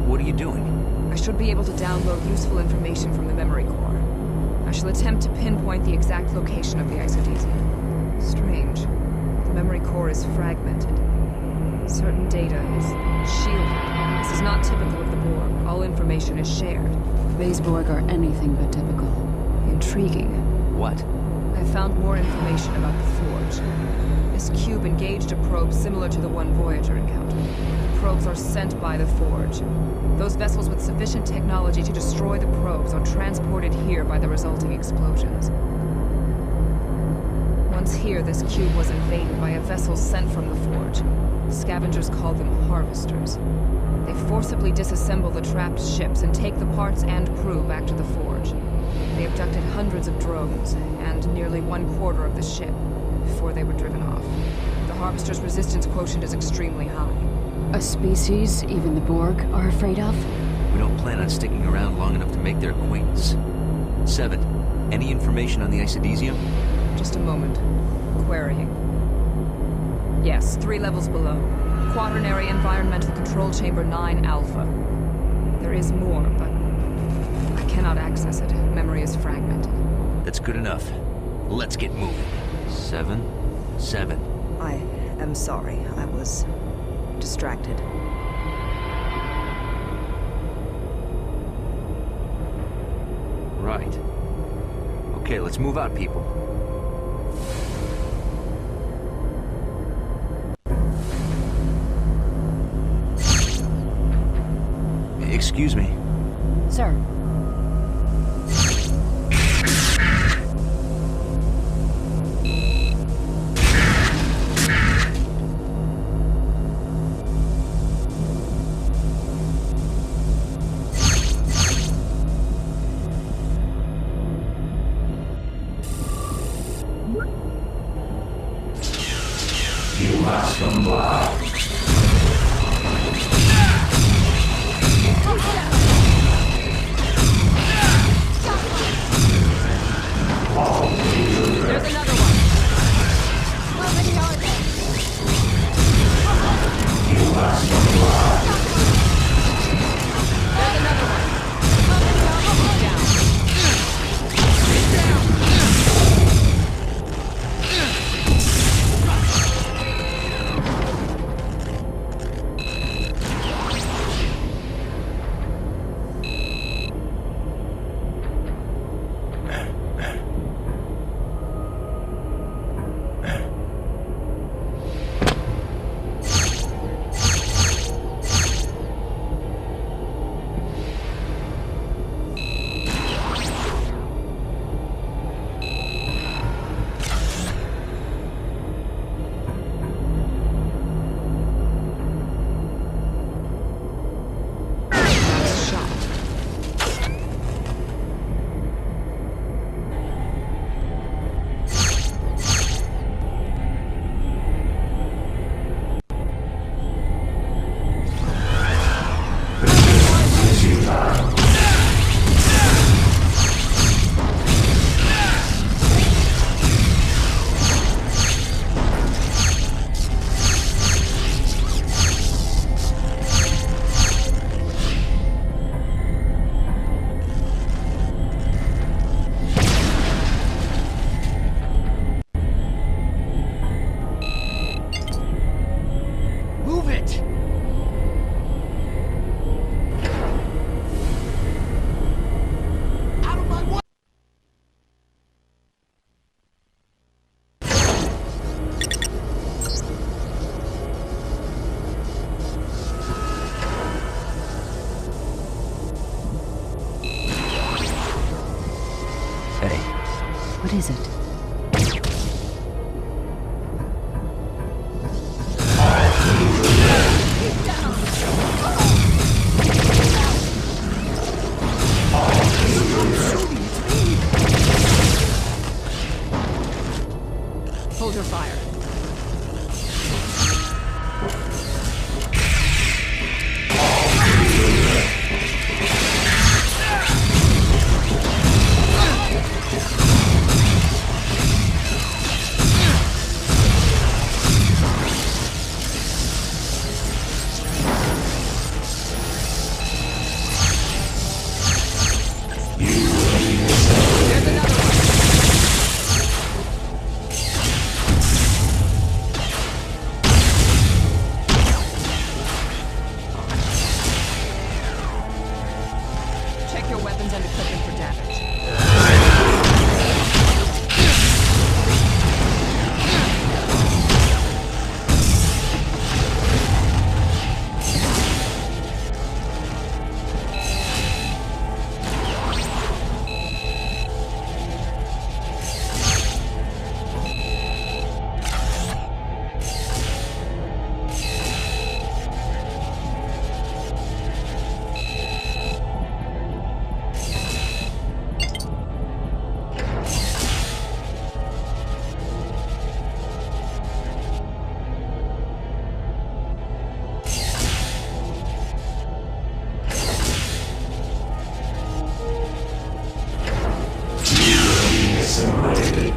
What are you doing? I should be able to download useful information from the memory core. I shall attempt to pinpoint the exact location of the isodesium. Strange. The memory core is fragmented. Certain data is shielded. This is not typical of the Borg. All information is shared. These Borg are anything but typical. Intriguing. What? I found more information about the Forge. This cube engaged a probe similar to the one Voyager encountered. The probes are sent by the Forge. Those vessels with sufficient technology to destroy the probes are transported here by the resulting explosions. Once here, this cube was invaded by a vessel sent from the Forge. Scavengers call them harvesters. They forcibly disassemble the trapped ships and take the parts and crew back to the Forge. They abducted hundreds of drones and nearly 1/4 of the ship before they were driven off. The harvesters' resistance quotient is extremely high. A species even the Borg are afraid of? We don't plan on sticking around long enough to make their acquaintance. Seven, any information on the isodesium? Just a moment. Querying. Yes, 3 levels below. Quaternary Environmental Control Chamber 9 Alpha. There is more, but I cannot access it. Memory is fragmented. That's good enough. Let's get moving. Seven. I am sorry. I was distracted. Right. Okay, let's move out, people. Excuse me. Sir. You must comply. There's another one. You must comply. There's another one. What is it? Hold your fire. assimilated.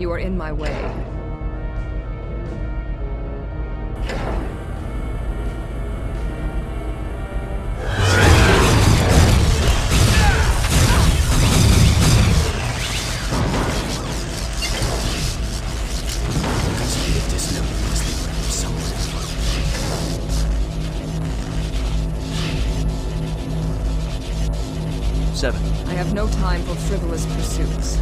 You are in my way. Seven. I have no time for frivolous pursuits.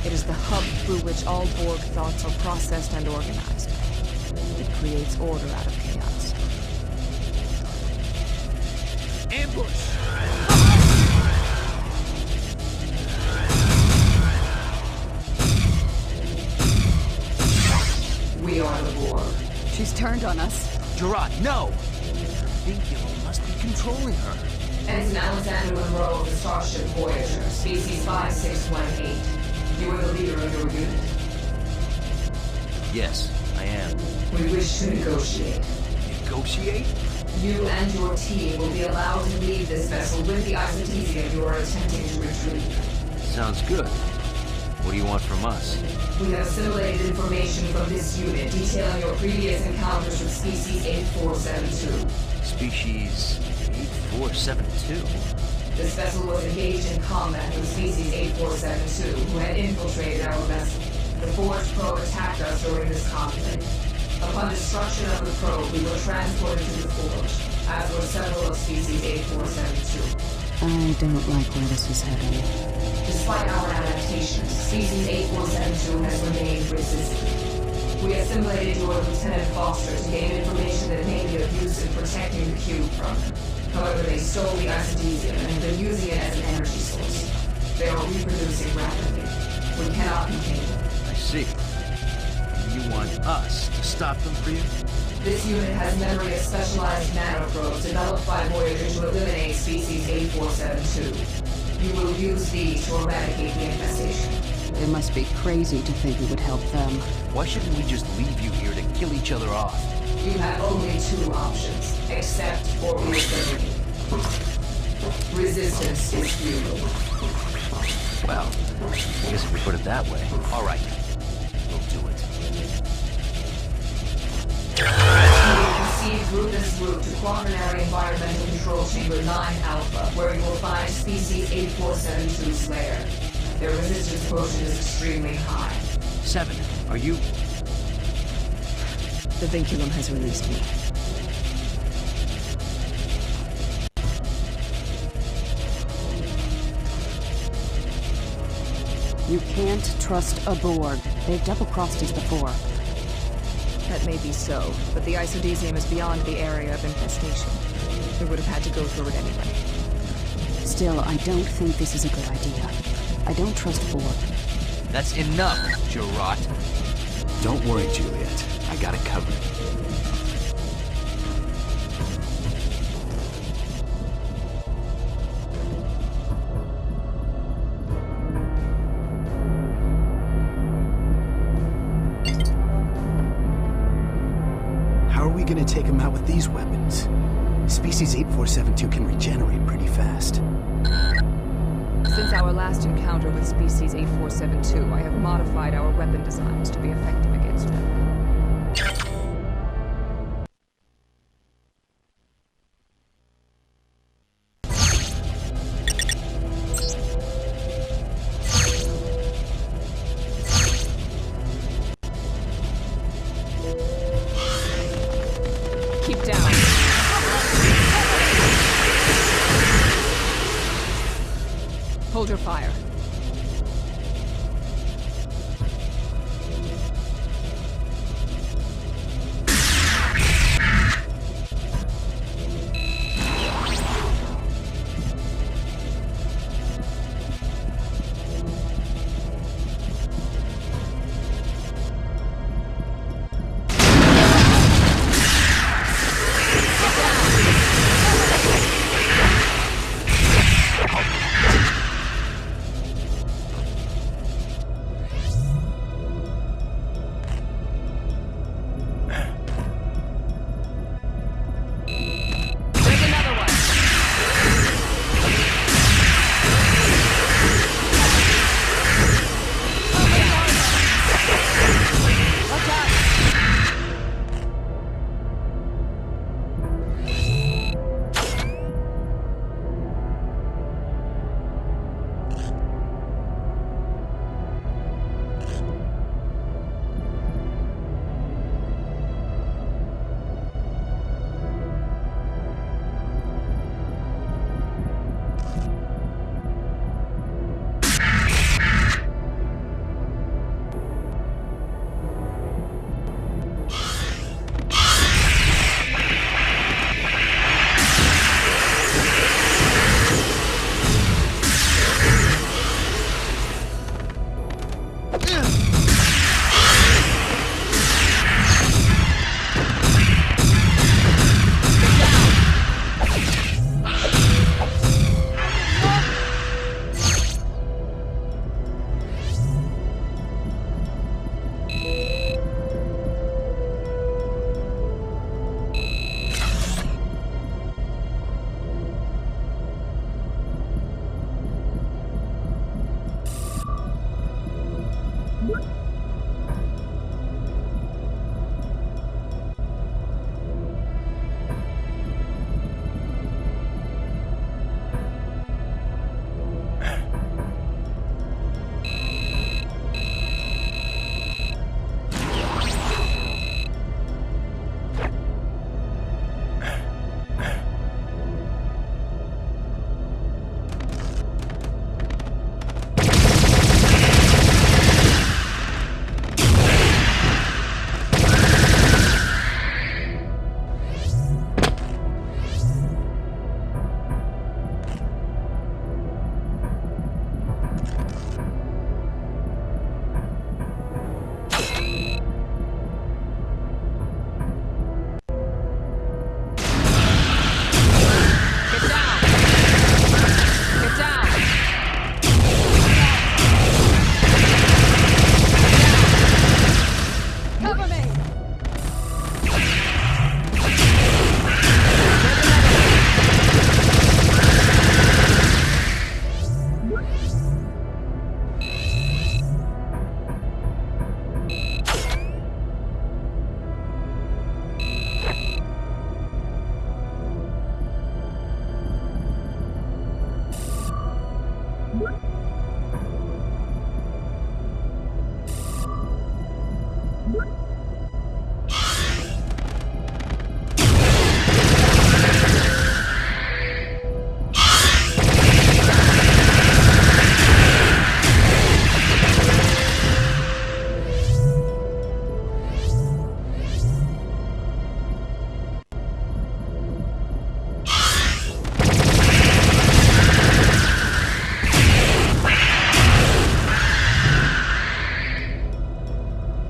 It is the hub through which all Borg thoughts are processed and organized. It creates order out of chaos. Ambush! We are the Borg. She's turned on us. Gerard, no! Vincular must be controlling her. Ensign Alexander Munro of the Starship Voyager, species 5618. You are the leader of your unit. Yes, I am. We wish to negotiate. Negotiate? You and your team will be allowed to leave this vessel with the isotesium you are attempting to retrieve. Sounds good. What do you want from us? We have assimilated information from this unit detailing your previous encounters with Species 8472. Species 8472? This vessel was engaged in combat with Species 8472, who had infiltrated our vessel. The Forge probe attacked us during this conflict. Upon destruction of the probe, we were transported to the Forge, as were several of Species 8472. I don't like where this is heading. Despite our adaptations, Species 8472 has remained resistant. We assimilated your Lieutenant Foster to gain information that may be of use in protecting the cube from them. However, they stole the isotesium and have been using it as an energy source. They are reproducing rapidly. We cannot contain them. I see. You want us to stop them for you? This unit has memory of specialized nanoprobes developed by Voyager to eliminate Species 8472. You will use these to eradicate the infestation. They must be crazy to think we would help them. Why shouldn't we just leave you here to kill each other off? You have only two options. Accept or be eliminated. Resistance is futile. Well, I guess if you put it that way. All right. We'll do it. Proceed through this route to Quaternary Environmental Control Chamber 9 Alpha, where you will find Species 8472's lair. Their resistance quotient is extremely high. 7, are you... The vinculum has released me. You can't trust a Borg. They've double-crossed us before. That may be so, but the isodesium is beyond the area of infestation. We would have had to go through it anyway. Still, I don't think this is a good idea. I don't trust Borg. That's enough, Gerard. Don't worry, Juliet. I got it covered. How are we gonna take him out with these weapons? Species 8472 can regenerate pretty fast. Since our last encounter with Species 8472, I have modified our weapon designs to be effective against them. Keep down. Hold your fire.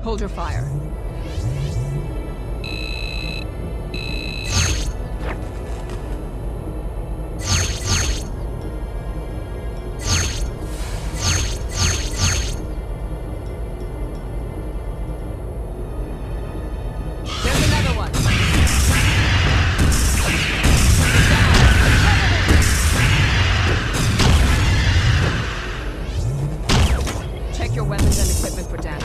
Hold your fire. There's another one. Check your weapons and equipment for damage.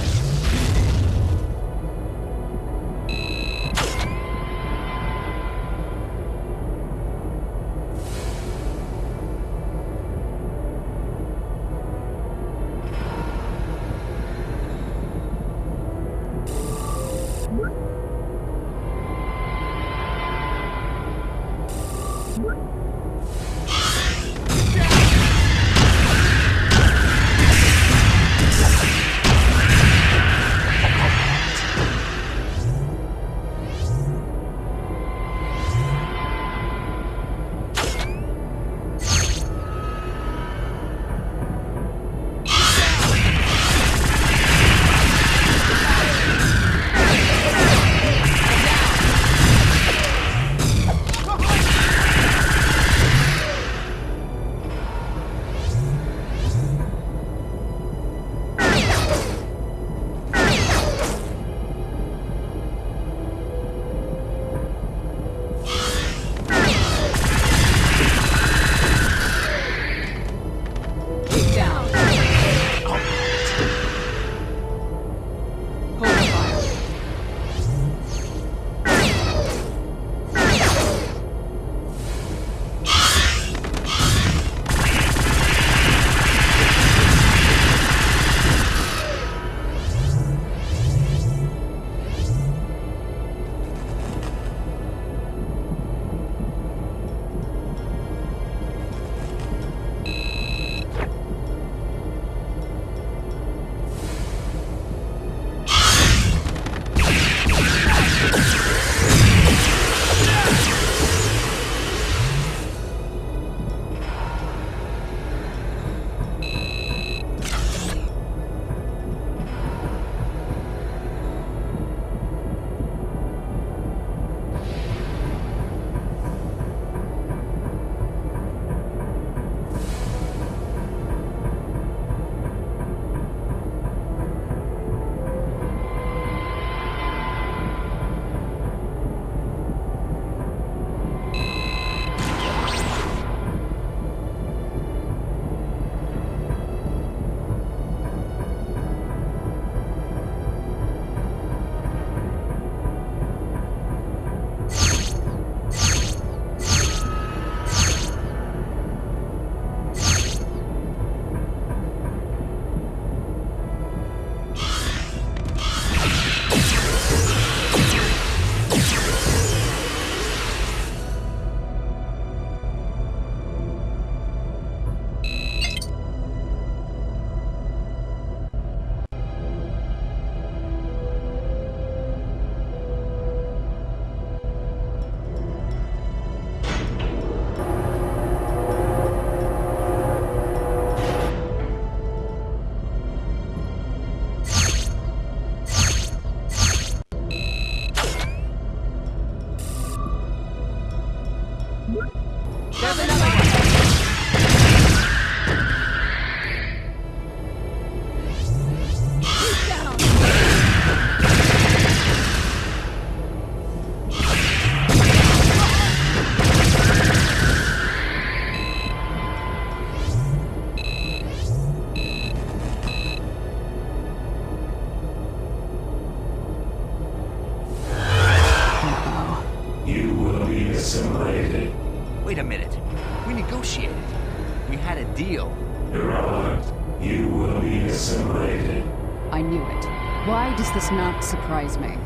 deal. Irrelevant. You will be assimilated. I knew it. Why does this not surprise me?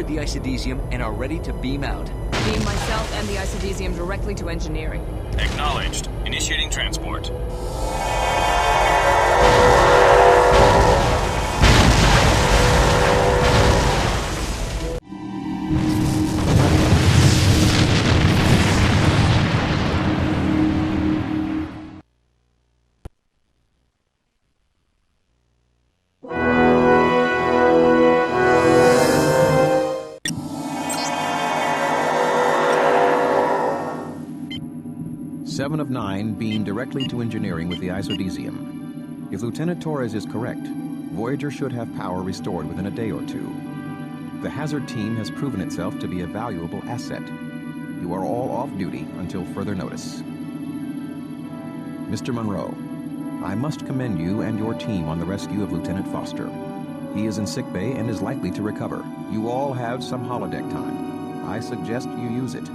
The isodesium and are ready to beam out. Beam myself and the isodesium directly to engineering. Acknowledged. Initiating transport. 7 of 9 beam directly to engineering with the isodesium. If Lieutenant Torres is correct, Voyager should have power restored within a day or two. The hazard team has proven itself to be a valuable asset. You are all off duty until further notice. Mr. Munro, I must commend you and your team on the rescue of Lieutenant Foster. He is in sickbay and is likely to recover. You all have some holodeck time. I suggest you use it.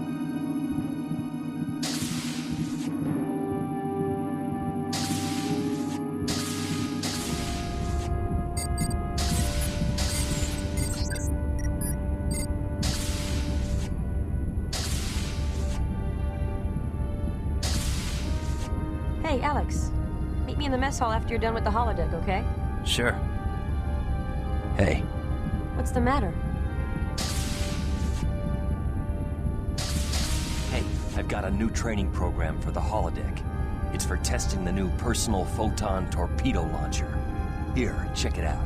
Hey, Alex. Meet me in the mess hall after you're done with the holodeck, okay? Sure. Hey. What's the matter? Hey, I've got a new training program for the holodeck. It's for testing the new personal photon torpedo launcher. Here, check it out.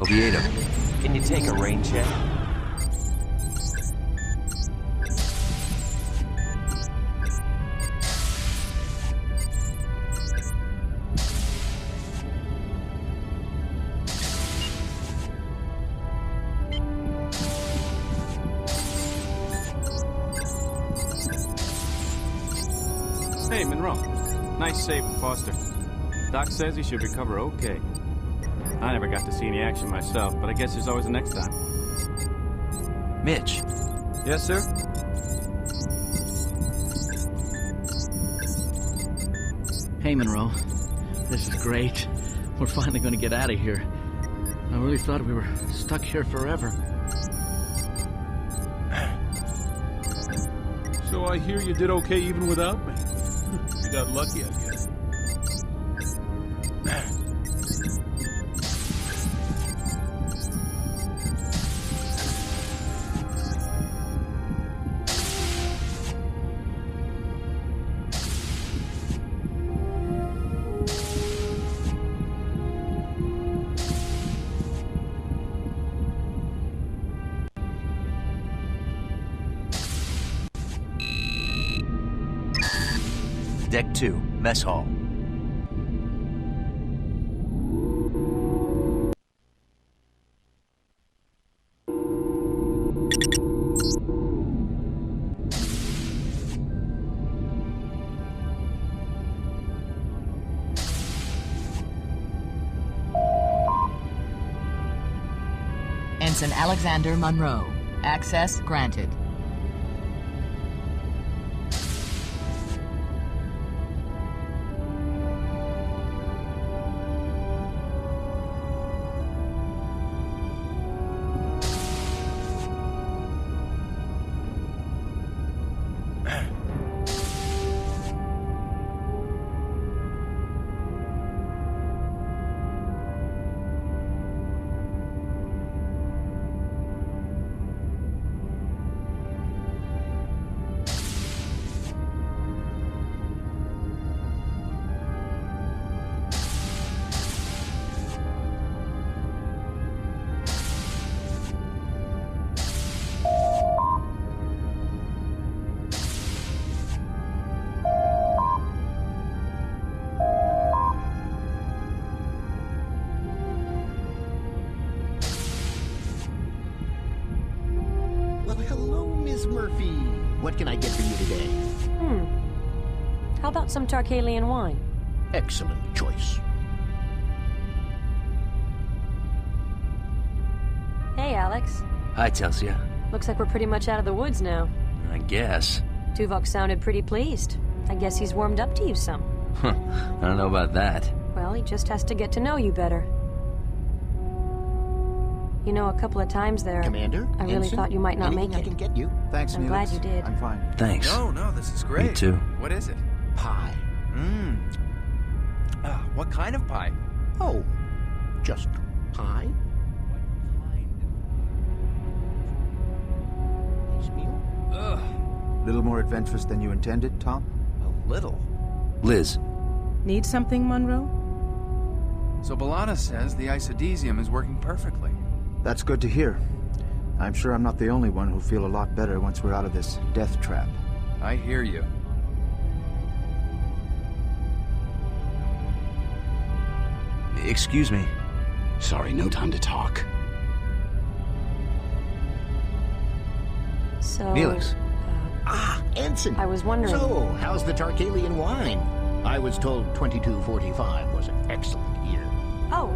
Oviedo, can you take a rain check? Hey, Munro. Nice save with Foster. Doc says he should recover okay. I never got to see any action myself, but I guess there's always a next time. Mitch. Yes, sir? Hey, Munro. This is great. We're finally going to get out of here. I really thought we were stuck here forever. So I hear you did okay even without me. You got lucky, I guess. Deck 2, mess hall. Ensign Alexander Munro. Access granted. What can I get for you today? How about some Tarkalian wine? Excellent choice. Hey, Alex. Hi, Telsia. Looks like we're pretty much out of the woods now. I guess. Tuvok sounded pretty pleased. I guess he's warmed up to you some. Huh. I don't know about that. Well, he just has to get to know you better. You know, a couple of times there, Commander, I really Ensign, thought you might not make it. I can get you. Thanks, I'm glad you did. I'm fine. Thanks. No, this is great. Me too. What is it? Pie. What kind of pie? Oh, just pie? Nice meal? A little more adventurous than you intended, Tom? A little. Liz. Need something, Munro? So B'Elanna says the isodesium is working perfectly. That's good to hear. I'm sure I'm not the only one who'll feel a lot better once we're out of this death trap. I hear you. Excuse me. Sorry, no time to talk. So... Neelix. Ensign! I was wondering... So, how's the Tarkalian wine? I was told 2245 was an excellent year. Oh,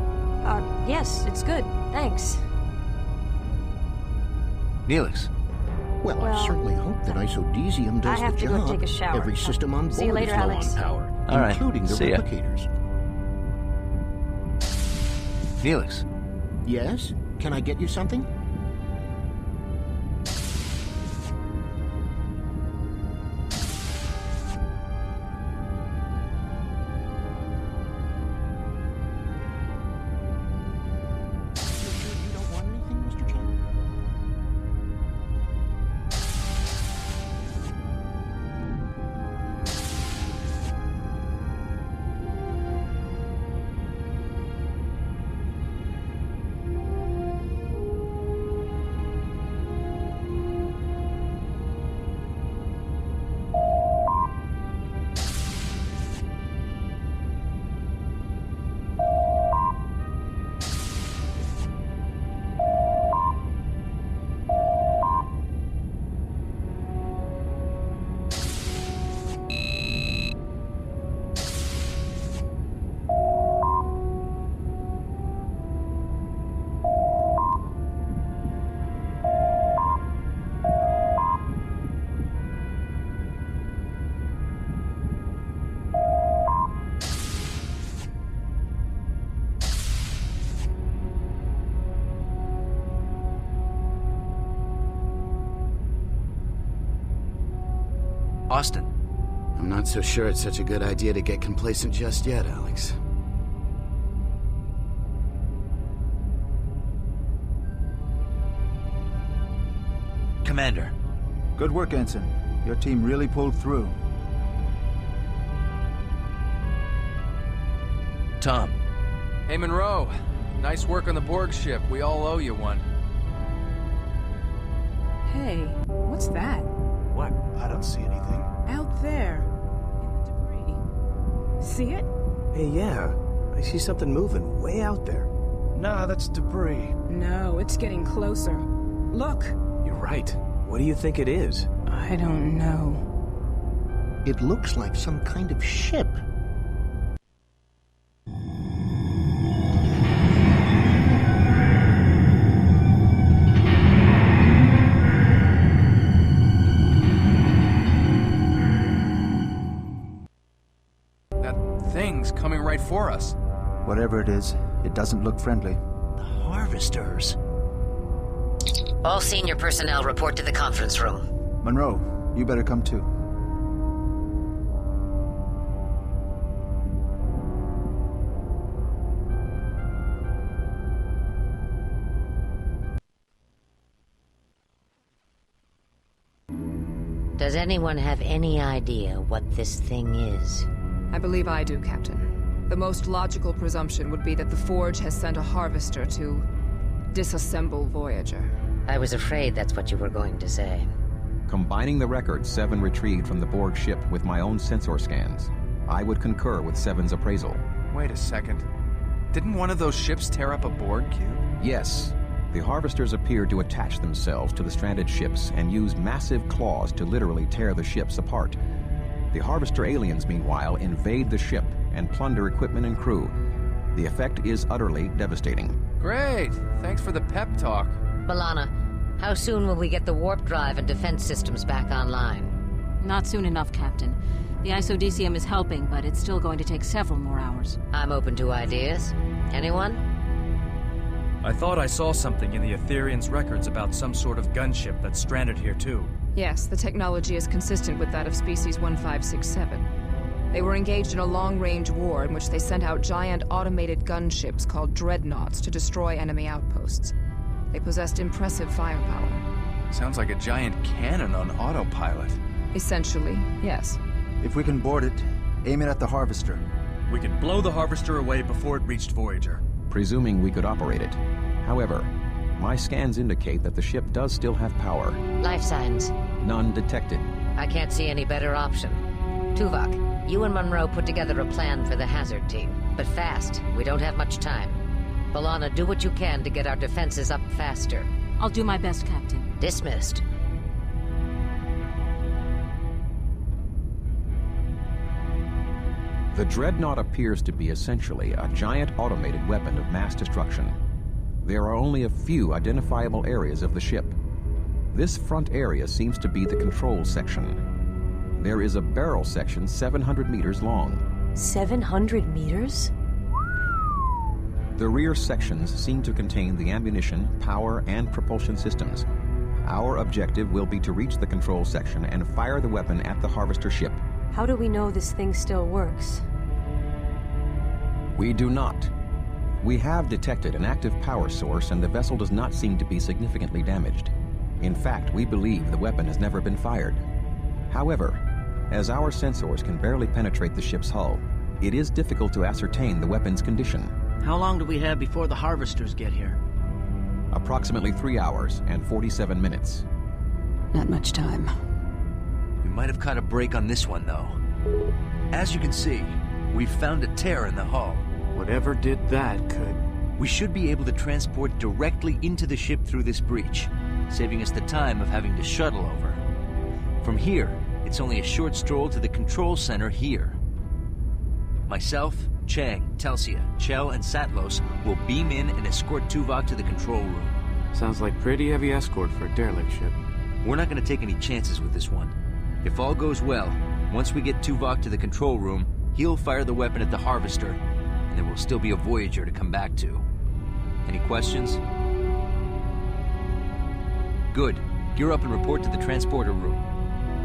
yes, it's good. Thanks. Neelix. Well, I certainly hope that isodesium does the job. I have to go take a shower. Every system on See you board later, is low Alex. on power, All right. including the See ya. replicators. Neelix. Yes? Can I get you something? Austin. I'm not so sure it's such a good idea to get complacent just yet, Alex. Commander. Good work, Ensign. Your team really pulled through. Tom. Hey, Munro. Nice work on the Borg ship. We all owe you one. Hey, what's that? What? I don't see anything. Out there. In the debris. See it? Hey, yeah. I see something moving way out there. Nah, that's debris. No, it's getting closer. Look. You're right. What do you think it is? I don't know. It looks like some kind of ship. Thing's coming right for us. Whatever it is, it doesn't look friendly. The harvesters. All senior personnel report to the conference room. Munro, you better come too. Does anyone have any idea what this thing is? I believe I do, Captain. The most logical presumption would be that the Forge has sent a harvester to disassemble Voyager. I was afraid that's what you were going to say. Combining the records Seven retrieved from the Borg ship with my own sensor scans, I would concur with Seven's appraisal. Wait a second. Didn't one of those ships tear up a Borg cube? Yes. The harvesters appeared to attach themselves to the stranded ships and use massive claws to literally tear the ships apart. The harvester aliens, meanwhile, invade the ship and plunder equipment and crew. The effect is utterly devastating. Great! Thanks for the pep talk. B'Elanna, how soon will we get the warp drive and defense systems back online? Not soon enough, Captain. The isodesium is helping, but it's still going to take several more hours. I'm open to ideas. Anyone? I thought I saw something in the Etherians' records about some sort of gunship that's stranded here, too. Yes, the technology is consistent with that of species 1567. They were engaged in a long-range war in which they sent out giant automated gunships called dreadnoughts to destroy enemy outposts. They possessed impressive firepower. Sounds like a giant cannon on autopilot. Essentially, yes. If we can board it, aim it at the harvester. We could blow the harvester away before it reached Voyager. Presuming we could operate it. However, my scans indicate that the ship does still have power. Life signs. None detected. I can't see any better option. Tuvok, you and Munro put together a plan for the hazard team. But fast. We don't have much time. B'Elanna, do what you can to get our defenses up faster. I'll do my best, Captain. Dismissed. The Dreadnought appears to be essentially a giant automated weapon of mass destruction. There are only a few identifiable areas of the ship. This front area seems to be the control section. There is a barrel section 700 meters long. 700 meters? The rear sections seem to contain the ammunition, power, and propulsion systems. Our objective will be to reach the control section and fire the weapon at the harvester ship. How do we know this thing still works? We do not. We have detected an active power source and the vessel does not seem to be significantly damaged. In fact, we believe the weapon has never been fired. However, as our sensors can barely penetrate the ship's hull, it is difficult to ascertain the weapon's condition. How long do we have before the harvesters get here? Approximately 3 hours and 47 minutes. Not much time. We might have caught a break on this one, though. As you can see, we've found a tear in the hull. Whatever did that could... We should be able to transport directly into the ship through this breach, saving us the time of having to shuttle over. From here, it's only a short stroll to the control center here. Myself, Chang, Telsia, Chell, and Satlos will beam in and escort Tuvok to the control room. Sounds like pretty heavy escort for a derelict ship. We're not going to take any chances with this one. If all goes well, once we get Tuvok to the control room, he'll fire the weapon at the harvester, and there will still be a Voyager to come back to. Any questions? Good. Gear up and report to the transporter room.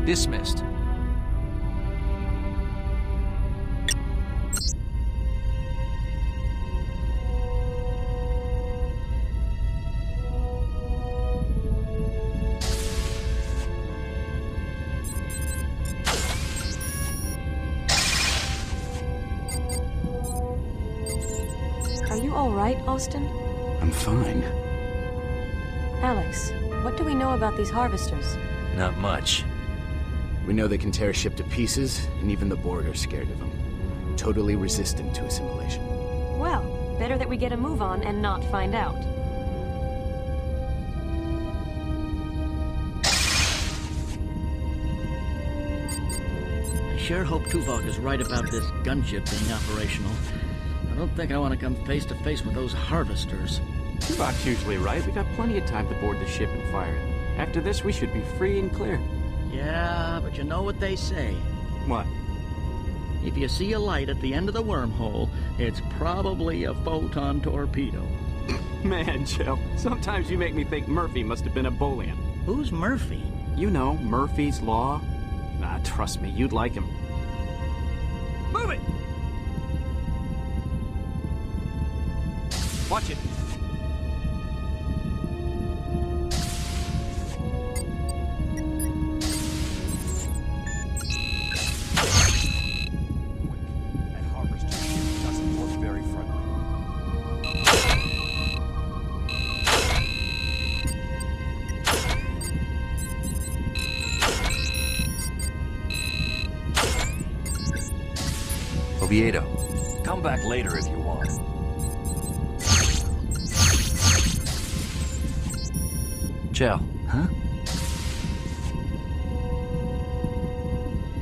Dismissed. all right, Austin? I'm fine. Alex, what do we know about these harvesters? Not much. We know they can tear a ship to pieces, and even the Borg are scared of them. Totally resistant to assimilation. Well, better that we get a move on and not find out. I sure hope Tuvok is right about this gunship being operational. I don't think I want to come face to face with those harvesters. Tuvok's usually right. We got plenty of time to board the ship and fire it. After this, we should be free and clear. Yeah, but you know what they say. What? If you see a light at the end of the wormhole, it's probably a photon torpedo. Man, Joe, sometimes you make me think Murphy must have been a Boolean. Who's Murphy? You know, Murphy's Law. Nah, trust me, you'd like him. Move it! Watch it. Oviedo, come back later if you want. Chell. Huh?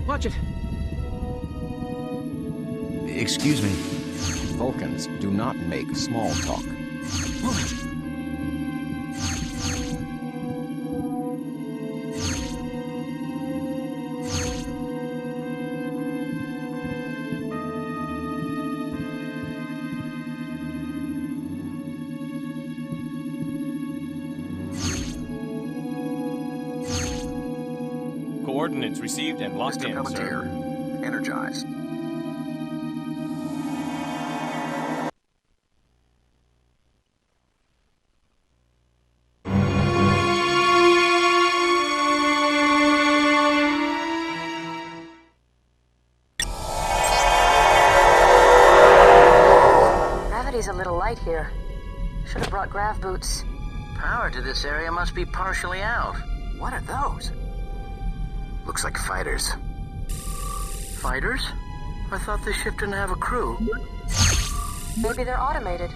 Watch it. Excuse me. Vulcans do not make small talk. Move it. Coordinates received and locked in, sir. Energized. Gravity's a little light here. Should have brought grav boots. Power to this area must be partially out. What are those? Looks like fighters. Fighters? I thought this ship didn't have a crew. Maybe they're automated.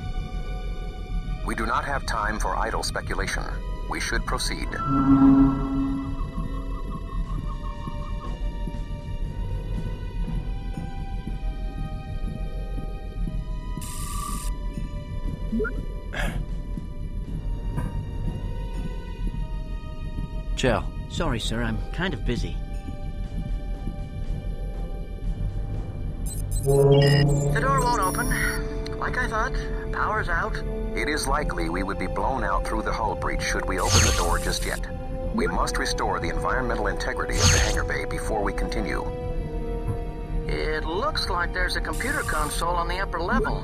We do not have time for idle speculation. We should proceed. Chell. Sorry, sir, I'm kind of busy. The door won't open. Like I thought, power's out. It is likely we would be blown out through the hull breach should we open the door just yet. We must restore the environmental integrity of the hangar bay before we continue. It looks like there's a computer console on the upper level.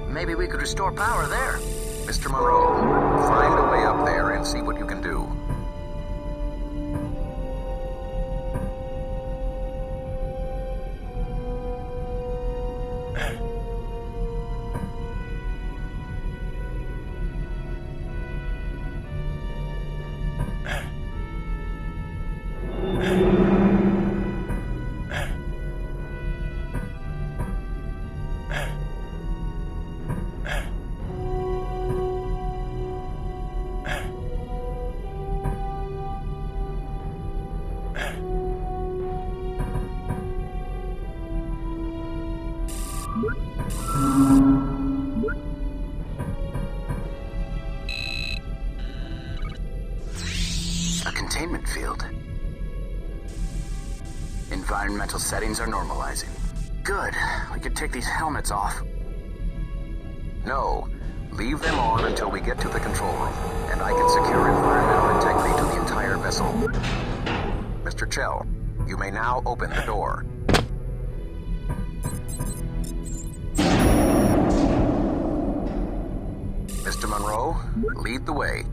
Maybe we could restore power there. Mr. Munro, find a way up there and see what you can do. A containment field. Environmental settings are normalizing. Good. We could take these helmets off. No. Leave them on until we get to the control room, and I can secure environmental integrity to the entire vessel. Mr. Chell, you may now open the door. Mr. Munro, lead the way.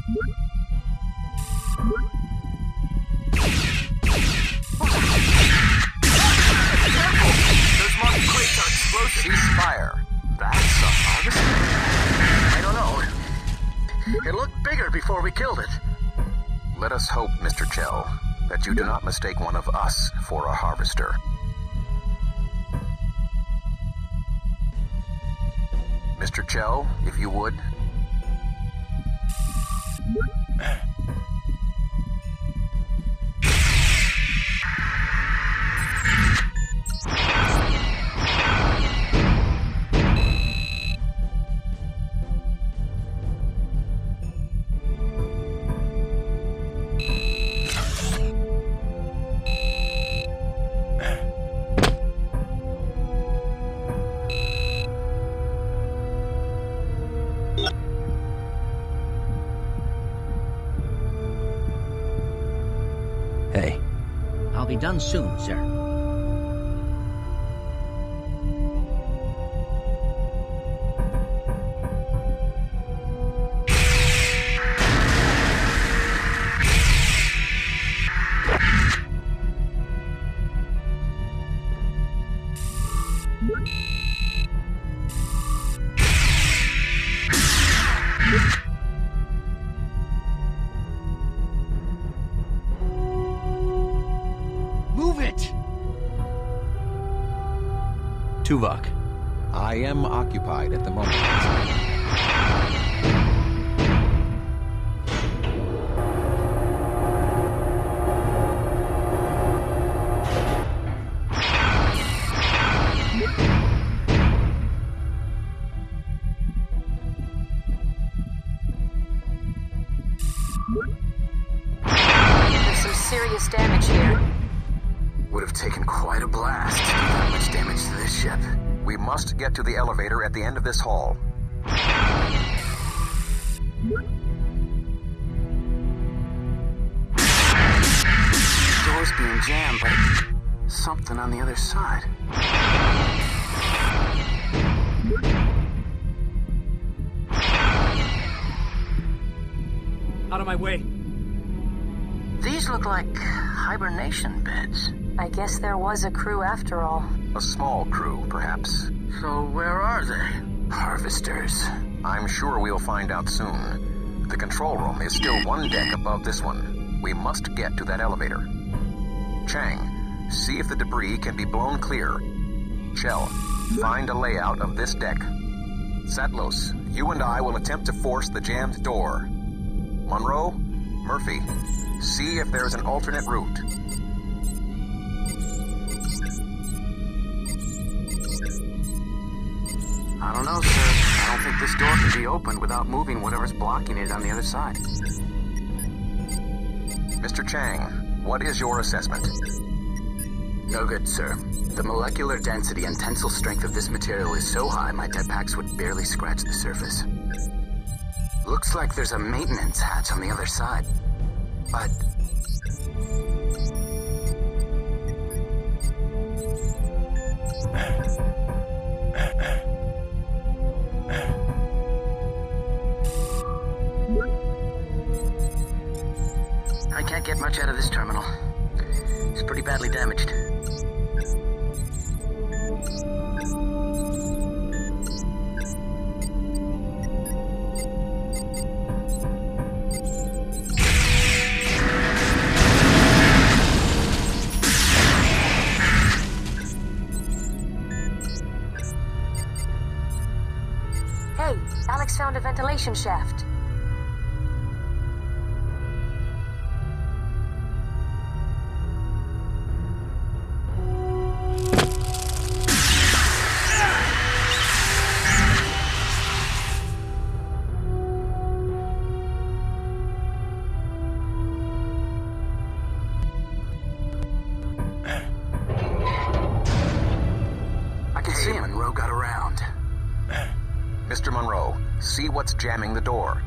Those marked crates are explosive. Cease fire. That's a harvester? I don't know. It looked bigger before we killed it. Let us hope, Mr. Chell, that you do not mistake one of us for a harvester. Mr. Chell, if you would. Hey. I'll be done soon, sir. Tuvok. I am occupied at the moment. There's some serious damage here. Would have taken quite a blast to do that much damage to this ship. We must get to the elevator at the end of this hall. Door's being jammed, but something on the other side. Out of my way. These look like hibernation beds. I guess there was a crew after all. A small crew, perhaps. So where are they? Harvesters. I'm sure we'll find out soon. The control room is still one deck above this one. We must get to that elevator. Chang, see if the debris can be blown clear. Chell, find a layout of this deck. Satlos, you and I will attempt to force the jammed door. Munro, Murphy, see if there's an alternate route. I don't know, sir. I don't think this door can be opened without moving whatever's blocking it on the other side. Mr. Chang, what is your assessment? No good, sir. The molecular density and tensile strength of this material is so high my jetpacks would barely scratch the surface. Looks like there's a maintenance hatch on the other side. But... I can't get much out of this terminal. It's pretty badly damaged. Hey, Alex found a ventilation shaft. Munro got around. Mr. Munro, see what's jamming the door.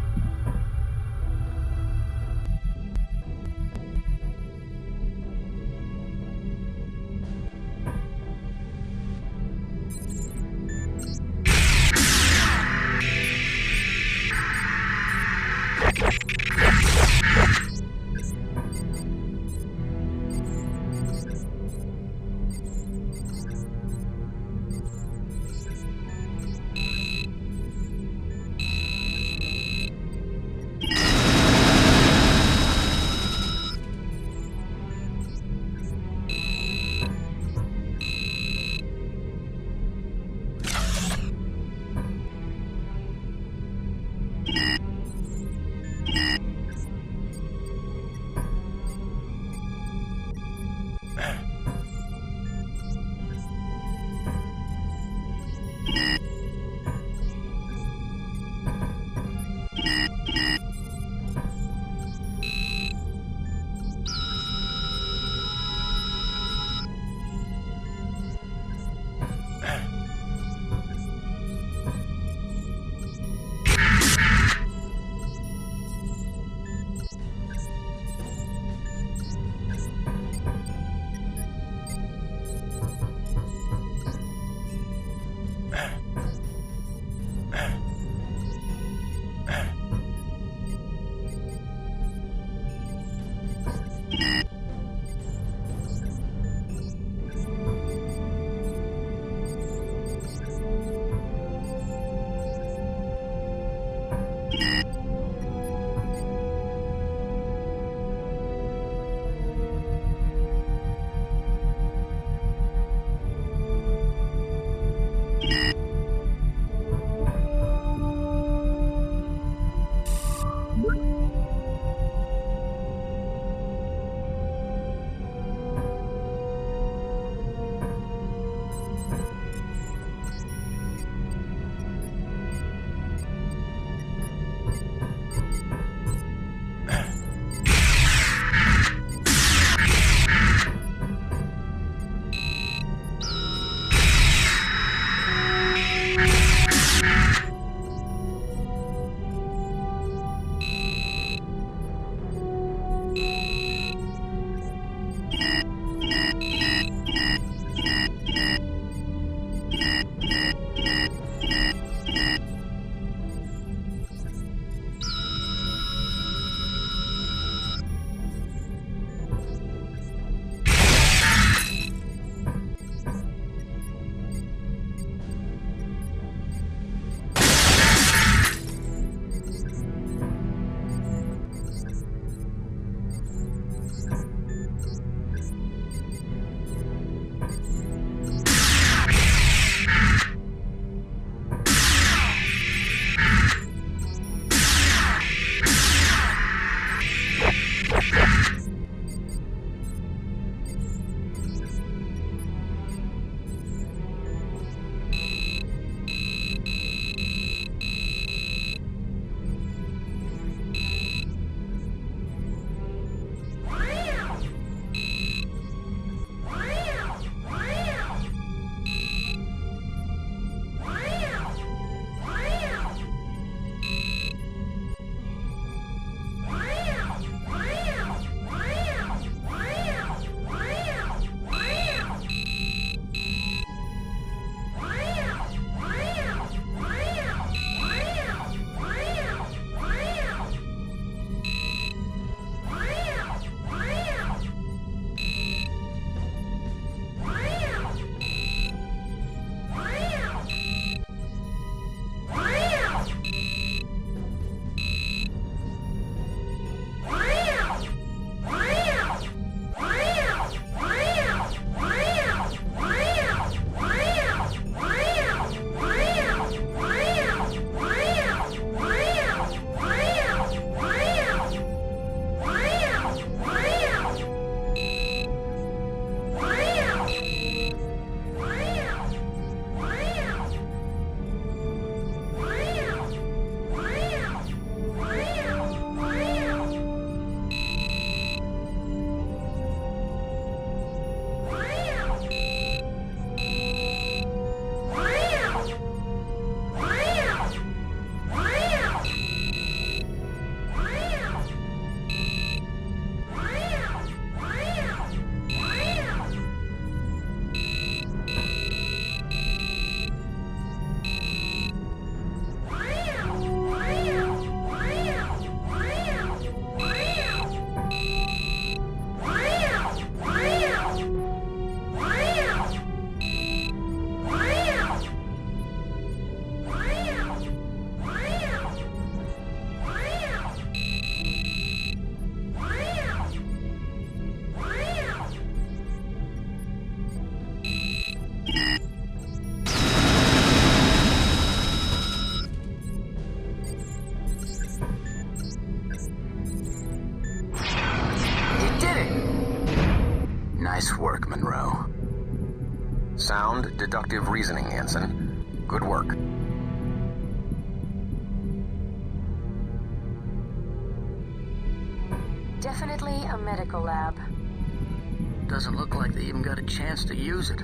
Nice work, Munro. Sound deductive reasoning, Ensign. Good work. Definitely a medical lab. Doesn't look like they even got a chance to use it.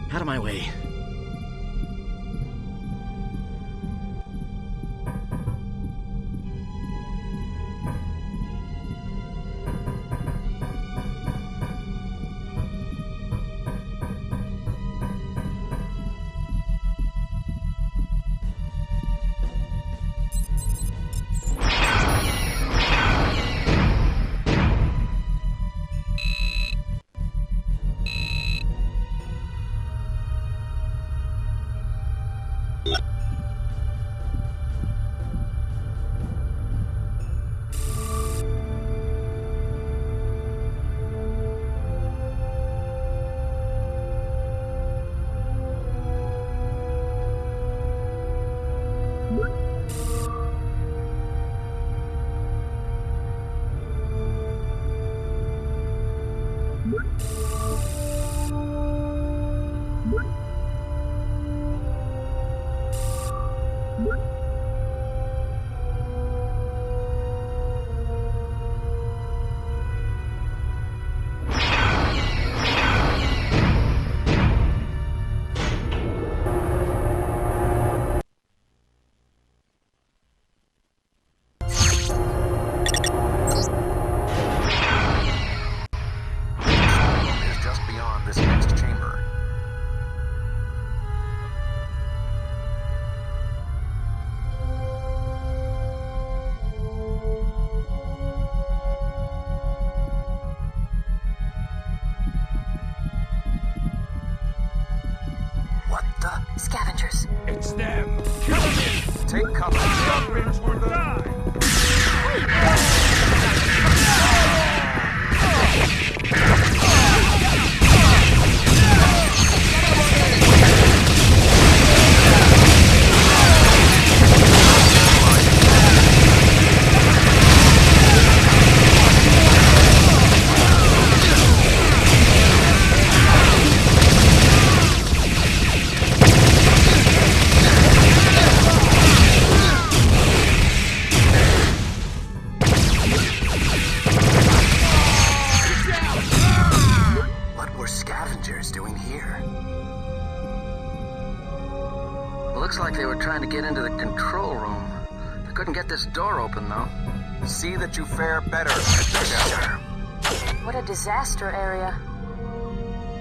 Out of my way. Scavengers. It's them! Kill them! Take cover. Scavengers will die! Looks like they were trying to get into the control room. They couldn't get this door open, though. See that you fare better, Mr. Shell. What a disaster area.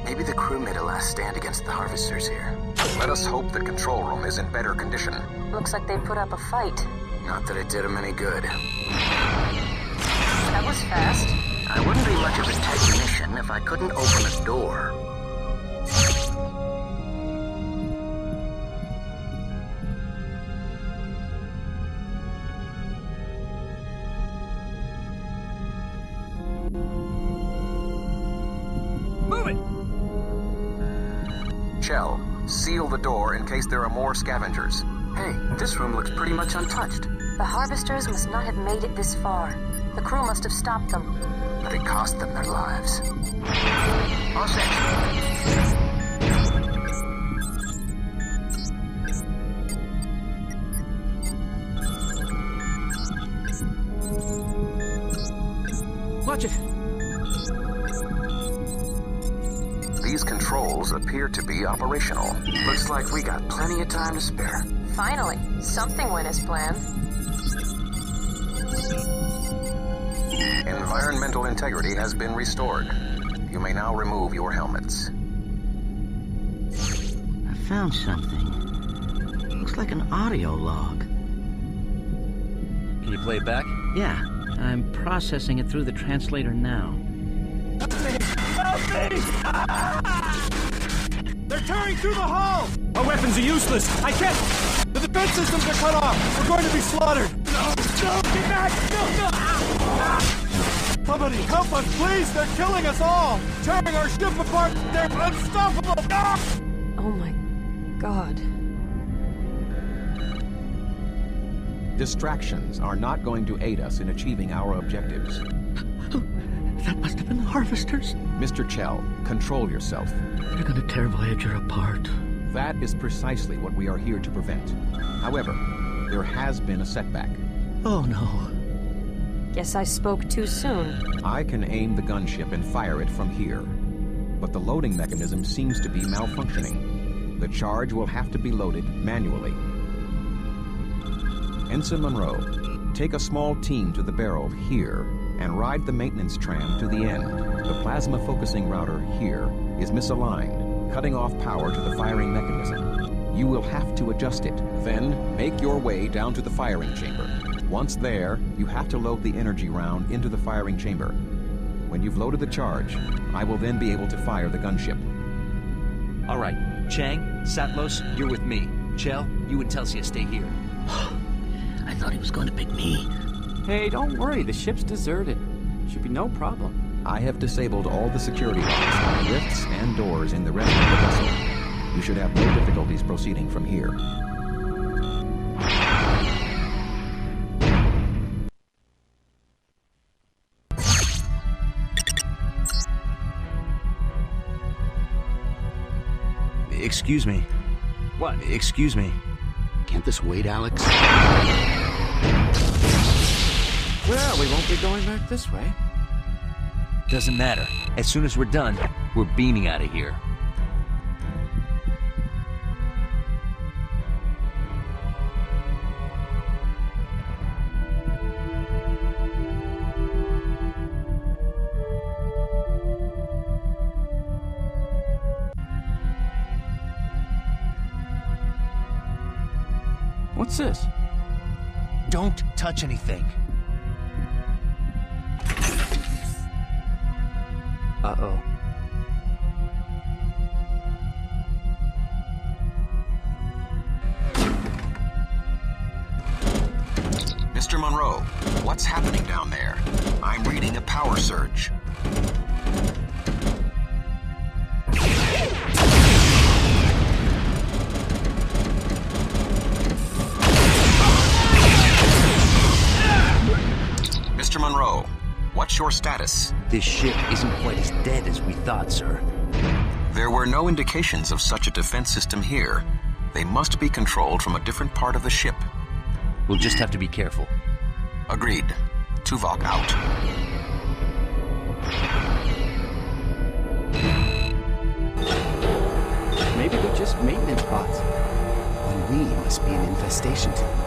Maybe the crew made a last stand against the harvesters here. Let us hope the control room is in better condition. Looks like they put up a fight. Not that it did them any good. That was fast. I wouldn't be much of a technician if I couldn't open a door. Shell, seal the door in case there are more scavengers. Hey, this room looks pretty much untouched. The harvesters must not have made it this far. The crew must have stopped them. But it cost them their lives. All set. Watch it. These controls appear to be operational. Looks like we got plenty of time to spare. Finally, something went as planned. Environmental integrity has been restored. You may now remove your helmets. I found something. Looks like an audio log. Can you play it back? Yeah, I'm processing it through the translator now. Help me! Help me! Ah! They're tearing through the hull! Our weapons are useless! I can't... The defense systems are cut off! We're going to be slaughtered! No! No! Get back! No! No! Somebody help us, please! They're killing us all! Tearing our ship apart! They're unstoppable! Ah! Oh my God. Distractions are not going to aid us in achieving our objectives. That must have been the harvesters. Mr. Chell, control yourself. They're gonna tear Voyager apart. That is precisely what we are here to prevent. However, there has been a setback. Oh no. Guess I spoke too soon. I can aim the gunship and fire it from here. But the loading mechanism seems to be malfunctioning. The charge will have to be loaded manually. Ensign Munro, take a small team to the barrel here and ride the maintenance tram to the end. The plasma focusing router here is misaligned, cutting off power to the firing mechanism. You will have to adjust it. Then, make your way down to the firing chamber. Once there, you have to load the energy round into the firing chamber. When you've loaded the charge, I will then be able to fire the gunship. All right. Chang, Satlos, you're with me. Chell, you and Telsia stay here. I thought he was going to pick me. Hey, don't worry. The ship's deserted. Should be no problem. I have disabled all the security locks on the rifts and doors in the rest of the vessel. You should have no difficulties proceeding from here. Excuse me. What? Excuse me. Can't this wait, Alex? Well, we won't be going back this way. Doesn't matter. As soon as we're done, we're beaming out of here. What's this? Don't touch anything. Uh-oh. Mr. Munro, what's happening down there? I'm reading a power surge. Mr. Munro, what's your status? This ship isn't quite as dead as we thought, sir. There were no indications of such a defense system here. They must be controlled from a different part of the ship. We'll just have to be careful. Agreed. Tuvok out. Maybe they're just maintenance bots. Then we must be an infestation to them.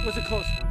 was a close one.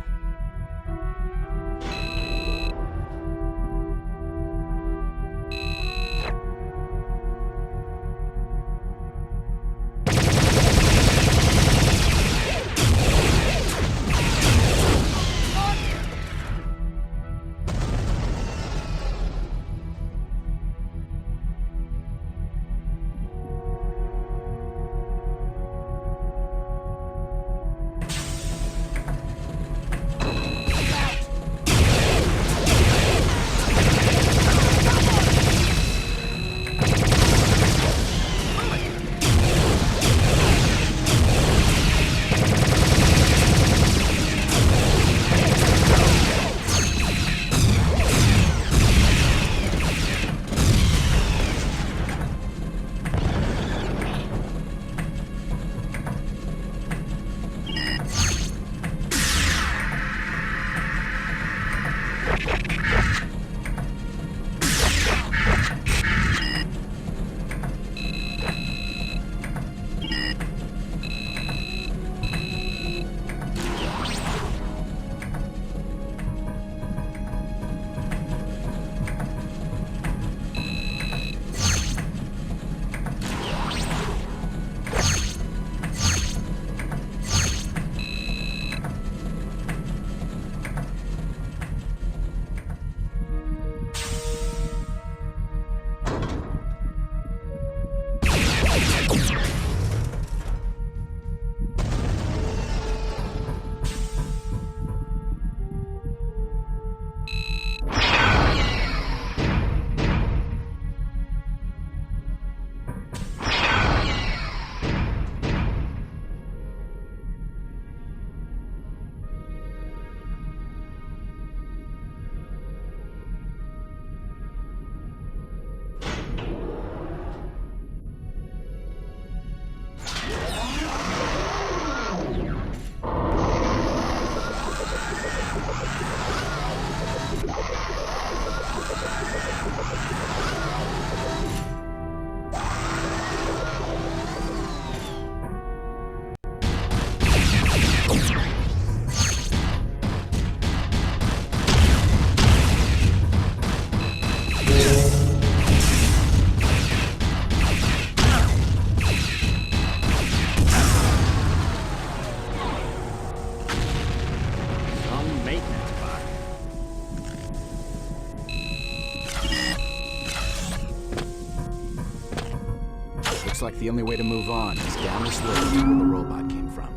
like the only way to move on is down this road to where the robot came from.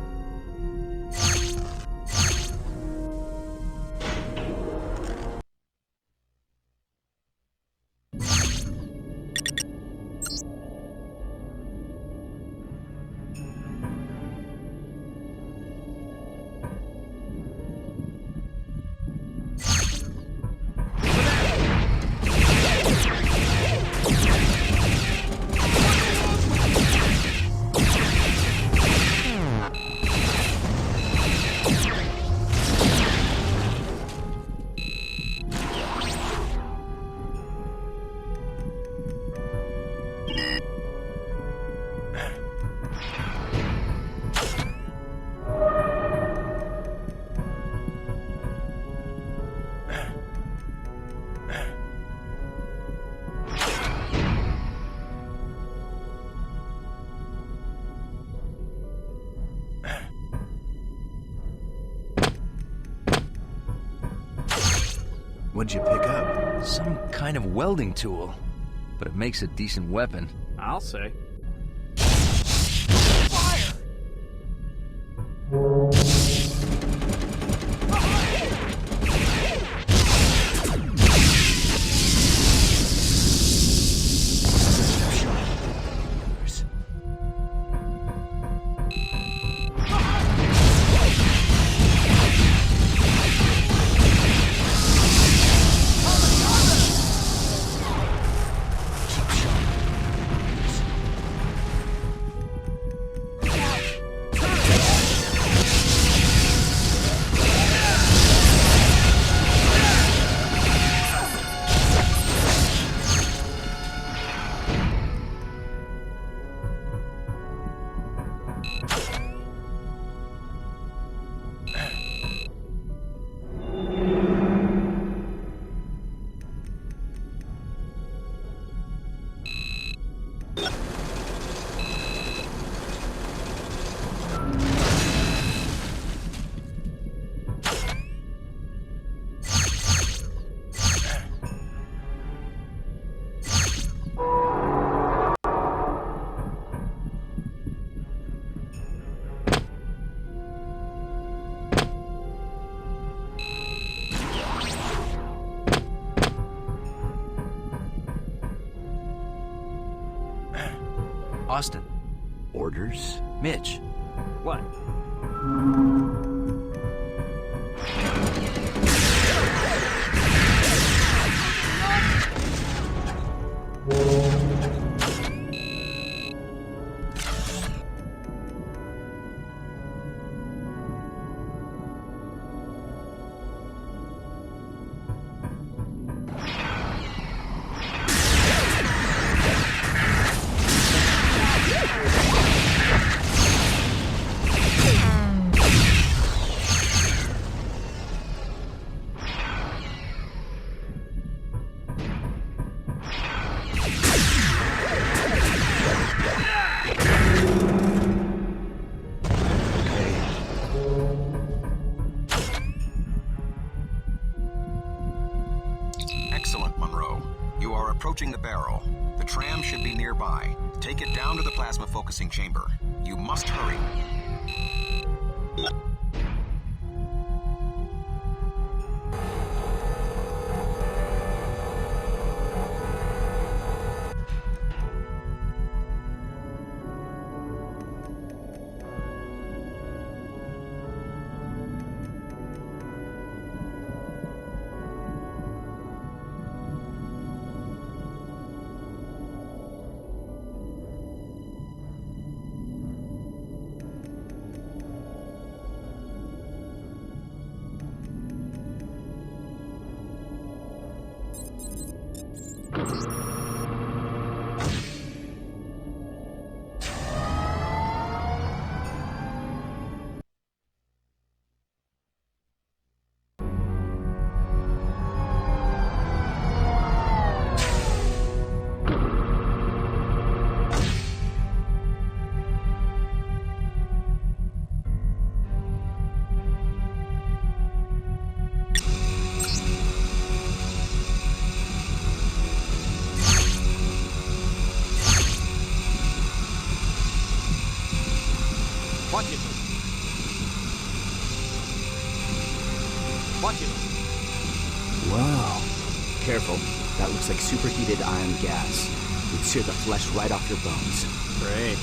What'd you pick up? Some kind of welding tool. But it makes a decent weapon. I'll say. Austin. Orders? Mitch. What? Excellent, Munro. You are approaching the barrel. The tram should be nearby. Take it down to the plasma focusing chamber. You must hurry. Watch it. Whoa. Careful. That looks like superheated ion gas. It'd sear the flesh right off your bones. Great.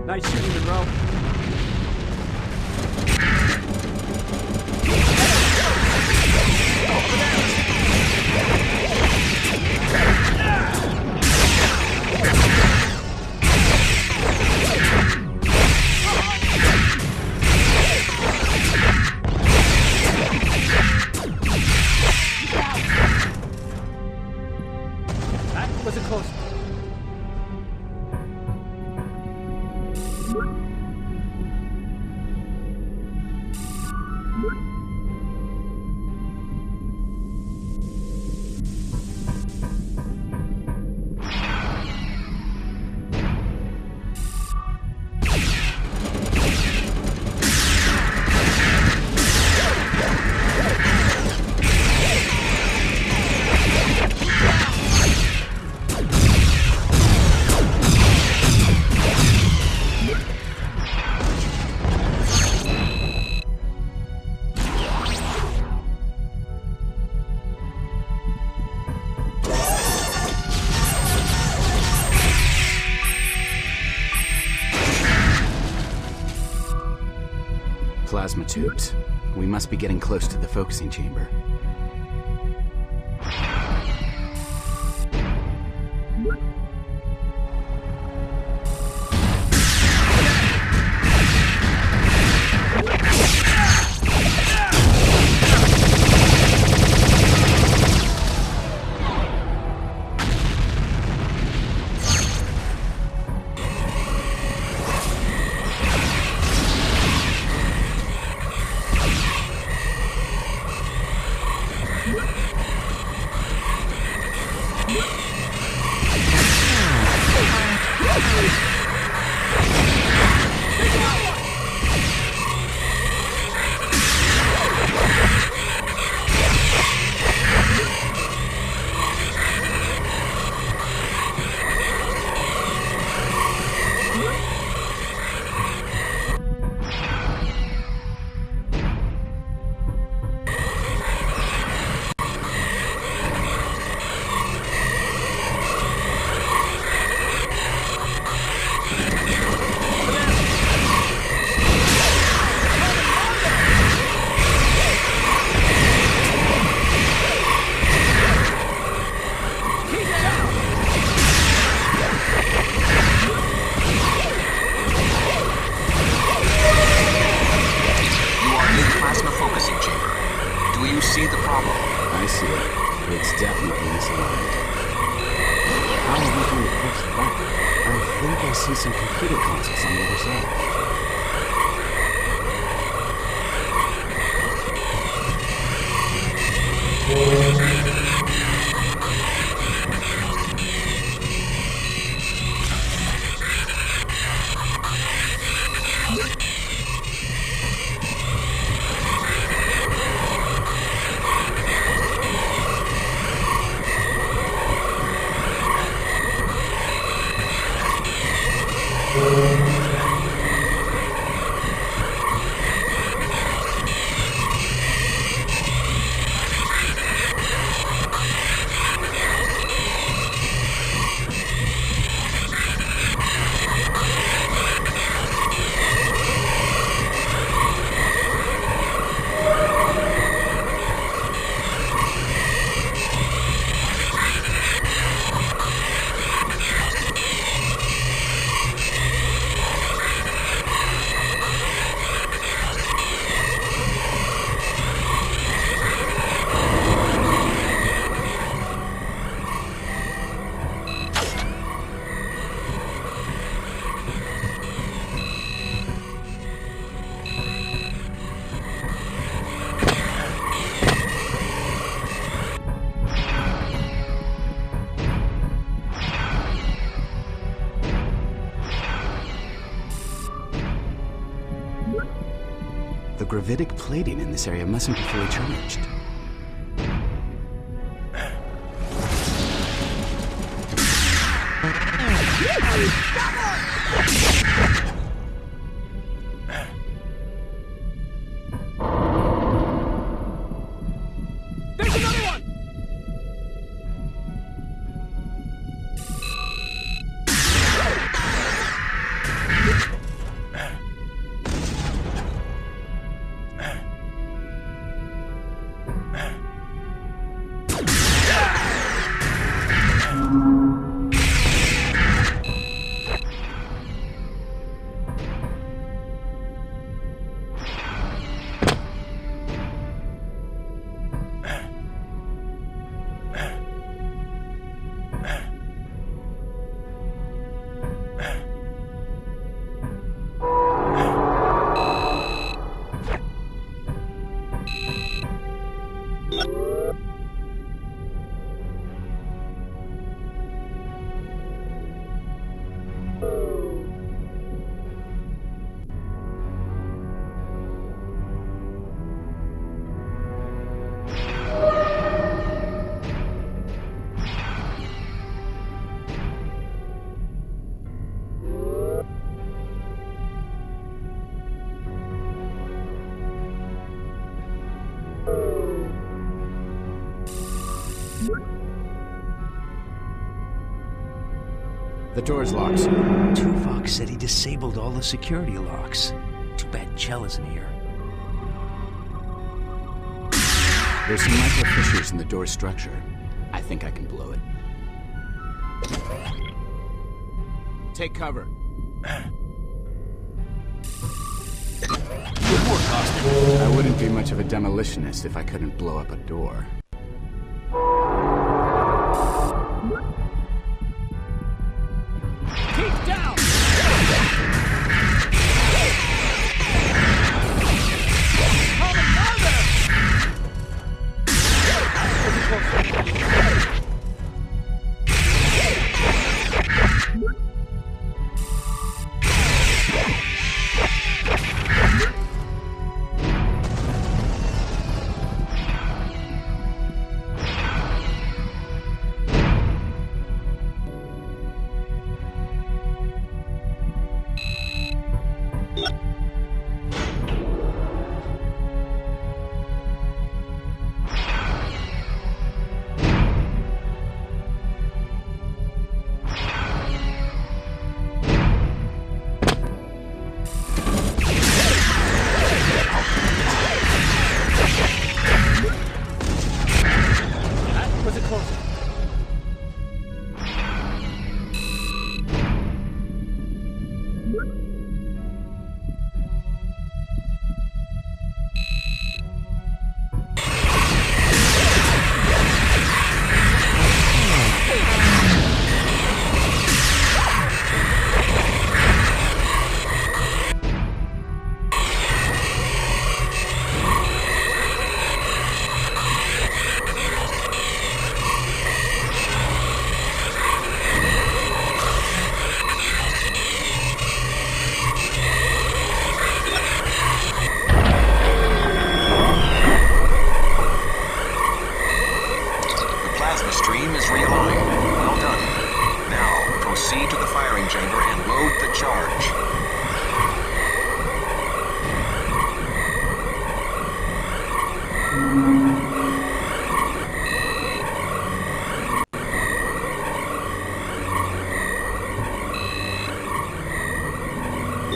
Nice shooting, Munro. That was a close one. Plasma tubes. We must be getting close to the focusing chamber. see the problem? I see it, but it's definitely misaligned. How are we going to fix that? I think I see some computer consoles on the other side. The gravitic plating in this area mustn't be fully charged. There's another one! The door's locked, sir. Tuvok said he disabled all the security locks. Too bad Chell isn't here. There's some micro fissures in the door structure. I think I can blow it. Take cover. Good work, Austin. I wouldn't be much of a demolitionist if I couldn't blow up a door. Keep down!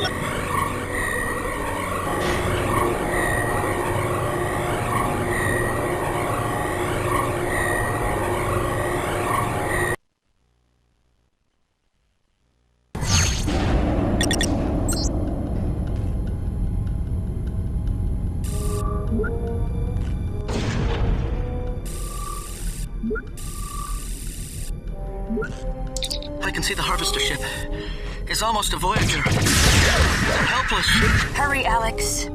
I can see the harvester ship. It's almost a Voyager. I'm helpless. Hurry, Alex.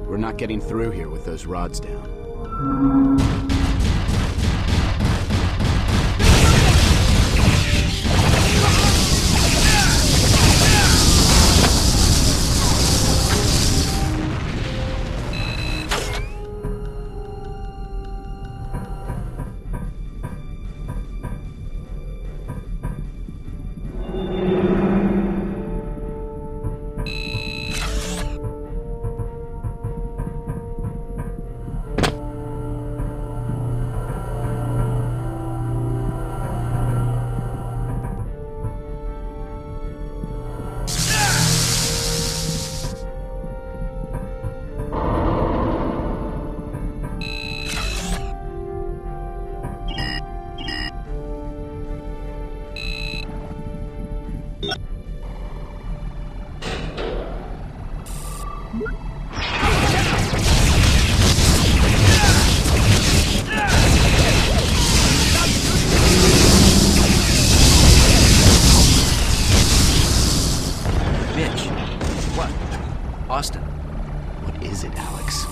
We're not getting through here with those rods down. Austin. What is it, Alex?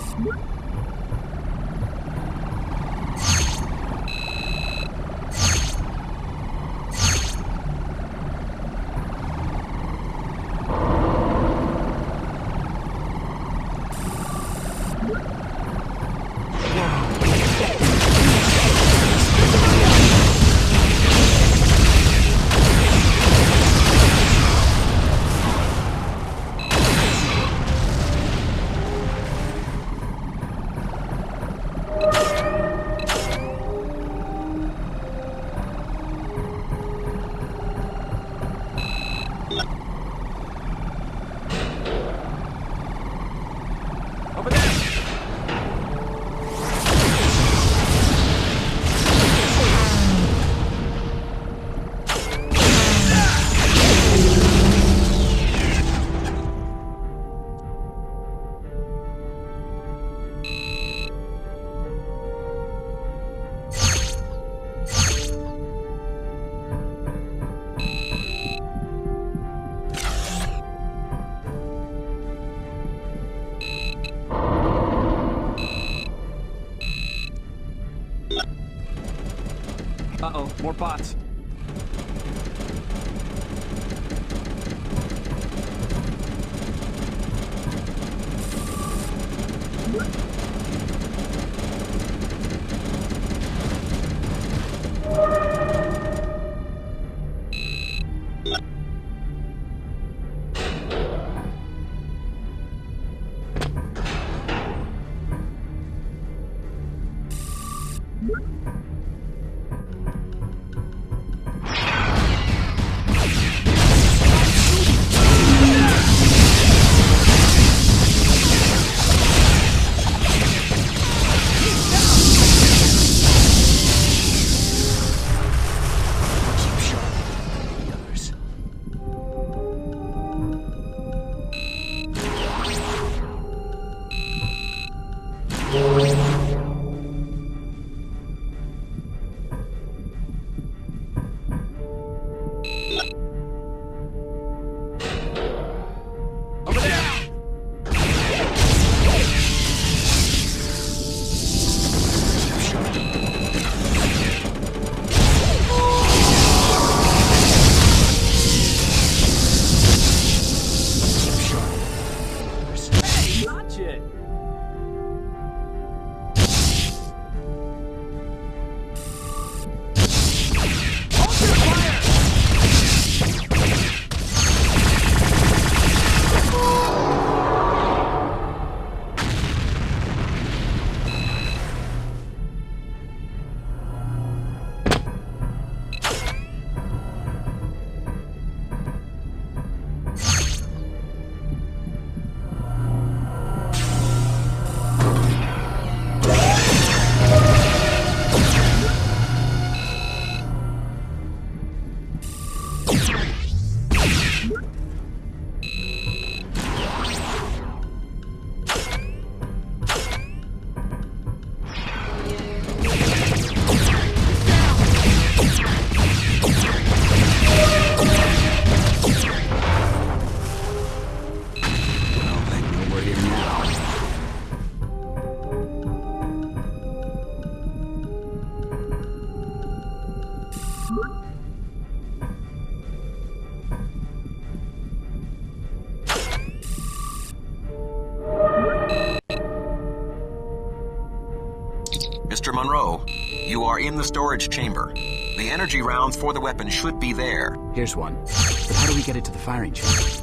Uh-oh, more bots. Mr. Munro, you are in the storage chamber. The energy rounds for the weapon should be there. Here's one. But how do we get it to the firing chamber?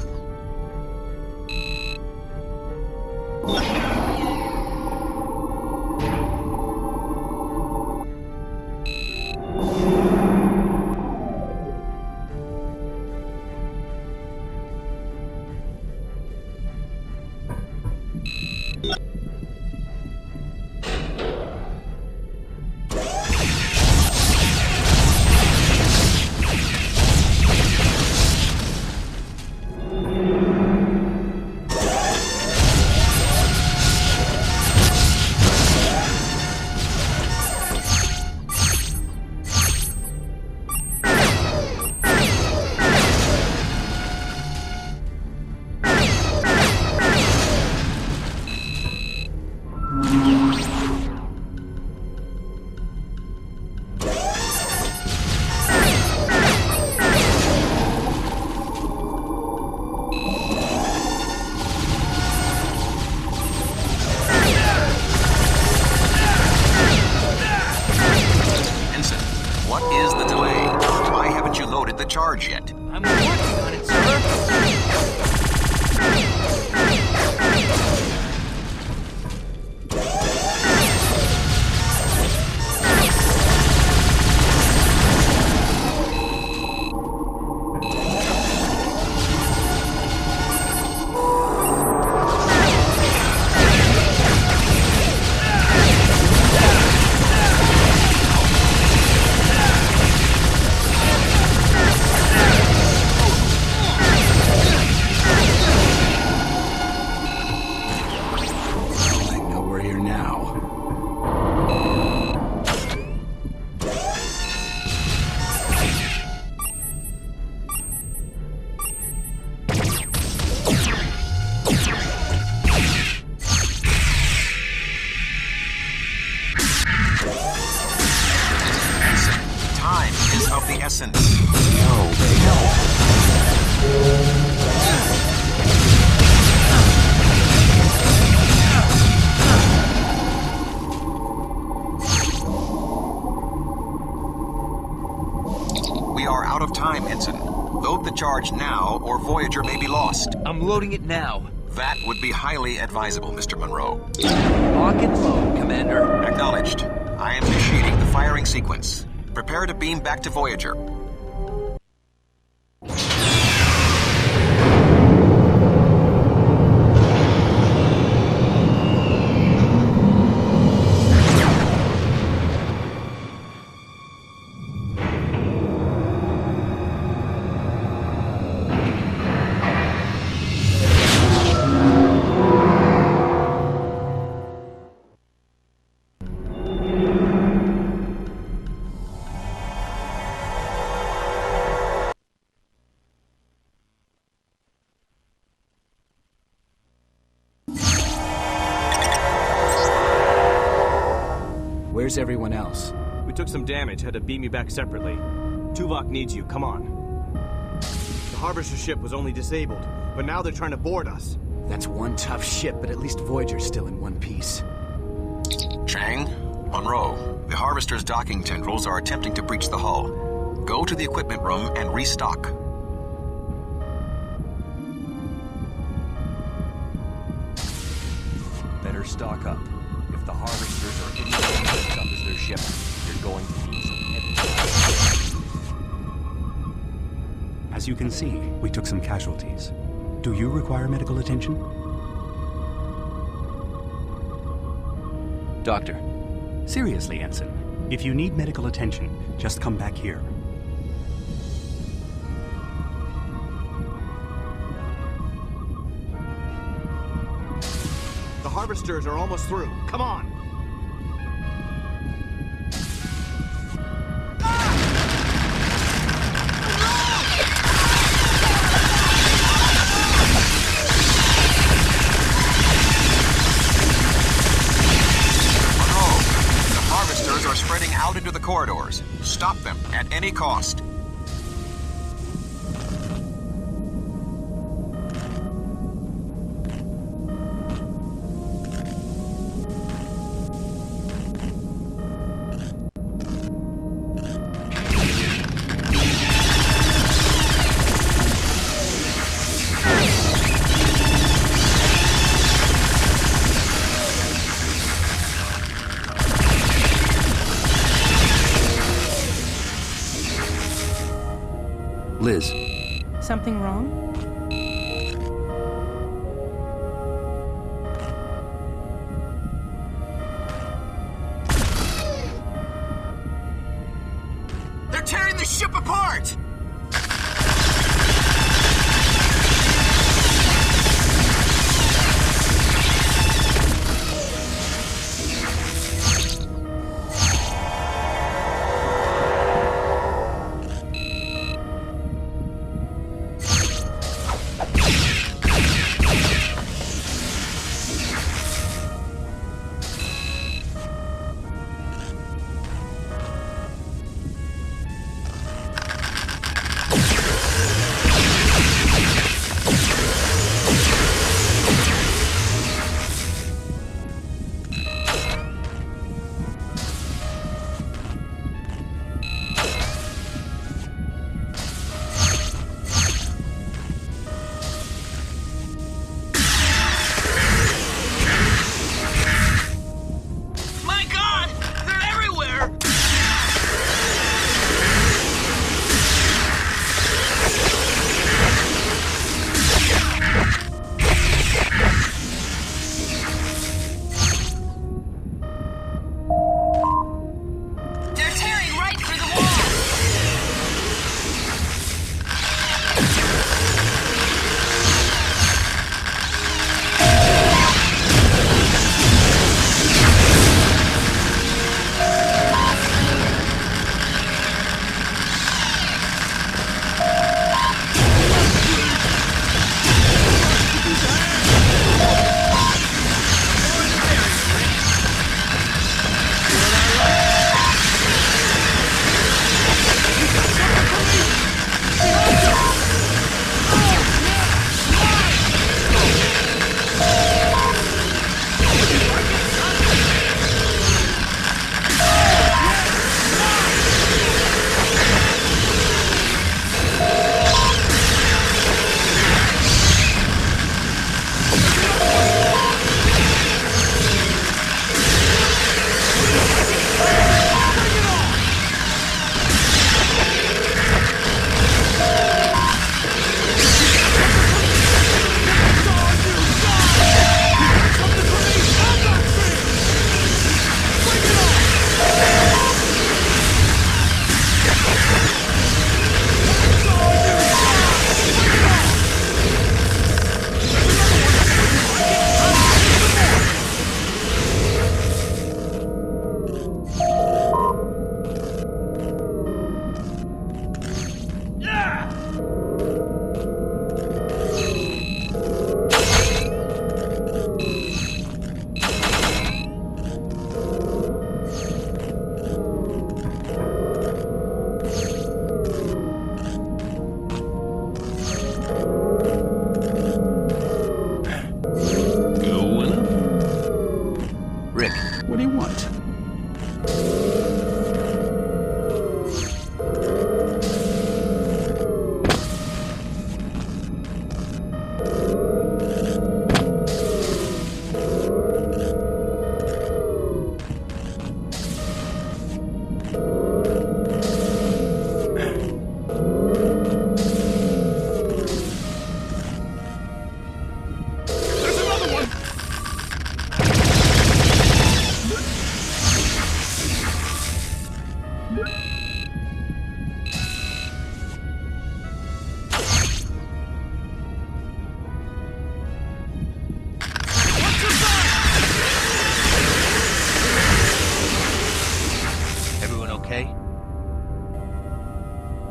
charge yet. I'm working on it, sir. Now, or Voyager may be lost. I'm loading it now. That would be highly advisable, Mr. Munro. Lock and load, Commander. Acknowledged. I am initiating the firing sequence. Prepare to beam back to Voyager. Where's everyone else? We took some damage, had to beam you back separately. Tuvok needs you, come on. The Harvester ship was only disabled, but now they're trying to board us. That's one tough ship, but at least Voyager's still in one piece. Chang, Munro, the Harvester's docking tendrils are attempting to breach the hull. Go to the equipment room and restock. Better stock up. If the Harvesters are anything as up as their ship, you're going to need some heavy. As you can see, we took some casualties. Do you require medical attention? Doctor. Seriously, Ensign. If you need medical attention, just come back here. The Harvesters are almost through. Come on! Are spreading out into the corridors. Stop them at any cost. Liz. Something wrong? They're tearing the ship apart!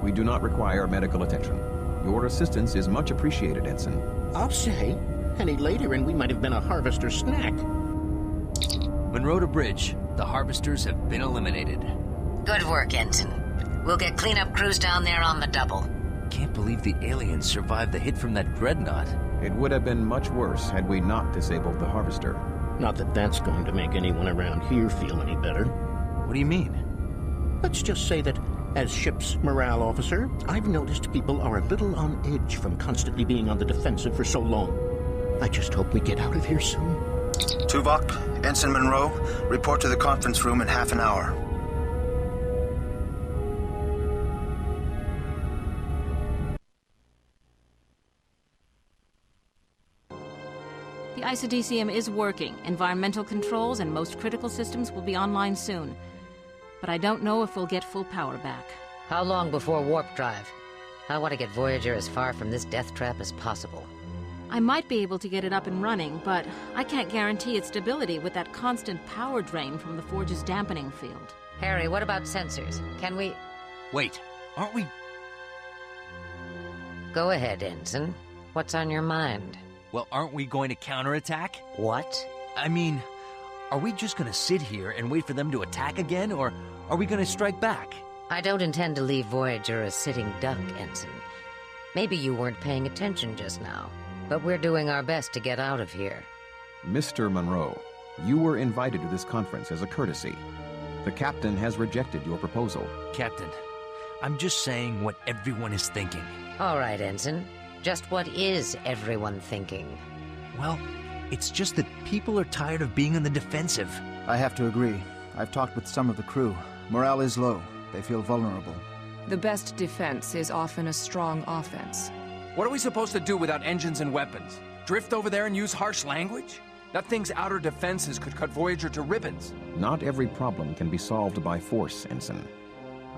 We do not require medical attention. Your assistance is much appreciated, Ensign. I'll say. Any later and we might have been a harvester snack. Munro to bridge. The harvesters have been eliminated. Good work, Ensign. We'll get cleanup crews down there on the double. Can't believe the aliens survived the hit from that dreadnought. It would have been much worse had we not disabled the harvester. Not that that's going to make anyone around here feel any better. What do you mean? Let's just say that, as ship's morale officer, I've noticed people are a little on edge from constantly being on the defensive for so long. I just hope we get out of here soon. Tuvok, Ensign Munro, report to the conference room in half an hour. The isodesium is working. Environmental controls and most critical systems will be online soon. But I don't know if we'll get full power back. How long before warp drive? I want to get Voyager as far from this death trap as possible. I might be able to get it up and running, but I can't guarantee its stability with that constant power drain from the Forge's dampening field. Harry, what about sensors? Can we... Wait, aren't we... Go ahead, Ensign. What's on your mind? Well, aren't we going to counterattack? What? I mean, are we just going to sit here and wait for them to attack again, or are we going to strike back? I don't intend to leave Voyager a sitting duck, Ensign. Maybe you weren't paying attention just now, but we're doing our best to get out of here. Mr. Munro, you were invited to this conference as a courtesy. The captain has rejected your proposal. Captain, I'm just saying what everyone is thinking. All right, Ensign. Just what is everyone thinking? Well, it's just that people are tired of being on the defensive. I have to agree. I've talked with some of the crew. Morale is low. They feel vulnerable. The best defense is often a strong offense. What are we supposed to do without engines and weapons? Drift over there and use harsh language? That thing's outer defenses could cut Voyager to ribbons. Not every problem can be solved by force, Ensign.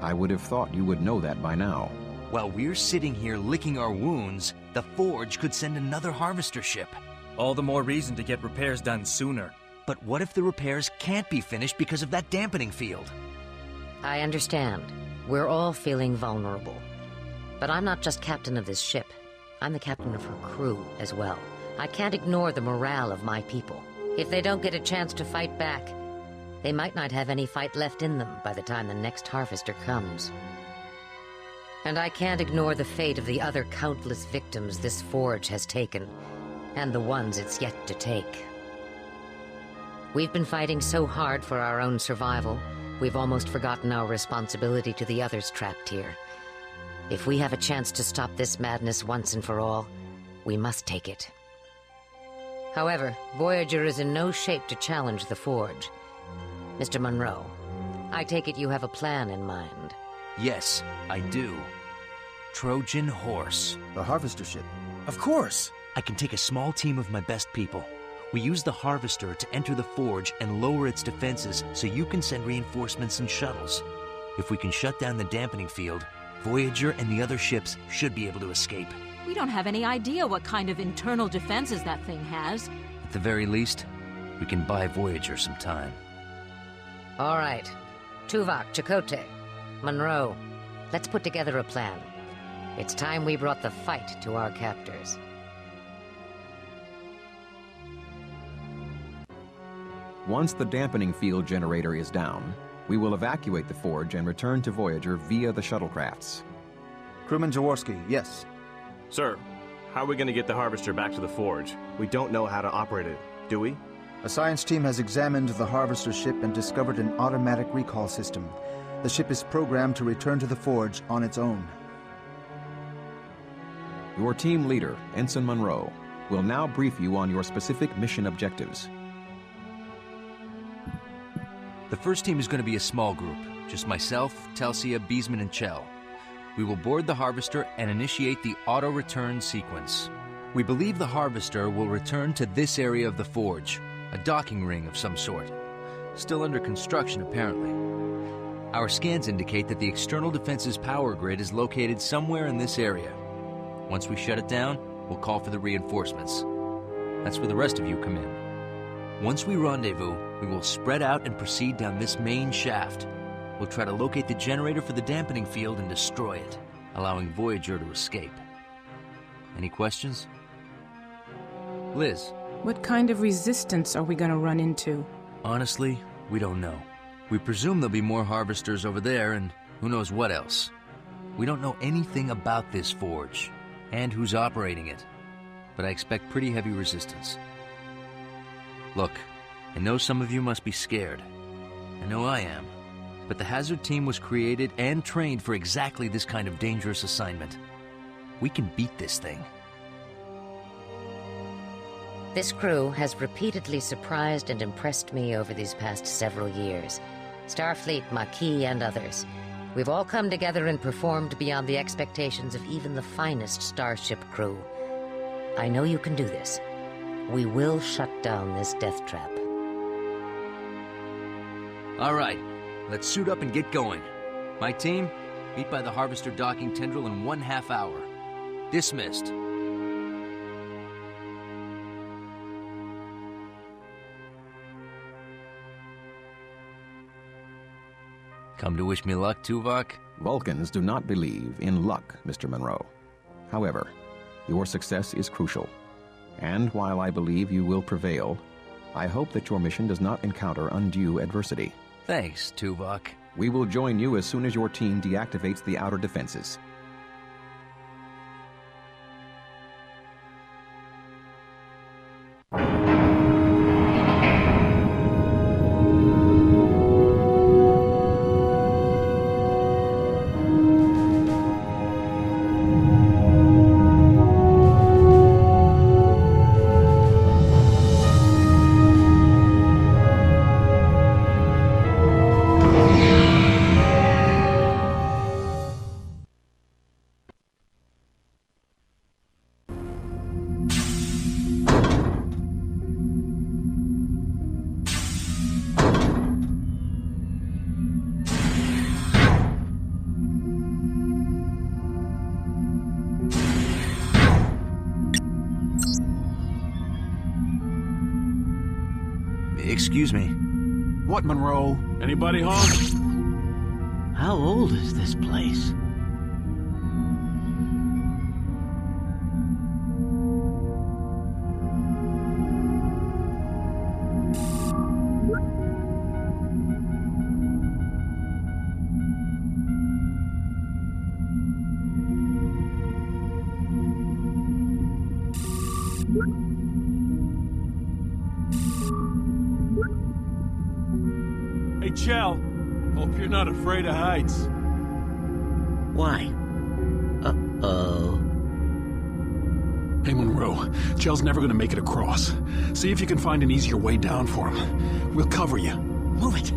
I would have thought you would know that by now. While we're sitting here licking our wounds, the Forge could send another harvester ship. All the more reason to get repairs done sooner. But what if the repairs can't be finished because of that dampening field? I understand. We're all feeling vulnerable. But I'm not just captain of this ship. I'm the captain of her crew as well. I can't ignore the morale of my people. If they don't get a chance to fight back, they might not have any fight left in them by the time the next harvester comes. And I can't ignore the fate of the other countless victims this Forge has taken, and the ones it's yet to take. We've been fighting so hard for our own survival, we've almost forgotten our responsibility to the others trapped here. If we have a chance to stop this madness once and for all, we must take it. However, Voyager is in no shape to challenge the Forge. Mr. Munro, I take it you have a plan in mind. Yes, I do. Trojan Horse. The harvester ship? Of course! I can take a small team of my best people. We use the harvester to enter the Forge and lower its defenses so you can send reinforcements and shuttles. If we can shut down the dampening field, Voyager and the other ships should be able to escape. We don't have any idea what kind of internal defenses that thing has. At the very least, we can buy Voyager some time. All right. Tuvok, Chakotay, Munro, let's put together a plan. It's time we brought the fight to our captors. Once the dampening field generator is down, we will evacuate the Forge and return to Voyager via the shuttlecrafts. Crewman Jaworski, yes. Sir, how are we going to get the harvester back to the Forge? We don't know how to operate it, do we? A science team has examined the harvester ship and discovered an automatic recall system. The ship is programmed to return to the Forge on its own. Your team leader, Ensign Munro, will now brief you on your specific mission objectives. The first team is going to be a small group. Just myself, Telsia, Beesman, and Chell. We will board the harvester and initiate the auto-return sequence. We believe the harvester will return to this area of the Forge, a docking ring of some sort. Still under construction, apparently. Our scans indicate that the external defense's power grid is located somewhere in this area. Once we shut it down, we'll call for the reinforcements. That's where the rest of you come in. Once we rendezvous, we will spread out and proceed down this main shaft. We'll try to locate the generator for the dampening field and destroy it, allowing Voyager to escape. Any questions? Liz? What kind of resistance are we going to run into? Honestly, we don't know. We presume there'll be more harvesters over there, and Who knows what else? We don't know anything about this forge, and who's operating it. But I expect pretty heavy resistance. Look, I know some of you must be scared. I know I am. But the Hazard team was created and trained for exactly this kind of dangerous assignment. We can beat this thing. This crew has repeatedly surprised and impressed me over these past several years. Starfleet, Maquis, and others. We've all come together and performed beyond the expectations of even the finest Starship crew. I know you can do this. We will shut down this death trap. All right, let's suit up and get going. My team, meet by the Harvester docking tendril in 1/2 hour. Dismissed. Come to wish me luck, Tuvok? Vulcans do not believe in luck, Mr. Munro. However, your success is crucial. And while I believe you will prevail, I hope that your mission does not encounter undue adversity. Thanks, Tuvok. We will join you as soon as your team deactivates the outer defenses. Excuse me. What, Munro? Anybody home? How old is this place? Hey, Chell. Hope you're not afraid of heights. Why? Uh-oh. Hey, Munro. Chell's never gonna make it across. See if you can find an easier way down for him. We'll cover you. Move it.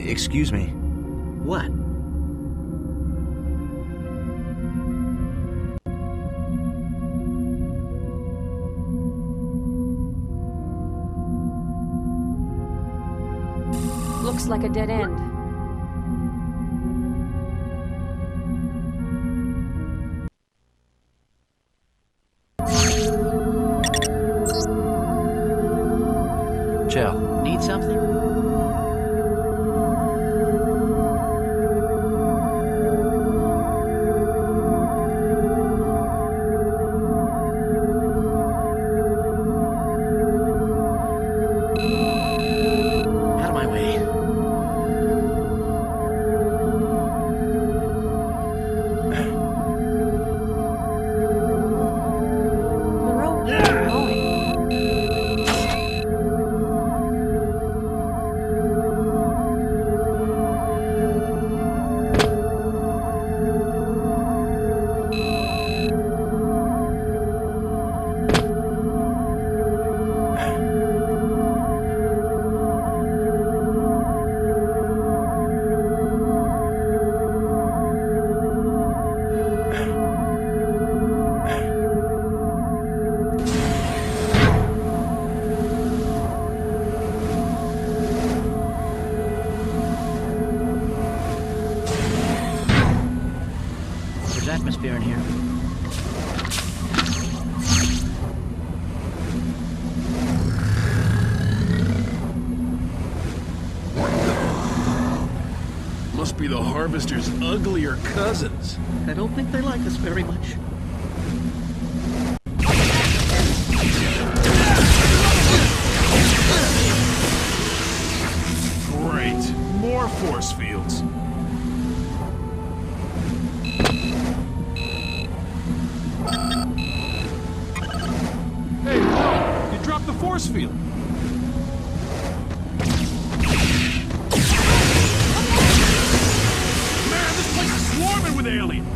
Excuse me. What? Looks like a dead end. Chell, need something? Out of my way. Munro, where are you going? There's atmosphere in here. Must be the Harvester's uglier cousins. I don't think they like us very much. Great. More force fields. Hey, Will, you dropped the force field. Man, this place is swarming with aliens.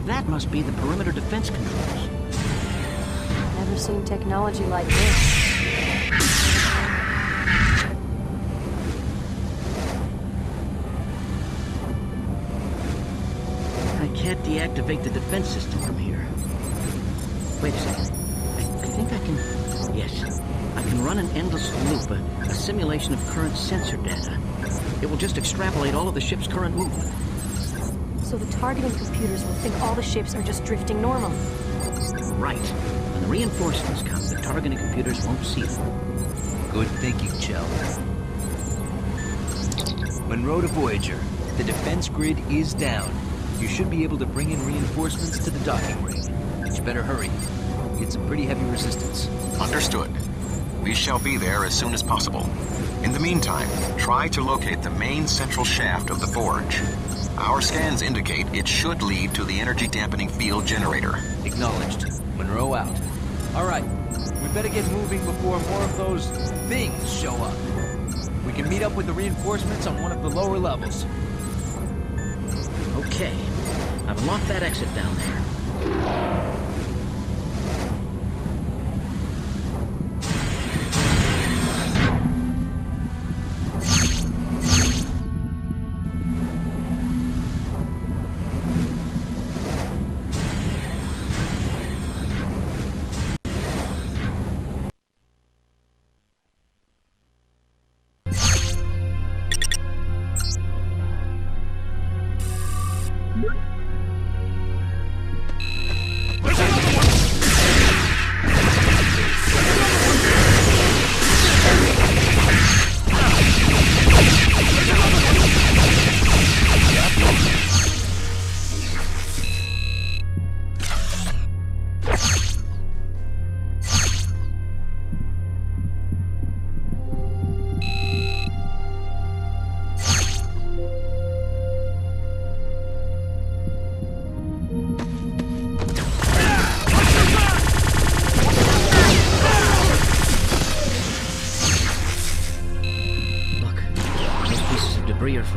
That must be the perimeter defense controls. Never seen technology like this. I can't deactivate the defense system from here. Wait a second. I think I can... Yes. I can run an endless loop, a simulation of current sensor data. It will just extrapolate all of the ship's current movement. So the targeting computers will think all the ships are just drifting normally. Right. When the reinforcements come, the targeting computers won't see them. Good thinking, Chell. Munro to Voyager. The defense grid is down. You should be able to bring in reinforcements to the docking ring. But you better hurry. It's a pretty heavy resistance. Understood. We shall be there as soon as possible. In the meantime, try to locate the main central shaft of the forge. Our scans indicate it should lead to the energy dampening field generator. Acknowledged. Munro out. All right. We better get moving before more of those things show up. We can meet up with the reinforcements on one of the lower levels. Okay. I've locked that exit down there.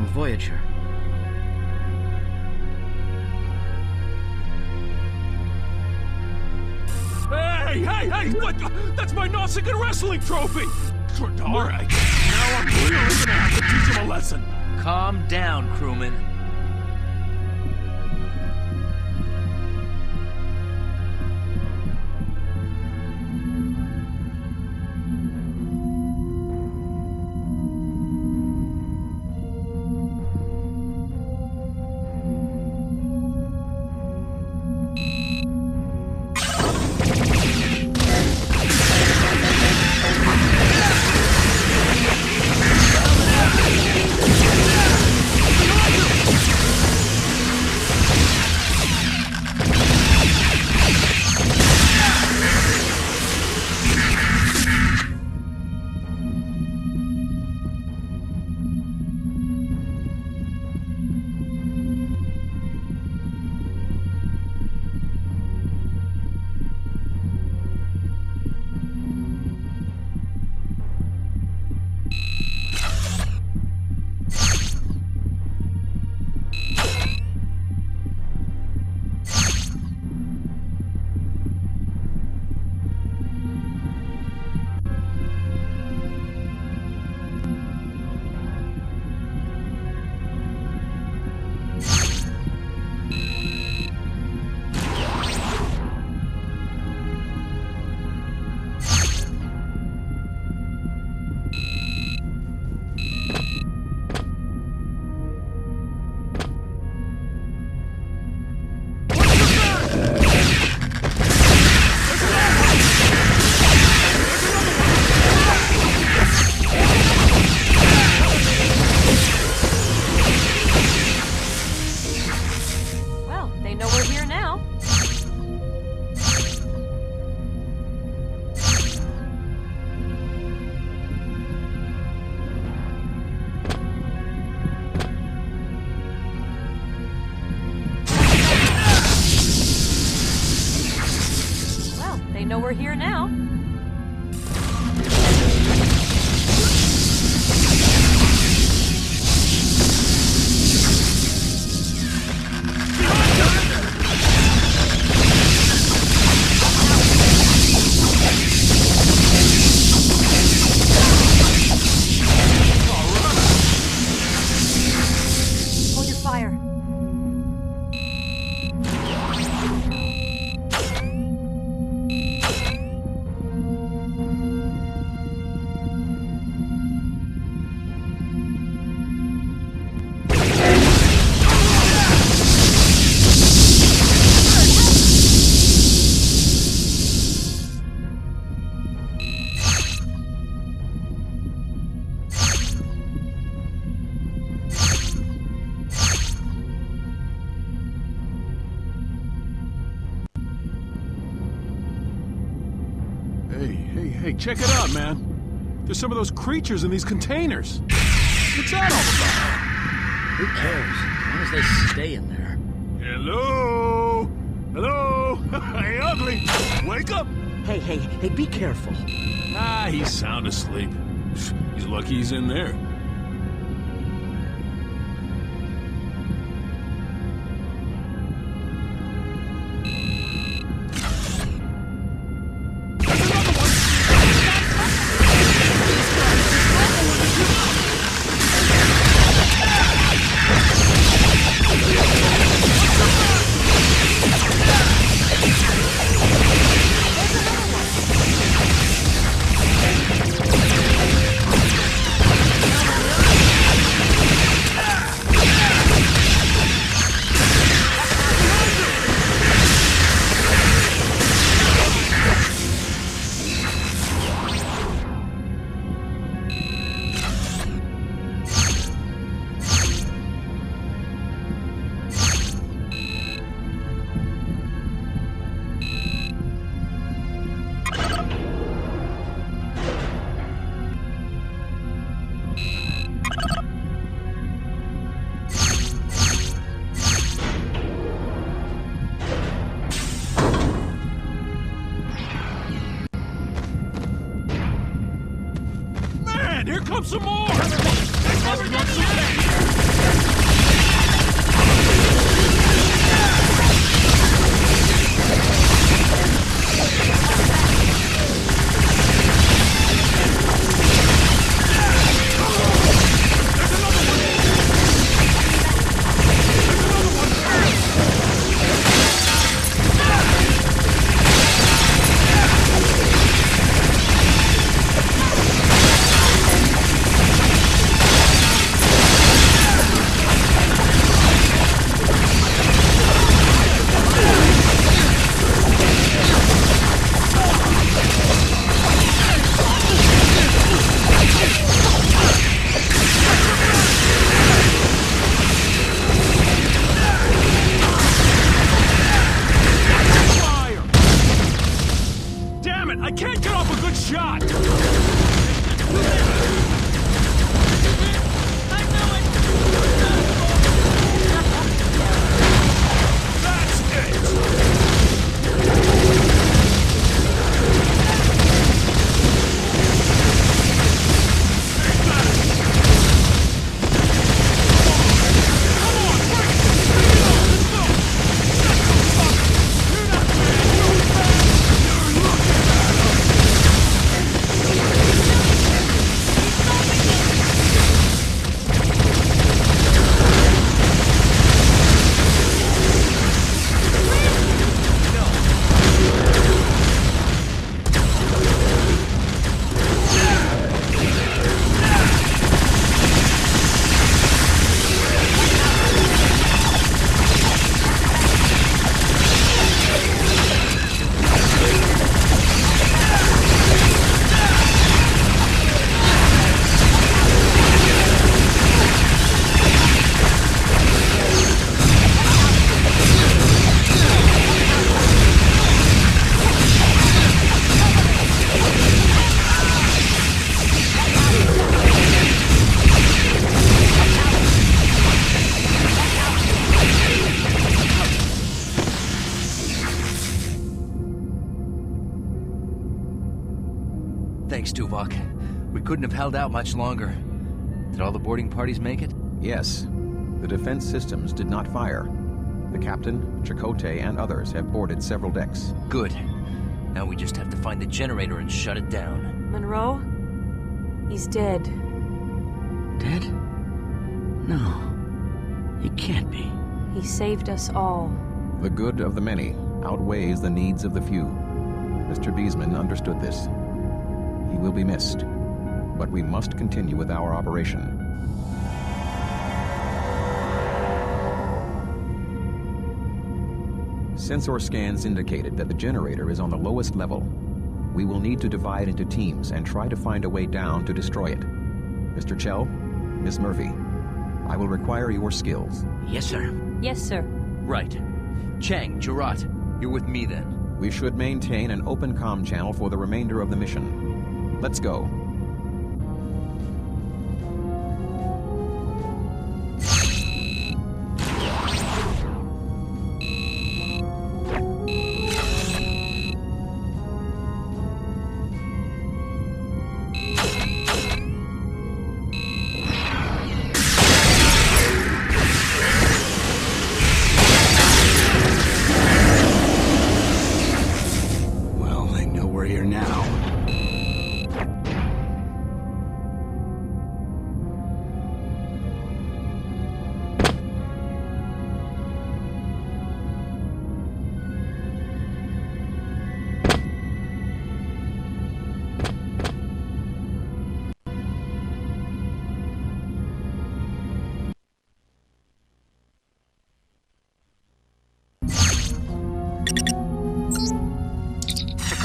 from Voyager. Hey! What? That's my Nausicaa wrestling trophy! All right, now I'm really gonna have to teach him a lesson. Calm down, crewman. know we're here now. Hold your fire. Hey, check it out, man. There's some of those creatures in these containers. What's that all about? Who cares? As long as they stay in there. Hello? Hello? Hey, Ugly! Wake up! Hey, be careful. Ah, he's sound asleep. He's lucky he's in there. Here comes some more! They must want some Thanks, Tuvok. We couldn't have held out much longer. Did all the boarding parties make it? Yes. The defense systems did not fire. The captain, Chakotay, and others have boarded several decks. Good. Now we just have to find the generator and shut it down. Munro? He's dead. Dead? No. He can't be. He saved us all. The good of the many outweighs the needs of the few. Mr. Beesman understood this. He will be missed, but we must continue with our operation. Sensor scans indicated that the generator is on the lowest level. We will need to divide into teams and try to find a way down to destroy it. Mr. Chell, Miss Murphy, I will require your skills. Yes, sir. Yes, sir. Right. Chang, Jurat, you're with me then. We should maintain an open comm channel for the remainder of the mission. Let's go.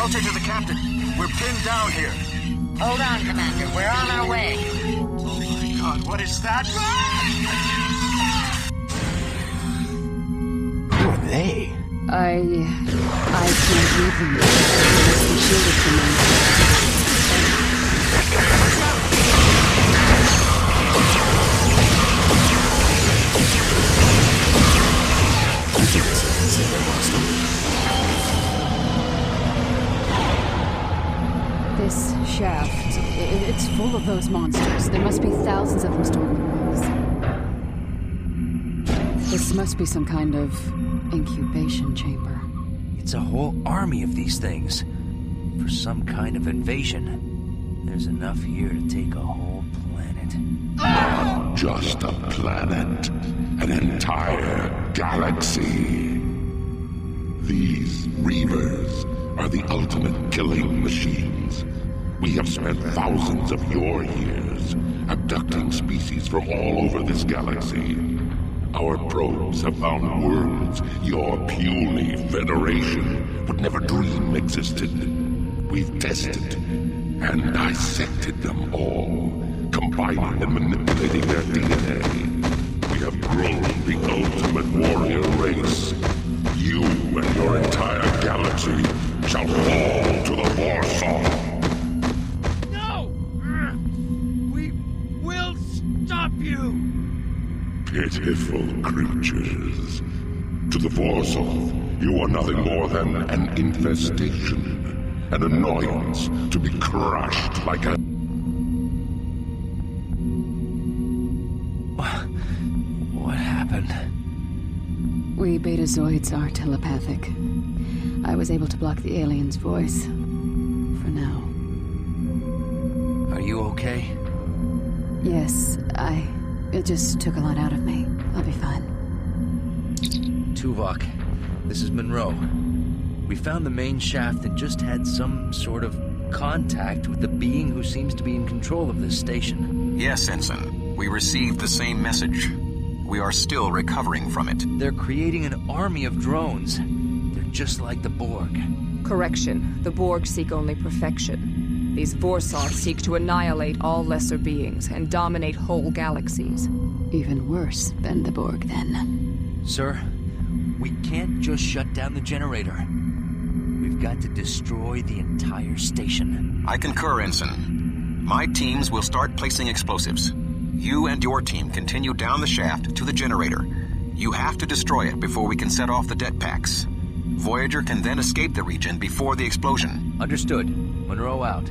To the captain. We're pinned down here. Hold on, Commander. We're on our way. Oh my God, what is that? Who are they? I can't read them. They must be shielded from me. I think it's a monster. This shaft, it's full of those monsters. There must be thousands of them stored in the walls. This must be some kind of incubation chamber. It's a whole army of these things. For some kind of invasion. There's enough here to take a whole planet. Not just a planet, an entire galaxy. These Reavers are the ultimate killing machines. We have spent thousands of your years abducting species from all over this galaxy. Our probes have found worlds your puny Federation would never dream existed. We've tested and dissected them all, combining and manipulating their DNA. We have grown the ultimate warrior race. You and your entire galaxy shall fall to the Warsaw. No! We will stop you! Pitiful creatures. To the Warsaw, you are nothing more than an infestation, an annoyance to be crushed like a... What happened? We Betazoids are telepathic. I was able to block the alien's voice. For now. Are you okay? Yes, It just took a lot out of me. I'll be fine. Tuvok, this is Munro. We found the main shaft and just had some sort of contact with the being who seems to be in control of this station. Yes, Ensign. We received the same message. We are still recovering from it. They're creating an army of drones. They're just like the Borg. Correction. The Borg seek only perfection. These Vorsaw seek to annihilate all lesser beings and dominate whole galaxies. Even worse than the Borg, then. Sir, we can't just shut down the generator. We've got to destroy the entire station. I concur, Ensign. My teams will start placing explosives. You and your team continue down the shaft to the generator. You have to destroy it before we can set off the det packs. Voyager can then escape the region before the explosion. Understood. Munro out.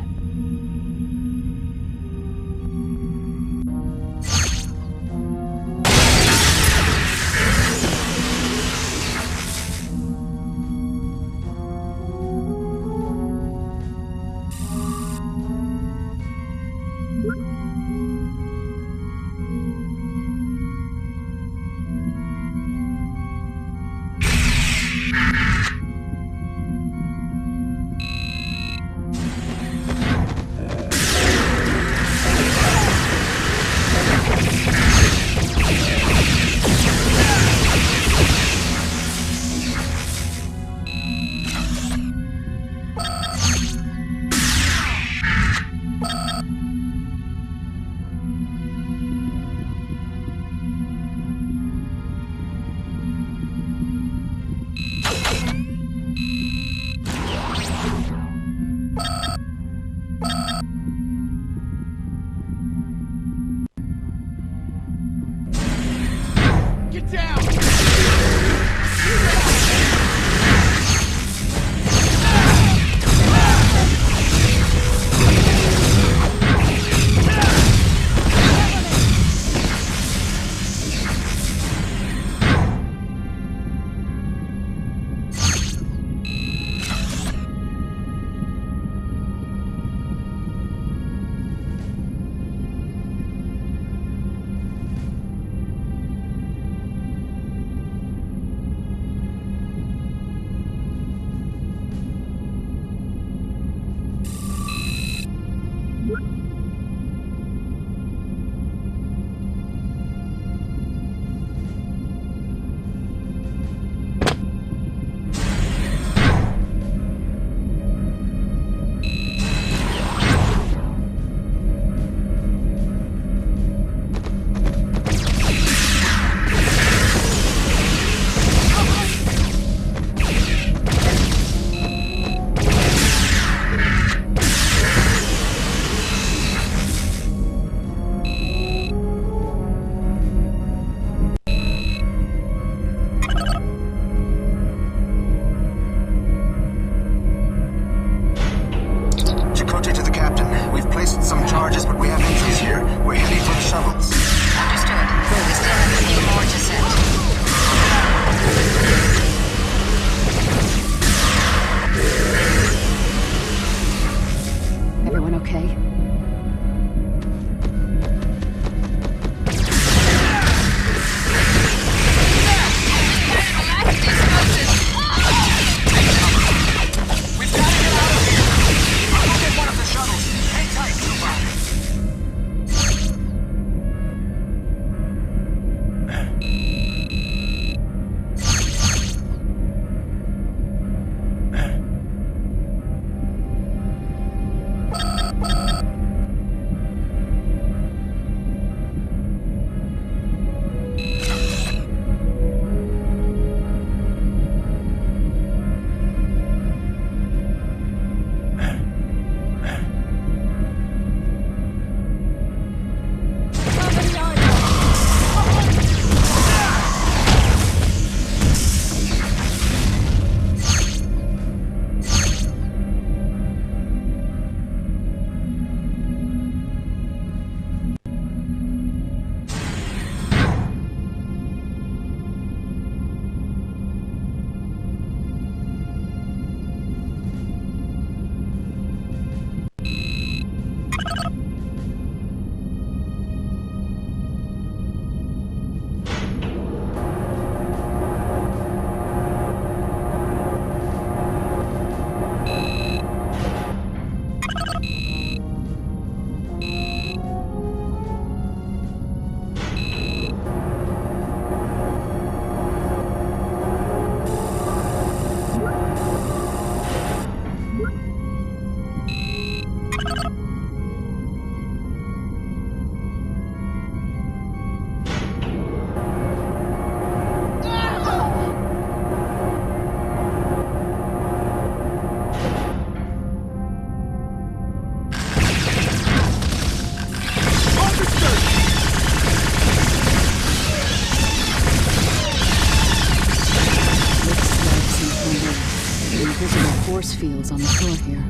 force fields on the floor here.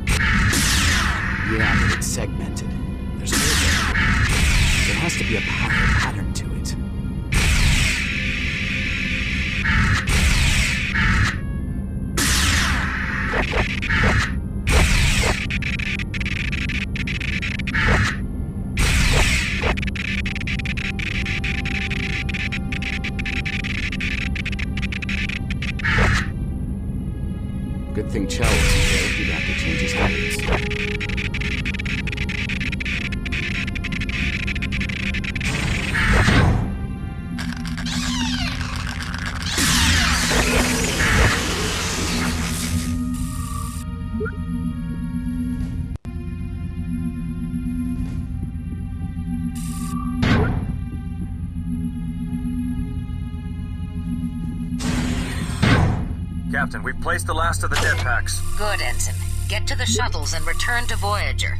Yeah, but it's segmented. There's holes there. There has to be a pattern to it. Good thing Chell wasn't there. He'd have to change his habits. Captain, we've placed the last of the dead packs. Good, Ensign. Get to the shuttles and return to Voyager.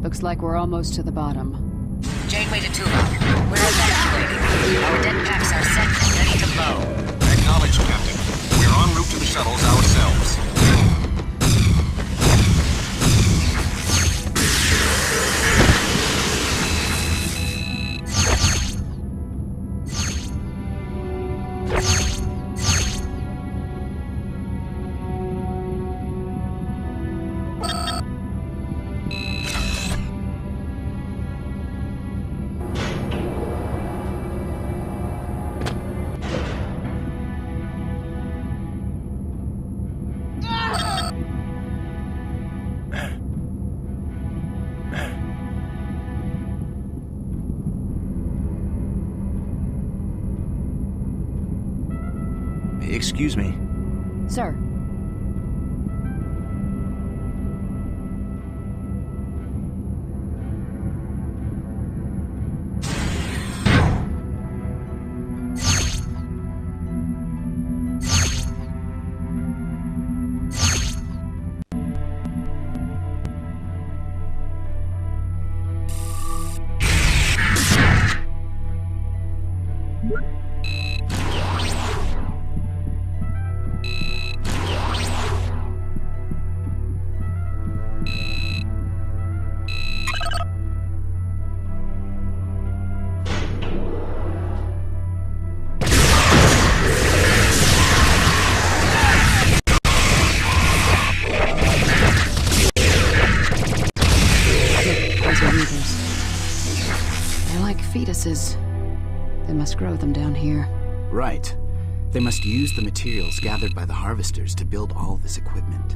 Looks like we're almost to the bottom. Janeway to Tuvok. We're evacuating. Our deck packs are set and ready to blow. Acknowledged, Captain. We're en route to the shuttles ourselves. Excuse me. Sir. fetuses. They must grow them down here. Right. They must use the materials gathered by the harvesters to build all this equipment.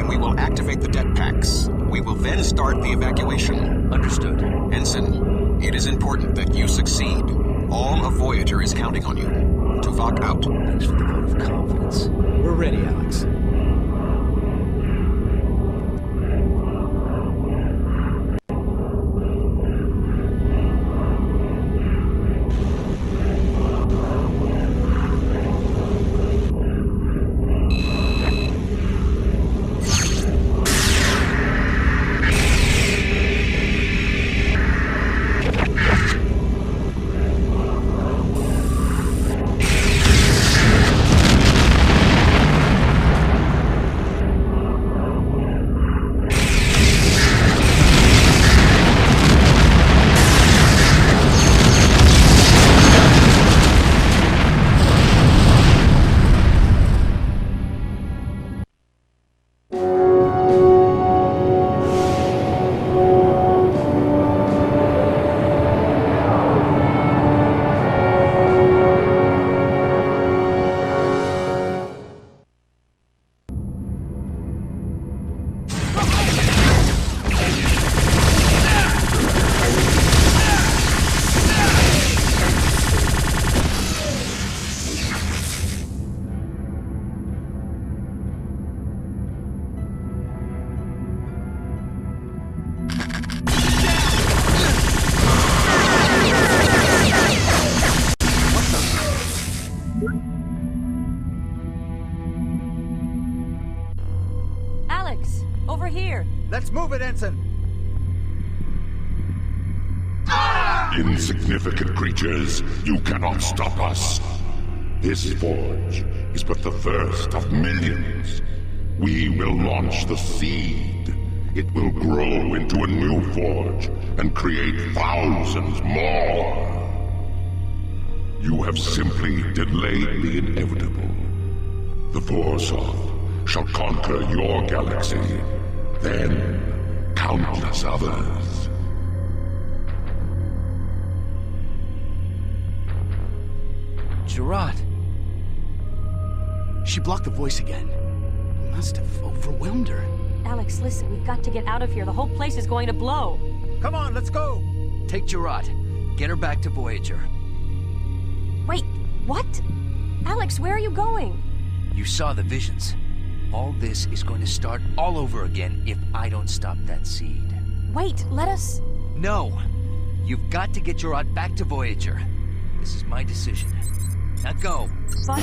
time, we will activate the det packs. We will then start the evacuation. Understood. Ensign, it is important that you succeed. All of Voyager is counting on you. Tuvok out. Thanks for the vote of confidence. We're ready, Alex. Over here! Let's move it, Ensign! Insignificant creatures, you cannot stop us. This forge is but the first of millions. We will launch the seed. It will grow into a new forge and create thousands more. You have simply delayed the inevitable. The Forsoft shall conquer your galaxy, then countless others. Gerard. She blocked the voice again. Must have overwhelmed her. Alex, listen, we've got to get out of here. The whole place is going to blow. Come on, let's go! Take Gerard. Get her back to Voyager. Wait, what? Alex, where are you going? You saw the visions. All this is going to start all over again if I don't stop that seed. Wait, let us... No. You've got to get Gerard back to Voyager. This is my decision. Now go. But...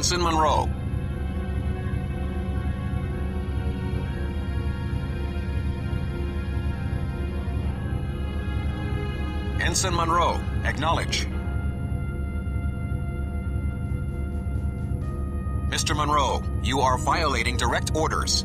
Ensign Munro. Ensign Munro, acknowledge. Mr. Munro, you are violating direct orders.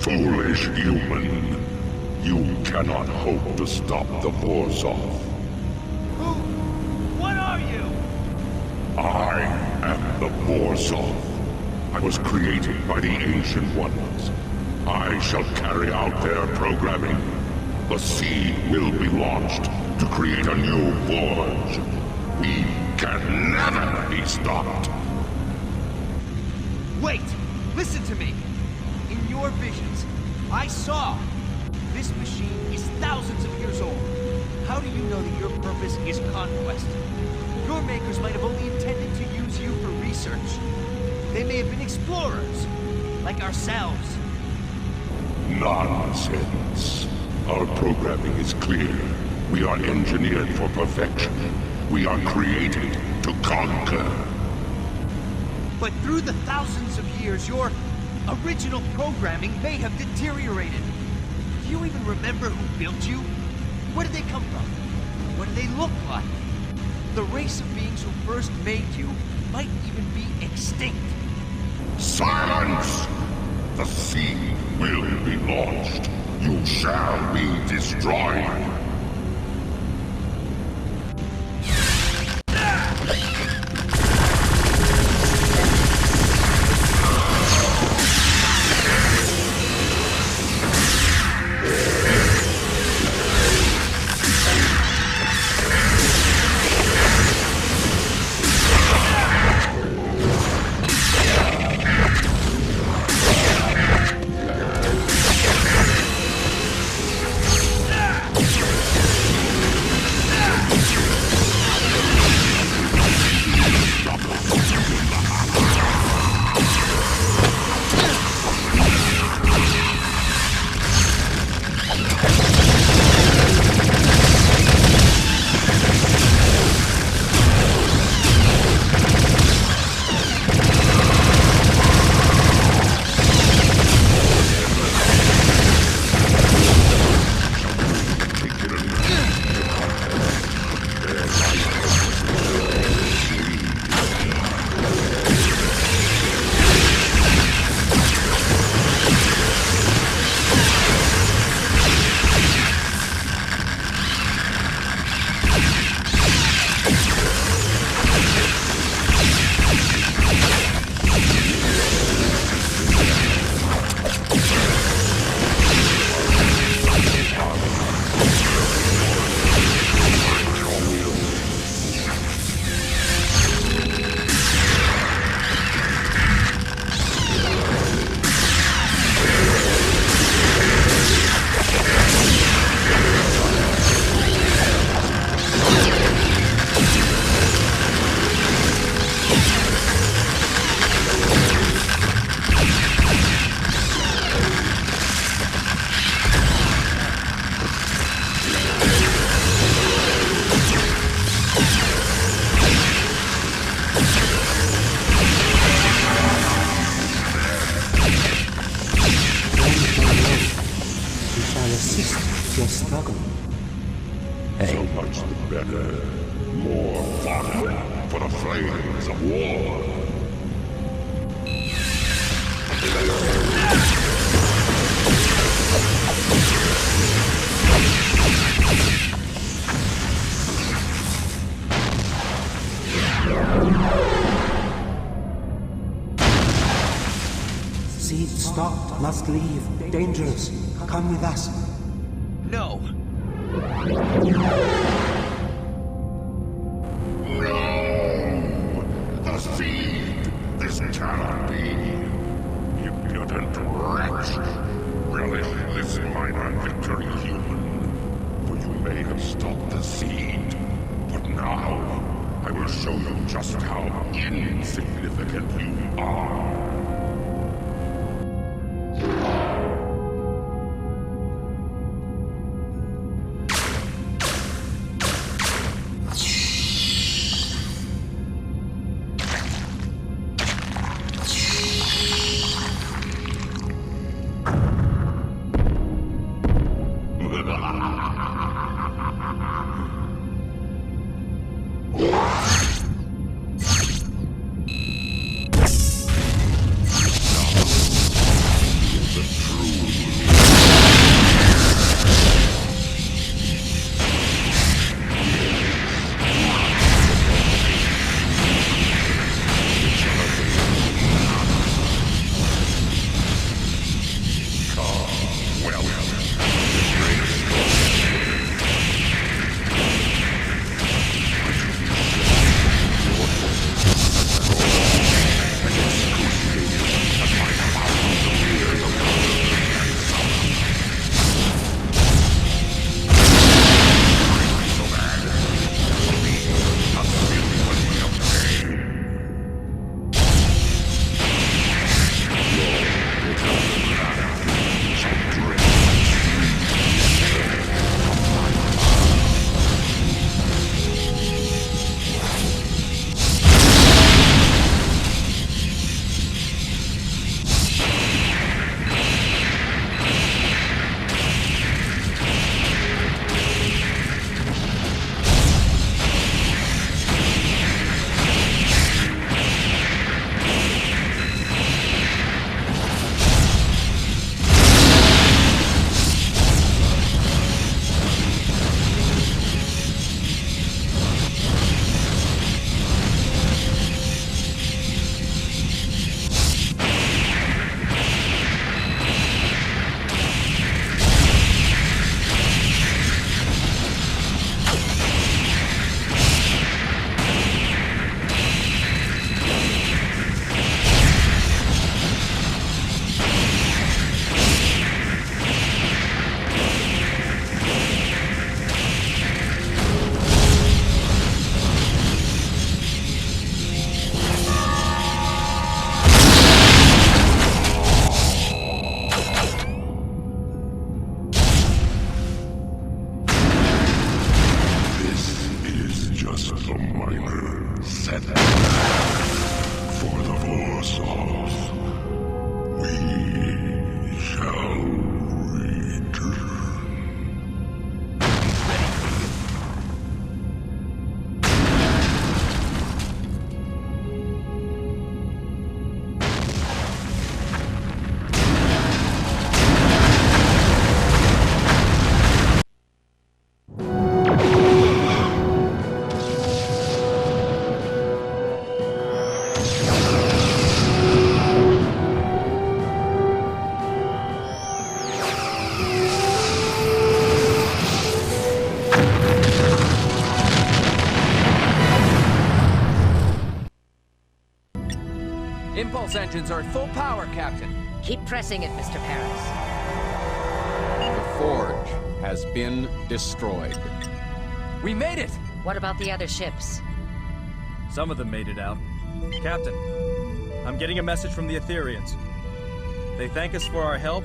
Foolish human. You cannot hope to stop the Borzov. Who? What are you? I am the Borzov. I was created by the Ancient Ones. I shall carry out their programming. The seed will be launched to create a new Forge. We can never be stopped. Wait! Listen to me! In your visions, I saw this machine is thousands of years old. How do you know that your purpose is conquest? Your makers might have only intended to use you for research. They may have been explorers, like ourselves. Nonsense. Our programming is clear. We are engineered for perfection. We are created to conquer. But through the thousands of years, your original programming may have deteriorated. Do you even remember who built you? Where did they come from? What do they look like? The race of beings who first made you might even be extinct. Silence! The seed will be launched. You shall be destroyed. So much the better. More fodder for the flames of war. Seed stopped. Must leave. Dangerous. Come with us. No. No! The seed! This cannot be! Impudent wretch! Relish this minor victory, human. For you may have stopped the seed. But now, I will show you just how insignificant you are. Impulse engines are at full power, Captain. Keep pressing it, Mr. Paris. The Forge has been destroyed. We made it! What about the other ships? Some of them made it out. Captain, I'm getting a message from the Etherians. They thank us for our help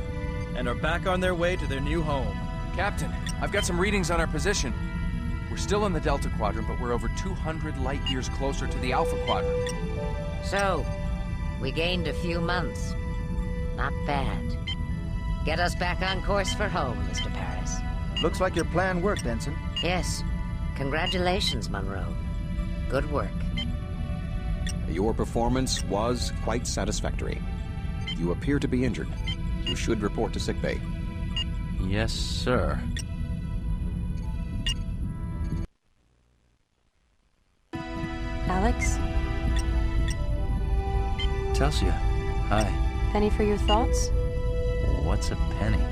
and are back on their way to their new home. Captain, I've got some readings on our position. We're still in the Delta Quadrant, but we're over 200 light years closer to the Alpha Quadrant. So, we gained a few months. Not bad. Get us back on course for home, Mr. Paris. Looks like your plan worked, Ensign. Yes. Congratulations, Munro. Good work. Your performance was quite satisfactory. You appear to be injured. You should report to sickbay. Yes, sir. Alex? Telsia, hi. Penny for your thoughts? What's a penny?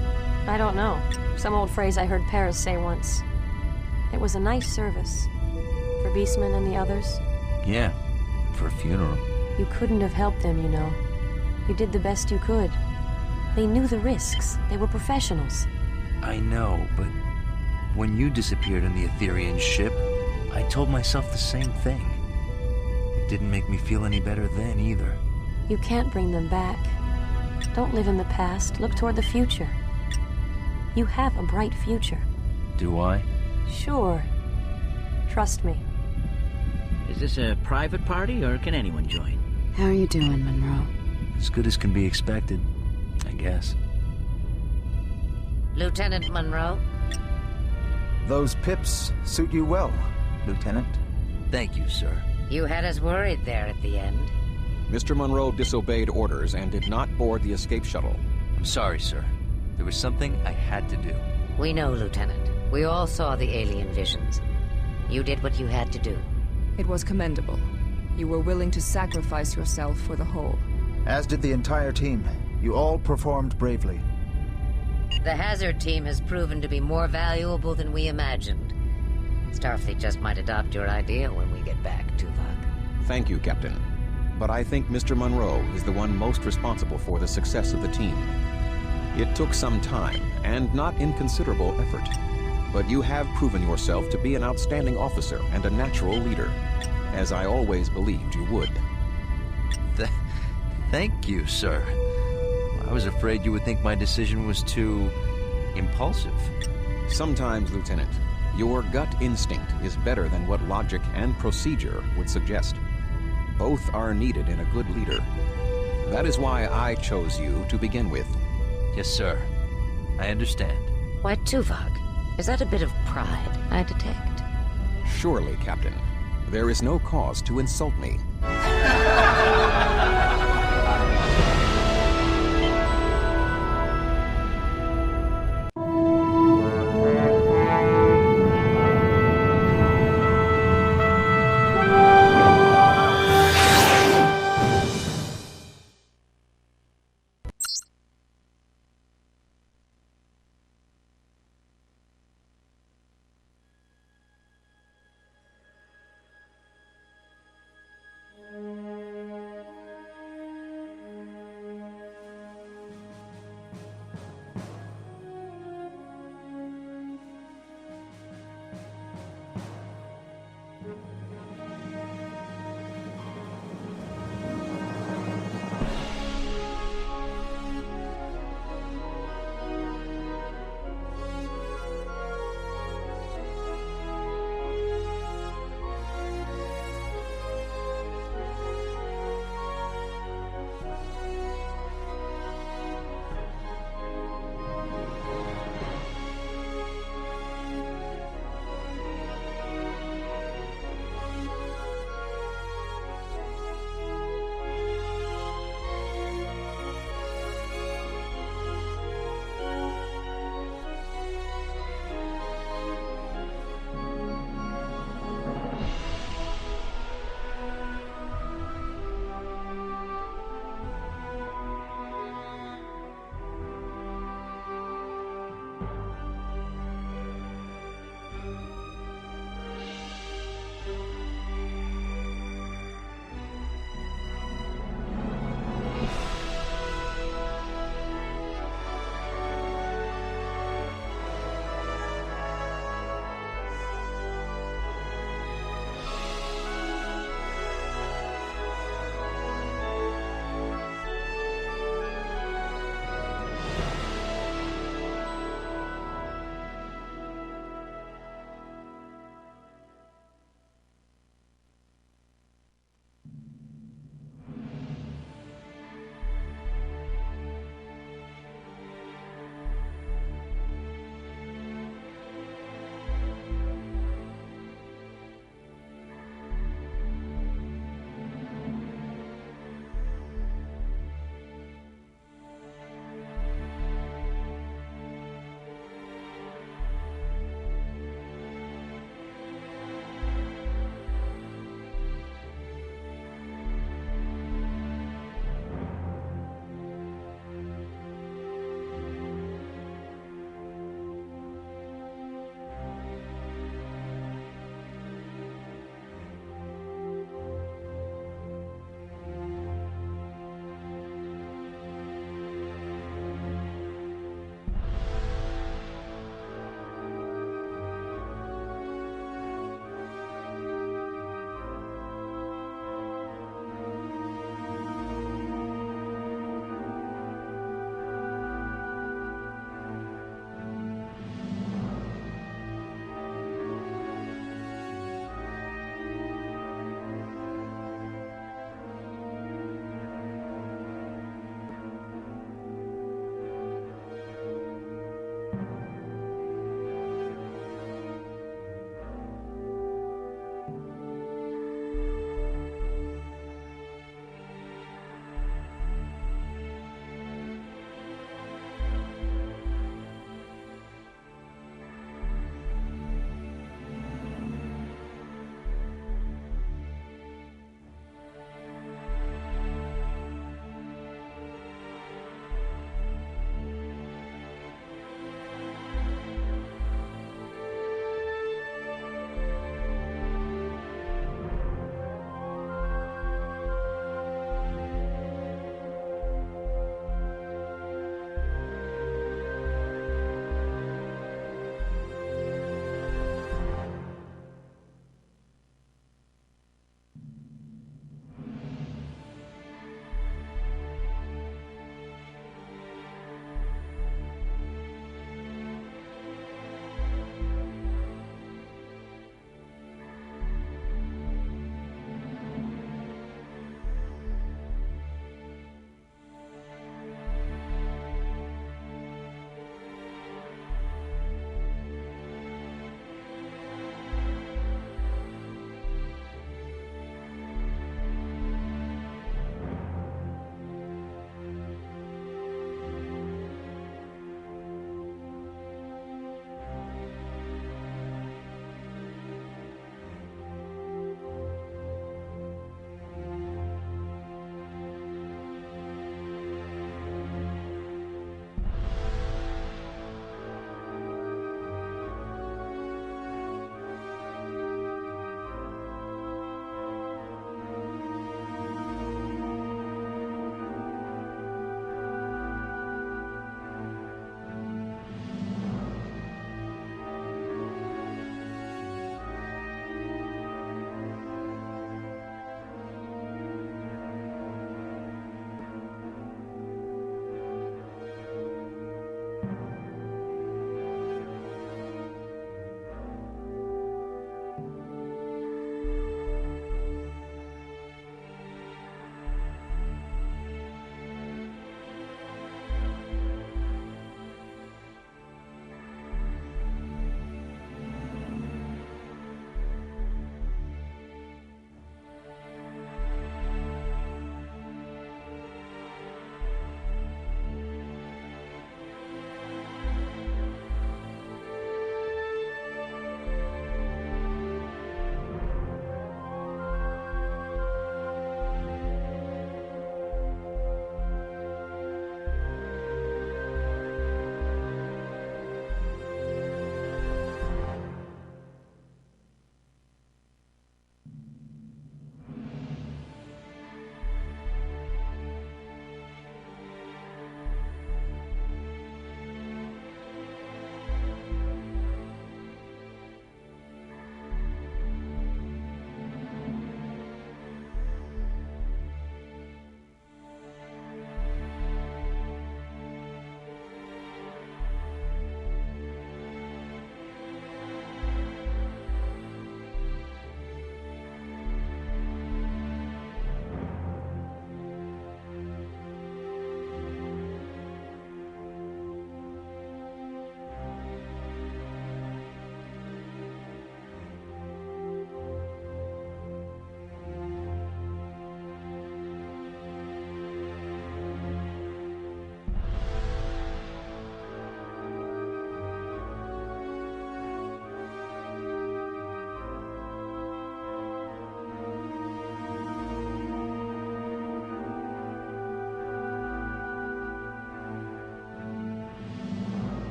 I don't know. Some old phrase I heard Paris say once. It was a nice service. For Beastman and the others. Yeah, for a funeral. You couldn't have helped them, you know. You did the best you could. They knew the risks. They were professionals. I know, but when you disappeared on the Etherean ship, I told myself the same thing. It didn't make me feel any better then, either. You can't bring them back. Don't live in the past. Look toward the future. You have a bright future. Do I? Sure. Trust me. Is this a private party, or can anyone join? How are you doing, Munro? As good as can be expected, I guess. Lieutenant Munro? Those pips suit you well, Lieutenant. Thank you, sir. You had us worried there at the end. Mr. Munro disobeyed orders and did not board the escape shuttle. I'm sorry, sir. There was something I had to do. We know, Lieutenant. We all saw the alien visions. You did what you had to do. It was commendable. You were willing to sacrifice yourself for the whole. As did the entire team. You all performed bravely. The Hazard team has proven to be more valuable than we imagined. Starfleet just might adopt your idea when we get back, Tuvok. Thank you, Captain. But I think Mr. Munro is the one most responsible for the success of the team. It took some time, and not inconsiderable effort. But you have proven yourself to be an outstanding officer and a natural leader, as I always believed you would. Thank you, sir. I was afraid you would think my decision was too impulsive. Sometimes, Lieutenant, your gut instinct is better than what logic and procedure would suggest. Both are needed in a good leader. That is why I chose you to begin with. Yes, sir. I understand. Why, Tuvok? Is that a bit of pride I detect? Surely, Captain. There is no cause to insult me.